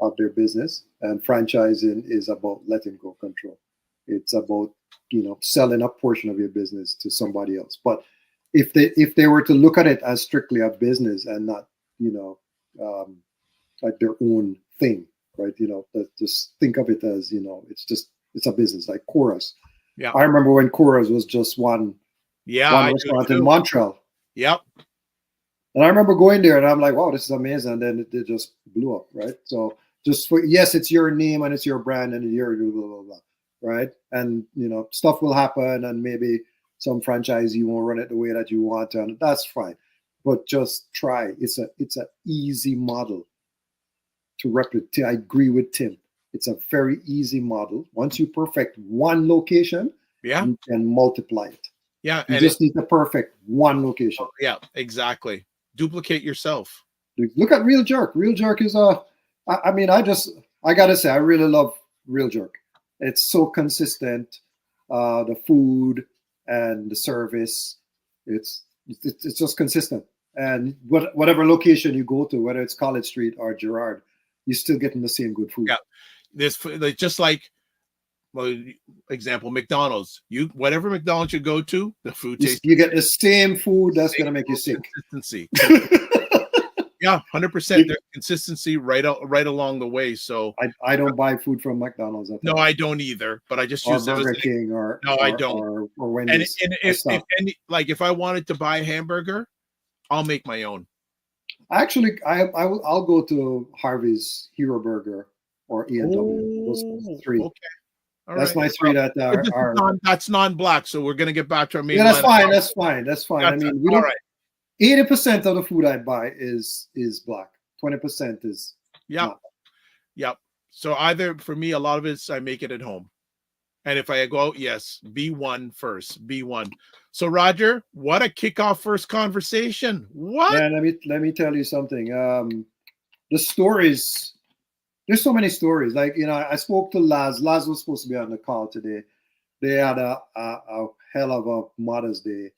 of their business, and franchising is about letting go control. It's about, you know, selling a portion of your business to somebody else. But if they were to look at it as strictly a business and not like their own thing, right? Just think of it as, it's a business like Cora's. Yeah. I remember when Cora's was just one restaurant in Montreal. Yep. And I remember going there and I'm like, wow, this is amazing. And then it just blew up, right? So yes, it's your name and it's your brand and your blah, blah, blah, right? And, stuff will happen and maybe some franchisee won't run it the way that you want, and that's fine. But just try. It's an easy model to replicate. I agree with Tim. It's a very easy model. Once you perfect one location, you can multiply it. Yeah. You just need to perfect one location. Yeah, exactly. Duplicate yourself. Look at Real Jerk. Real Jerk is I gotta say, I really love Real Jerk. It's so consistent. The food and the service, it's just consistent. And whatever location you go to, whether it's College Street or Girard, you're still getting the same good food. Yeah, this just like, example, McDonald's. Whatever McDonald's you go to, the food tastes. You get the same food that's gonna make you sick. Consistency. Yeah, 100%. There's consistency right along the way. So I don't buy food from McDonald's. No, I don't either. But I just use Burger King I don't. Or Wendy's. And if I wanted to buy a hamburger, I'll make my own. Actually, I'll go to Harvey's, Hero Burger, or E&W. Those three. Okay. All that's right. My three that are. That's non-black, so we're gonna get back to our main. Yeah, that's fine. That's fine. I mean, we don't. 80% of the food I buy is black. 20% is. Yep. So either for me, a lot of it's I make it at home, and if I go out, yes, B1 first. B1. So Roger, what a kickoff first conversation! What? Yeah, let me tell you something. The stories. There's so many stories. Like, I spoke to Laz. Laz was supposed to be on the call today. They had a hell of a Mother's Day.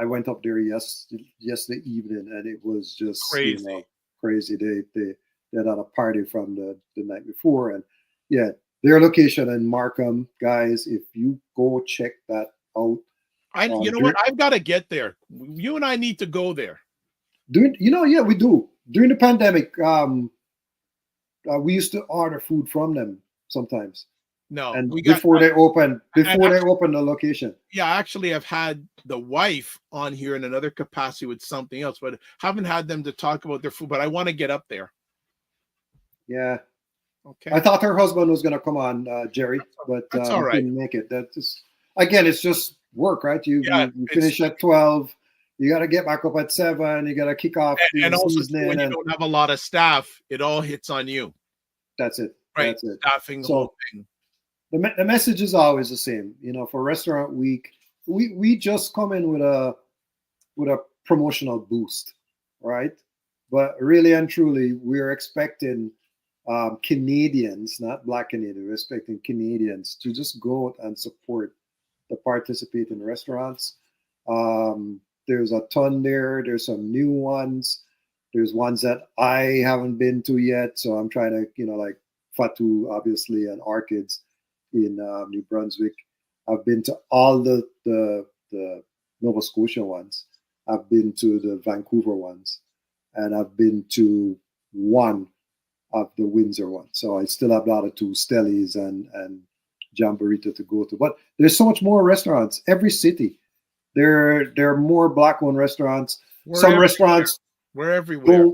I went up there yesterday evening, and it was just crazy. Crazy. They had a party from the night before, and yeah, their location in Markham, guys. If you go check that out, you know what? I've got to get there. You and I need to go there. Yeah, we do. During the pandemic, we used to order food from them sometimes. No, and before they opened the location. Yeah, actually, I've had the wife on here in another capacity with something else, but haven't had them to talk about their food. But I want to get up there. Yeah. Okay. I thought her husband was going to come on, Jerry, but that's all right. Couldn't make it. That's just, again, it's just work, right? You finish at 12. You got to get back up at 7. You got to kick off. And also, when you don't have a lot of staff, it all hits on you. That's it. Right. That's it. Staffing the whole thing. The message is always the same. For Restaurant Week, we just come in with a promotional boost, right? But really and truly, we're expecting Canadians, not Black Canadians, we're expecting Canadians to just go out and support the participating restaurants. There's a ton there. There's some new ones. There's ones that I haven't been to yet. So I'm trying to, like Fatu, obviously, and Orchids in New Brunswick. I've been to all the Nova Scotia ones. I've been to the Vancouver ones. And I've been to one of the Windsor ones. So I still have a lot of two Stellies and Jamboree to go to. But there's so much more restaurants. Every city. There are more Black-owned restaurants. Some restaurants we're everywhere.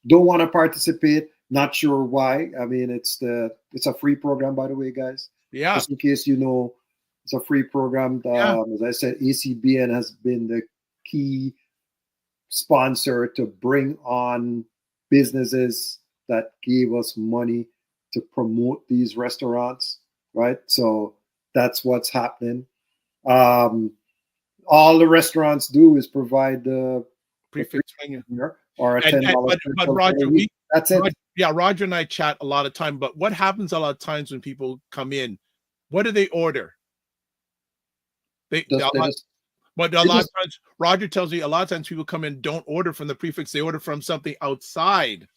Don't want to participate. Not sure why. I mean, it's a free program, by the way, guys. Yeah. Just in case it's a free program. As I said, ACBN has been the key sponsor to bring on businesses that gave us money to promote these restaurants, right? So that's what's happening. All the restaurants do is provide the prix-fixe menu or a $10. But Roger, that's it. Roger and I chat a lot of time. But what happens a lot of times when people come in? What do they order? A lot of times, Roger tells me a lot of times people come in, don't order from the prix-fixe, they order from something outside.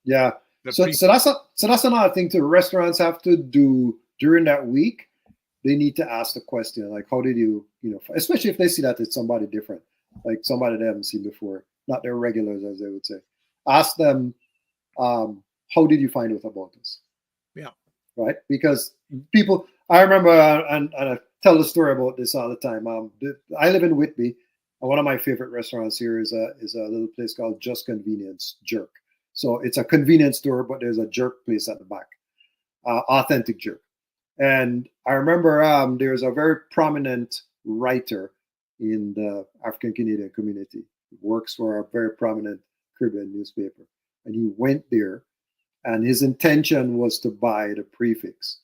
Yeah. So that's another thing too. Restaurants have to do during that week. They need to ask the question, like, how did you, especially if they see that it's somebody different, like somebody they haven't seen before, not their regulars, as they would say. Ask them, how did you find out about us? Yeah. Right? Because people, I remember, and I tell the story about this all the time. I live in Whitby, and one of my favorite restaurants here is a little place called Just Convenience Jerk. So it's a convenience store, but there's a jerk place at the back, authentic jerk. And I remember there's a very prominent writer in the African Canadian community. He works for a very prominent Caribbean newspaper. And he went there, and his intention was to buy the prix-fixe.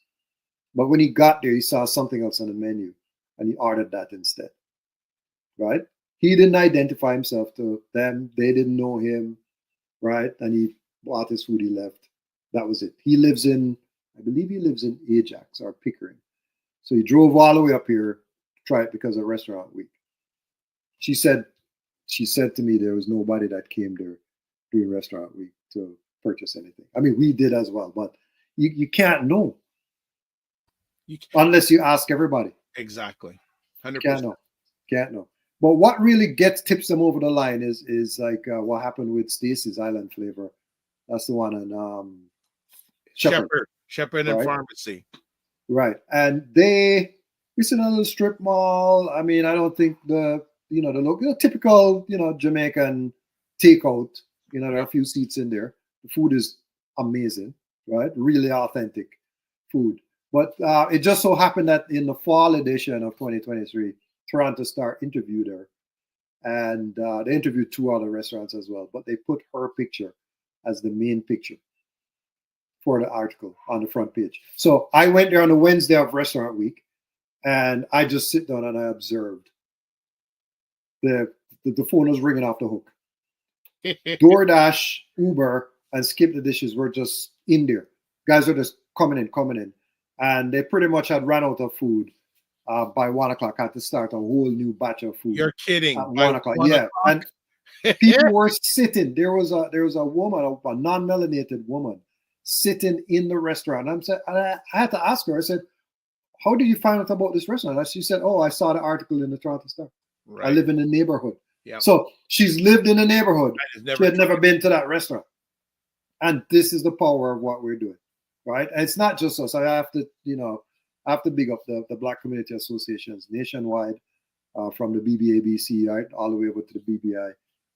But when he got there, he saw something else on the menu, and he ordered that instead. Right? He didn't identify himself to them. They didn't know him. Right? And he bought his food, he left. That was it. He lives in, I believe he lives in Ajax or Pickering. So he drove all the way up here to try it because of Restaurant Week. She said to me there was nobody that came there during Restaurant Week to purchase anything. I mean, we did as well, but you can't know unless you ask everybody. Exactly. 100%. Can't know. But what really tips them over the line is like what happened with Stacy's Island Flavor. That's the one on Shepherd and Pharmacy. Right. And it's in a little strip mall. I mean, I don't think the local typical, Jamaican takeout, there are a few seats in there. The food is amazing, right? Really authentic food. But it just so happened that in the fall edition of 2023, Toronto Star interviewed her. And they interviewed 2 other restaurants as well. But they put her picture as the main picture for the article on the front page. So I went there on the Wednesday of Restaurant Week, and I just sit down and I observed. The phone was ringing off the hook. DoorDash, Uber, and Skip the Dishes were just in there. Guys were just coming in. And they pretty much had run out of food by 1 o'clock. Had to start a whole new batch of food. You're kidding. At 1 o'clock. Yeah. And people were sitting. There was a woman, a non-melanated woman, sitting in the restaurant. I had to ask her, I said, how did you find out about this restaurant? And she said, oh, I saw the article in the Toronto Star. Right. I live in the neighborhood. Yep. So she's lived in the neighborhood. She had never been to that restaurant. And this is the power of what we're doing, right? And it's not just us. I have to big up the Black Community Associations nationwide, from the BBABC, right, all the way over to the BBI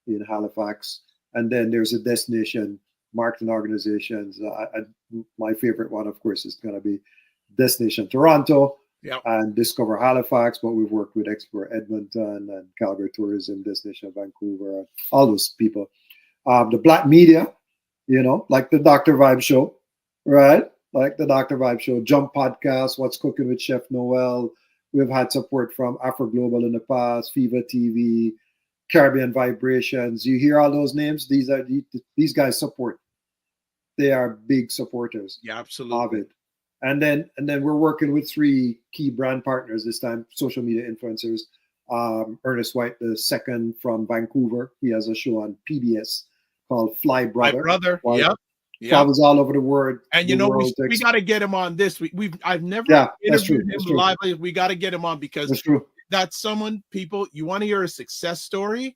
in Halifax. And then there's a destination marketing organizations. My favorite one, of course, is going to be Destination Toronto. Yep. And Discover Halifax, but we've worked with Explore Edmonton and Calgary Tourism, Destination Vancouver, all those people. The Black media, like the Dr. Vibe Show, right? Like the Dr. Vibe Show, Jump Podcast, What's Cooking with Chef Noel. We've had support from Afro Global in the past, Fever TV, Caribbean Vibrations. You hear all those names? These guys support. They are big supporters. Yeah, absolutely. Of it. And then we're working with 3 key brand partners this time, social media influencers. Ernest White, the second from Vancouver. He has a show on PBS called Fly Brother. My brother, yep. Travels all over the world. And we got to get him on this. I've never interviewed him live. We got to get him on because that's someone, people, you want to hear a success story?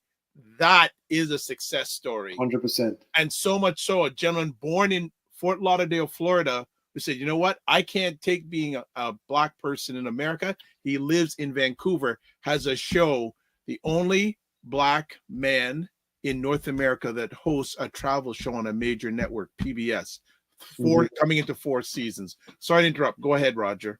That is a success story. 100%. And so much so, a gentleman born in Fort Lauderdale, Florida, who said, you know what? I can't take being a Black person in America. He lives in Vancouver, has a show, the only Black man in North America that hosts a travel show on a major network, PBS, coming into 4 seasons. Sorry to interrupt. Go ahead, Roger.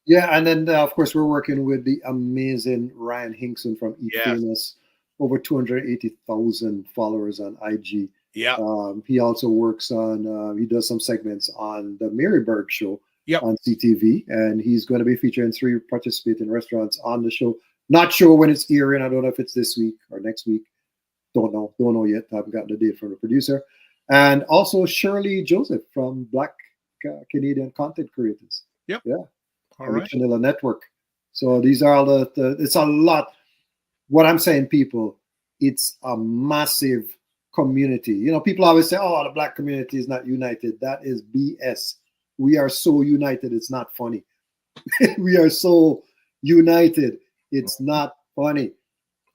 Yeah, and then, of course, we're working with the amazing Ryan Hinkson from Eat Famous, over 280,000 followers on IG. Yeah. He also works on, he does some segments on the Mary Berg Show on CTV, and he's going to be featuring 3 participating restaurants on the show. Not sure when it's airing. I don't know if it's this week or next week. Don't know yet. I haven't gotten a date from the producer. And also Shirley Joseph from Black Canadian Content Creators. Yep. Yeah. All right. Vanilla Network. So these are all it's a lot. What I'm saying, people, it's a massive community. People always say, oh, the Black community is not united. That is BS. We are so united, it's not funny. We are so united, it's not funny.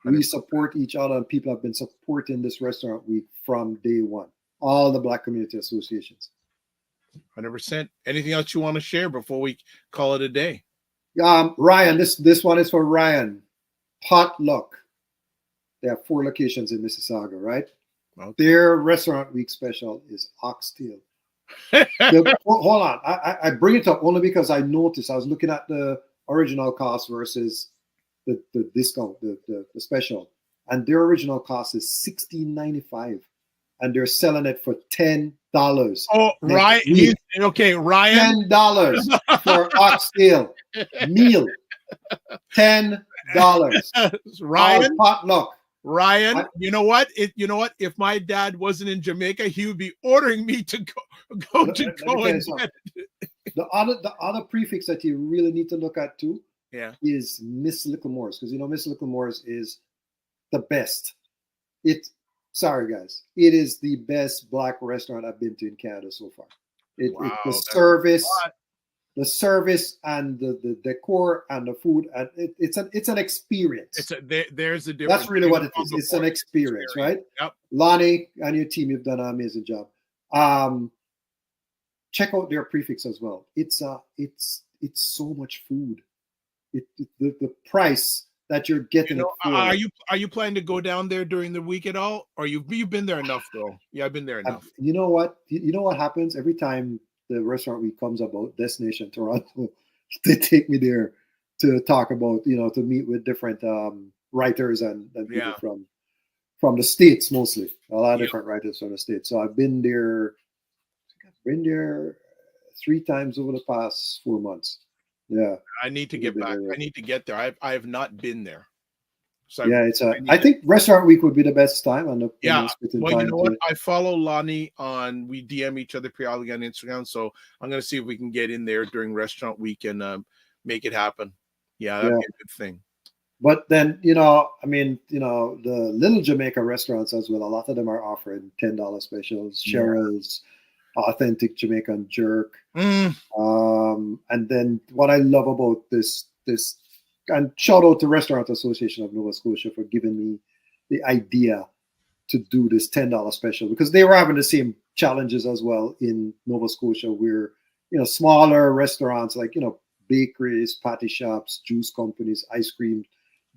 We support each other, and people have been supporting this restaurant week from day one. All the Black community associations. 100%. Anything else you want to share before we call it a day? Ryan, this one is for Ryan. Potluck. They have 4 locations in Mississauga, right? Okay. Their restaurant week special is oxtail. Hold on. I bring it up only because I noticed I was looking at the original cost versus the discount, the special. And their original cost is $16.95. And they're selling it for $10. Oh, Ryan. Okay, Ryan. $10 for oxtail meal. $10. Ryan. Potluck. Ryan, you know what? If my dad wasn't in Jamaica, he would be ordering me to go and get it. The other prefix that you really need to look at too, is Miss Littlemore's, because Miss Littlemore's is the best. Sorry guys, it is the best Black restaurant I've been to in Canada so far. The service and the decor and the food, and it's an experience. There's a difference. That's really what it is. It's an experience, right? Yep. Lonnie and your team, you've done an amazing job. Check out their prefix as well. It's so much food. The price that you're getting. Are you planning to go down there during the week at all, or you've been there enough though? Yeah, I've been there enough. You know what? You know what happens every time the restaurant week comes about, Destination Toronto, they take me there to talk about, to meet with different writers and people from the States mostly. A lot of different writers from the States. So I've been there 3 times over the past 4 months. Yeah. I need to get back. I need to get there. I have not been there. So I think restaurant week would be the best time. Well, you know what? I follow Lonnie we DM each other periodically on Instagram. So I'm going to see if we can get in there during restaurant week and make it happen. Yeah, that'd be a good thing. But then, the Little Jamaica restaurants as well, a lot of them are offering $10 specials, Cheryl's, authentic Jamaican jerk. And then what I love about this, and shout out to Restaurant Association of Nova Scotia for giving me the idea to do this $10 special, because they were having the same challenges as well in Nova Scotia, where smaller restaurants like bakeries, patty shops, juice companies, ice cream,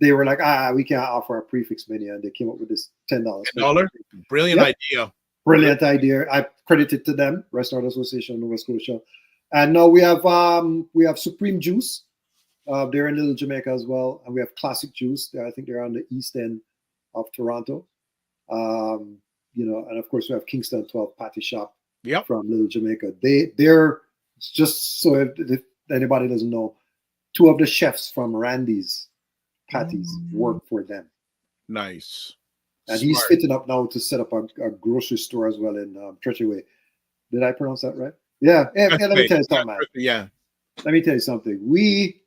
they were like, we can't offer a prefix menu, and they came up with this $10. Brilliant idea. Brilliant idea. I credit it to them, Restaurant Association of Nova Scotia. And now we have Supreme Juice. They're in Little Jamaica as well, and we have Classic Juice. I think they're on the east end of Toronto. And of course we have Kingston 12 Patty Shop from Little Jamaica. They're just, so if anybody doesn't know, 2 of the chefs from Randy's Patties work for them. Nice. And he's fitting up now to set up a grocery store as well in Treasury. Did I pronounce that right? Yeah. Let me tell you something, man. Yeah. Let me tell you something. We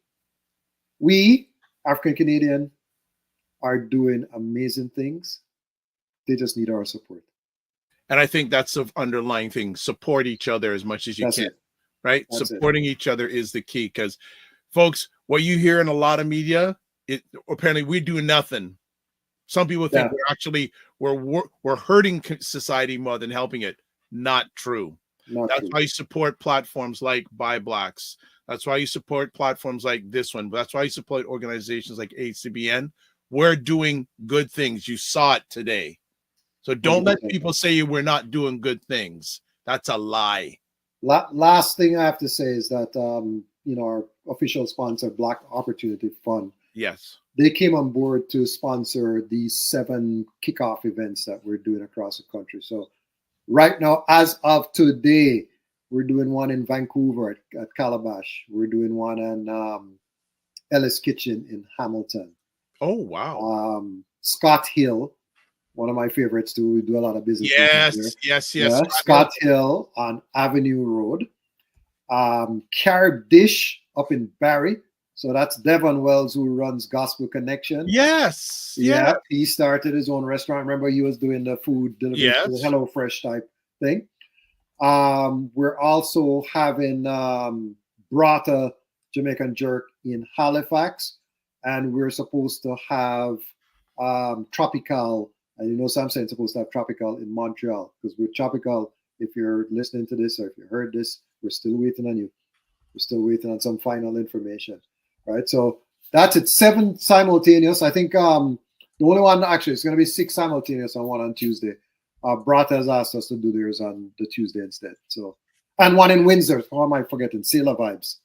African Canadian are doing amazing things. They just need our support. And I think that's the underlying thing. Support each other as much as you can. Right? Supporting each other is the key, because folks, what you hear in a lot of media, apparently we do nothing. Some people think we're hurting society more than helping it. Not true. That's why you support platforms like ByBlacks. That's why you support platforms like this one. That's why you support organizations like ACBN. We're doing good things. You saw it today. So don't let people say we're not doing good things. That's a lie. Last thing I have to say is that our official sponsor, Black Opportunity Fund. Yes. They came on board to sponsor these 7 kickoff events that we're doing across the country. So right now, as of today, we're doing one in Vancouver at Calabash. We're doing one in Ellis Kitchen in Hamilton. Oh, wow. Scott Hill, one of my favorites too. We do a lot of business. Yes. Scott Hill on Avenue Road. Carib Dish up in Barrie. So that's Devon Wells, who runs Gospel Connection. Yes. Yeah. He started his own restaurant. Remember, he was doing the food delivery, the Hello Fresh type thing. We're also having Brata Jamaican Jerk in Halifax, and we're supposed to have tropical. And you know, some saying it's supposed to have tropical in Montreal, because we're tropical. If you're listening to this or if you heard this, we're still waiting on you. We're still waiting on some final information, right? So that's it. 7 simultaneous. I think the only one, actually, it's going to be 6 simultaneous on one on Tuesday. Brat has asked us to do theirs on the Tuesday instead. So, and one in Windsor. How am I forgetting? Sailor Vibes.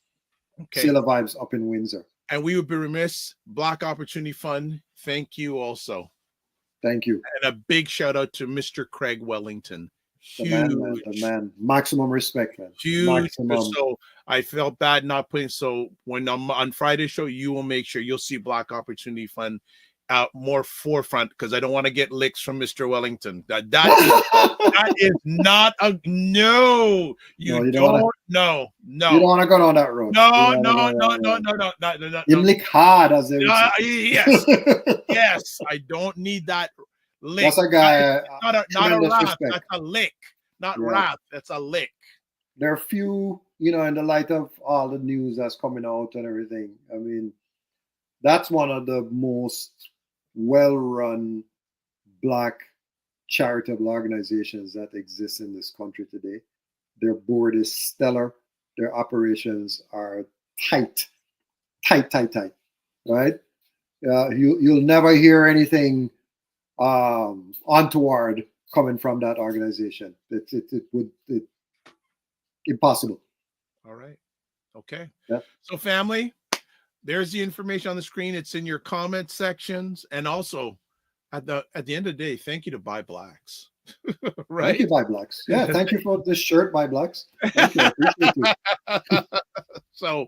Okay. Sailor Vibes up in Windsor. And we would be remiss. Black Opportunity Fund, thank you also. Thank you. And a big shout out to Mr. Craig Wellington. The Huge. man, man, the man. Maximum respect, man. Huge. Maximum. So I felt bad not putting. So when I'm on Friday's show, you will make sure you'll see Black Opportunity Fund out more forefront, because I don't want to get licks from Mr. Wellington. That is not a no. You don't. No. You don't want to go down that road. No. You lick hard as they yes, yes. I don't need that lick. That's a guy. Not a wrath. That's a lick. Not wrath. That's a lick. There are few, you know, in the light of all the news that's coming out and everything. I mean, that's one of the most well-run Black charitable organizations that exist in this country today. Their board is stellar. Their operations are tight, right? You'll never hear anything untoward coming from that organization. It would impossible. All right. Okay. Yeah. So family, there's the information on the screen. It's in your comment sections. And also at the end of the day, thank you to ByBlacks. Right. Thank you, ByBlacks. Yeah, thank you for this shirt, ByBlacks. Thank you. I appreciate you.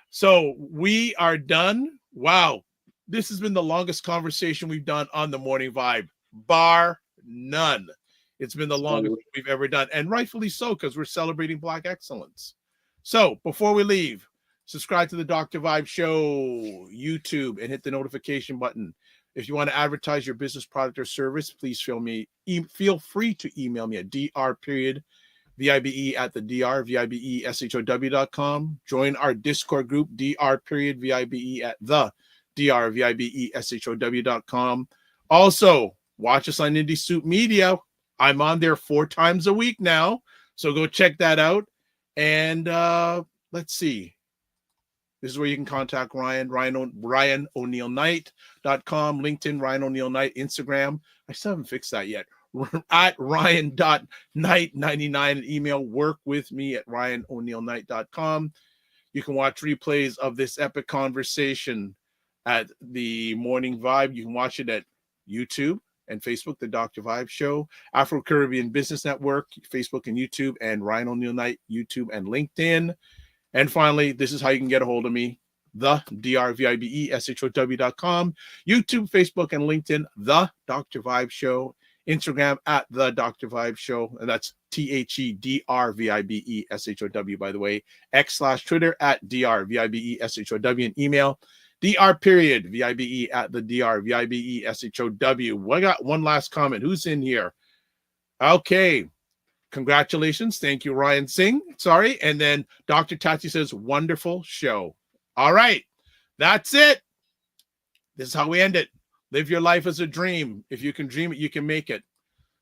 So we are done. Wow. This has been the longest conversation we've done on the Morning Vibe, bar none. It's been the longest we've ever done, and rightfully so, because we're celebrating Black excellence. So before we leave, subscribe to the Dr. Vibe Show YouTube and hit the notification button. If you want to advertise your business, product, or service, please feel free to email me at dr.vibe@thedrvibeshow.com. Join our Discord group, dr.vibe@thedrvibeshow.com. Also, watch us on Indie Soup Media. I'm on there 4 times a week now, so go check that out. And let's see. This is where you can contact Ryan Oneil Knight.com, LinkedIn, Ryan Oneil Knight, Instagram. I still haven't fixed that yet. At Ryan.Knight99, and email workwithme@RyanOneilKnight.com. You can watch replays of this epic conversation at the Morning Vibe. You can watch it at YouTube and Facebook, the Dr. Vibe Show, Afro-Caribbean Business Network, Facebook and YouTube, and Ryan Oneil Knight, YouTube and LinkedIn. And finally, this is how you can get a hold of me, the drvibeshow.com, YouTube, Facebook, and LinkedIn, the Dr. Vibe Show, Instagram at the Dr. Vibe Show, and that's THEDRVIBESHOW, by the way, X/Twitter at DRVIBESHOW, and email dr.vibe@thedrvibeshow. I got one last comment. Who's in here? Okay. Congratulations. Thank you, Ryan Singh. Sorry. And then Dr. Tati says, wonderful show. All right. That's it. This is how we end it. Live your life as a dream. If you can dream it, you can make it.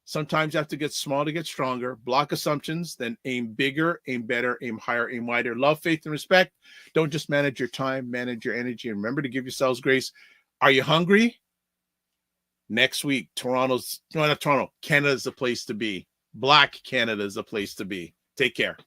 Sometimes you have to get small to get stronger. Block assumptions, then aim bigger, aim better, aim higher, aim wider. Love, faith, and respect. Don't just manage your time, manage your energy. And remember to give yourselves grace. Are you hungry? Next week, Canada's the place to be. Black Canada is the place to be. Take care.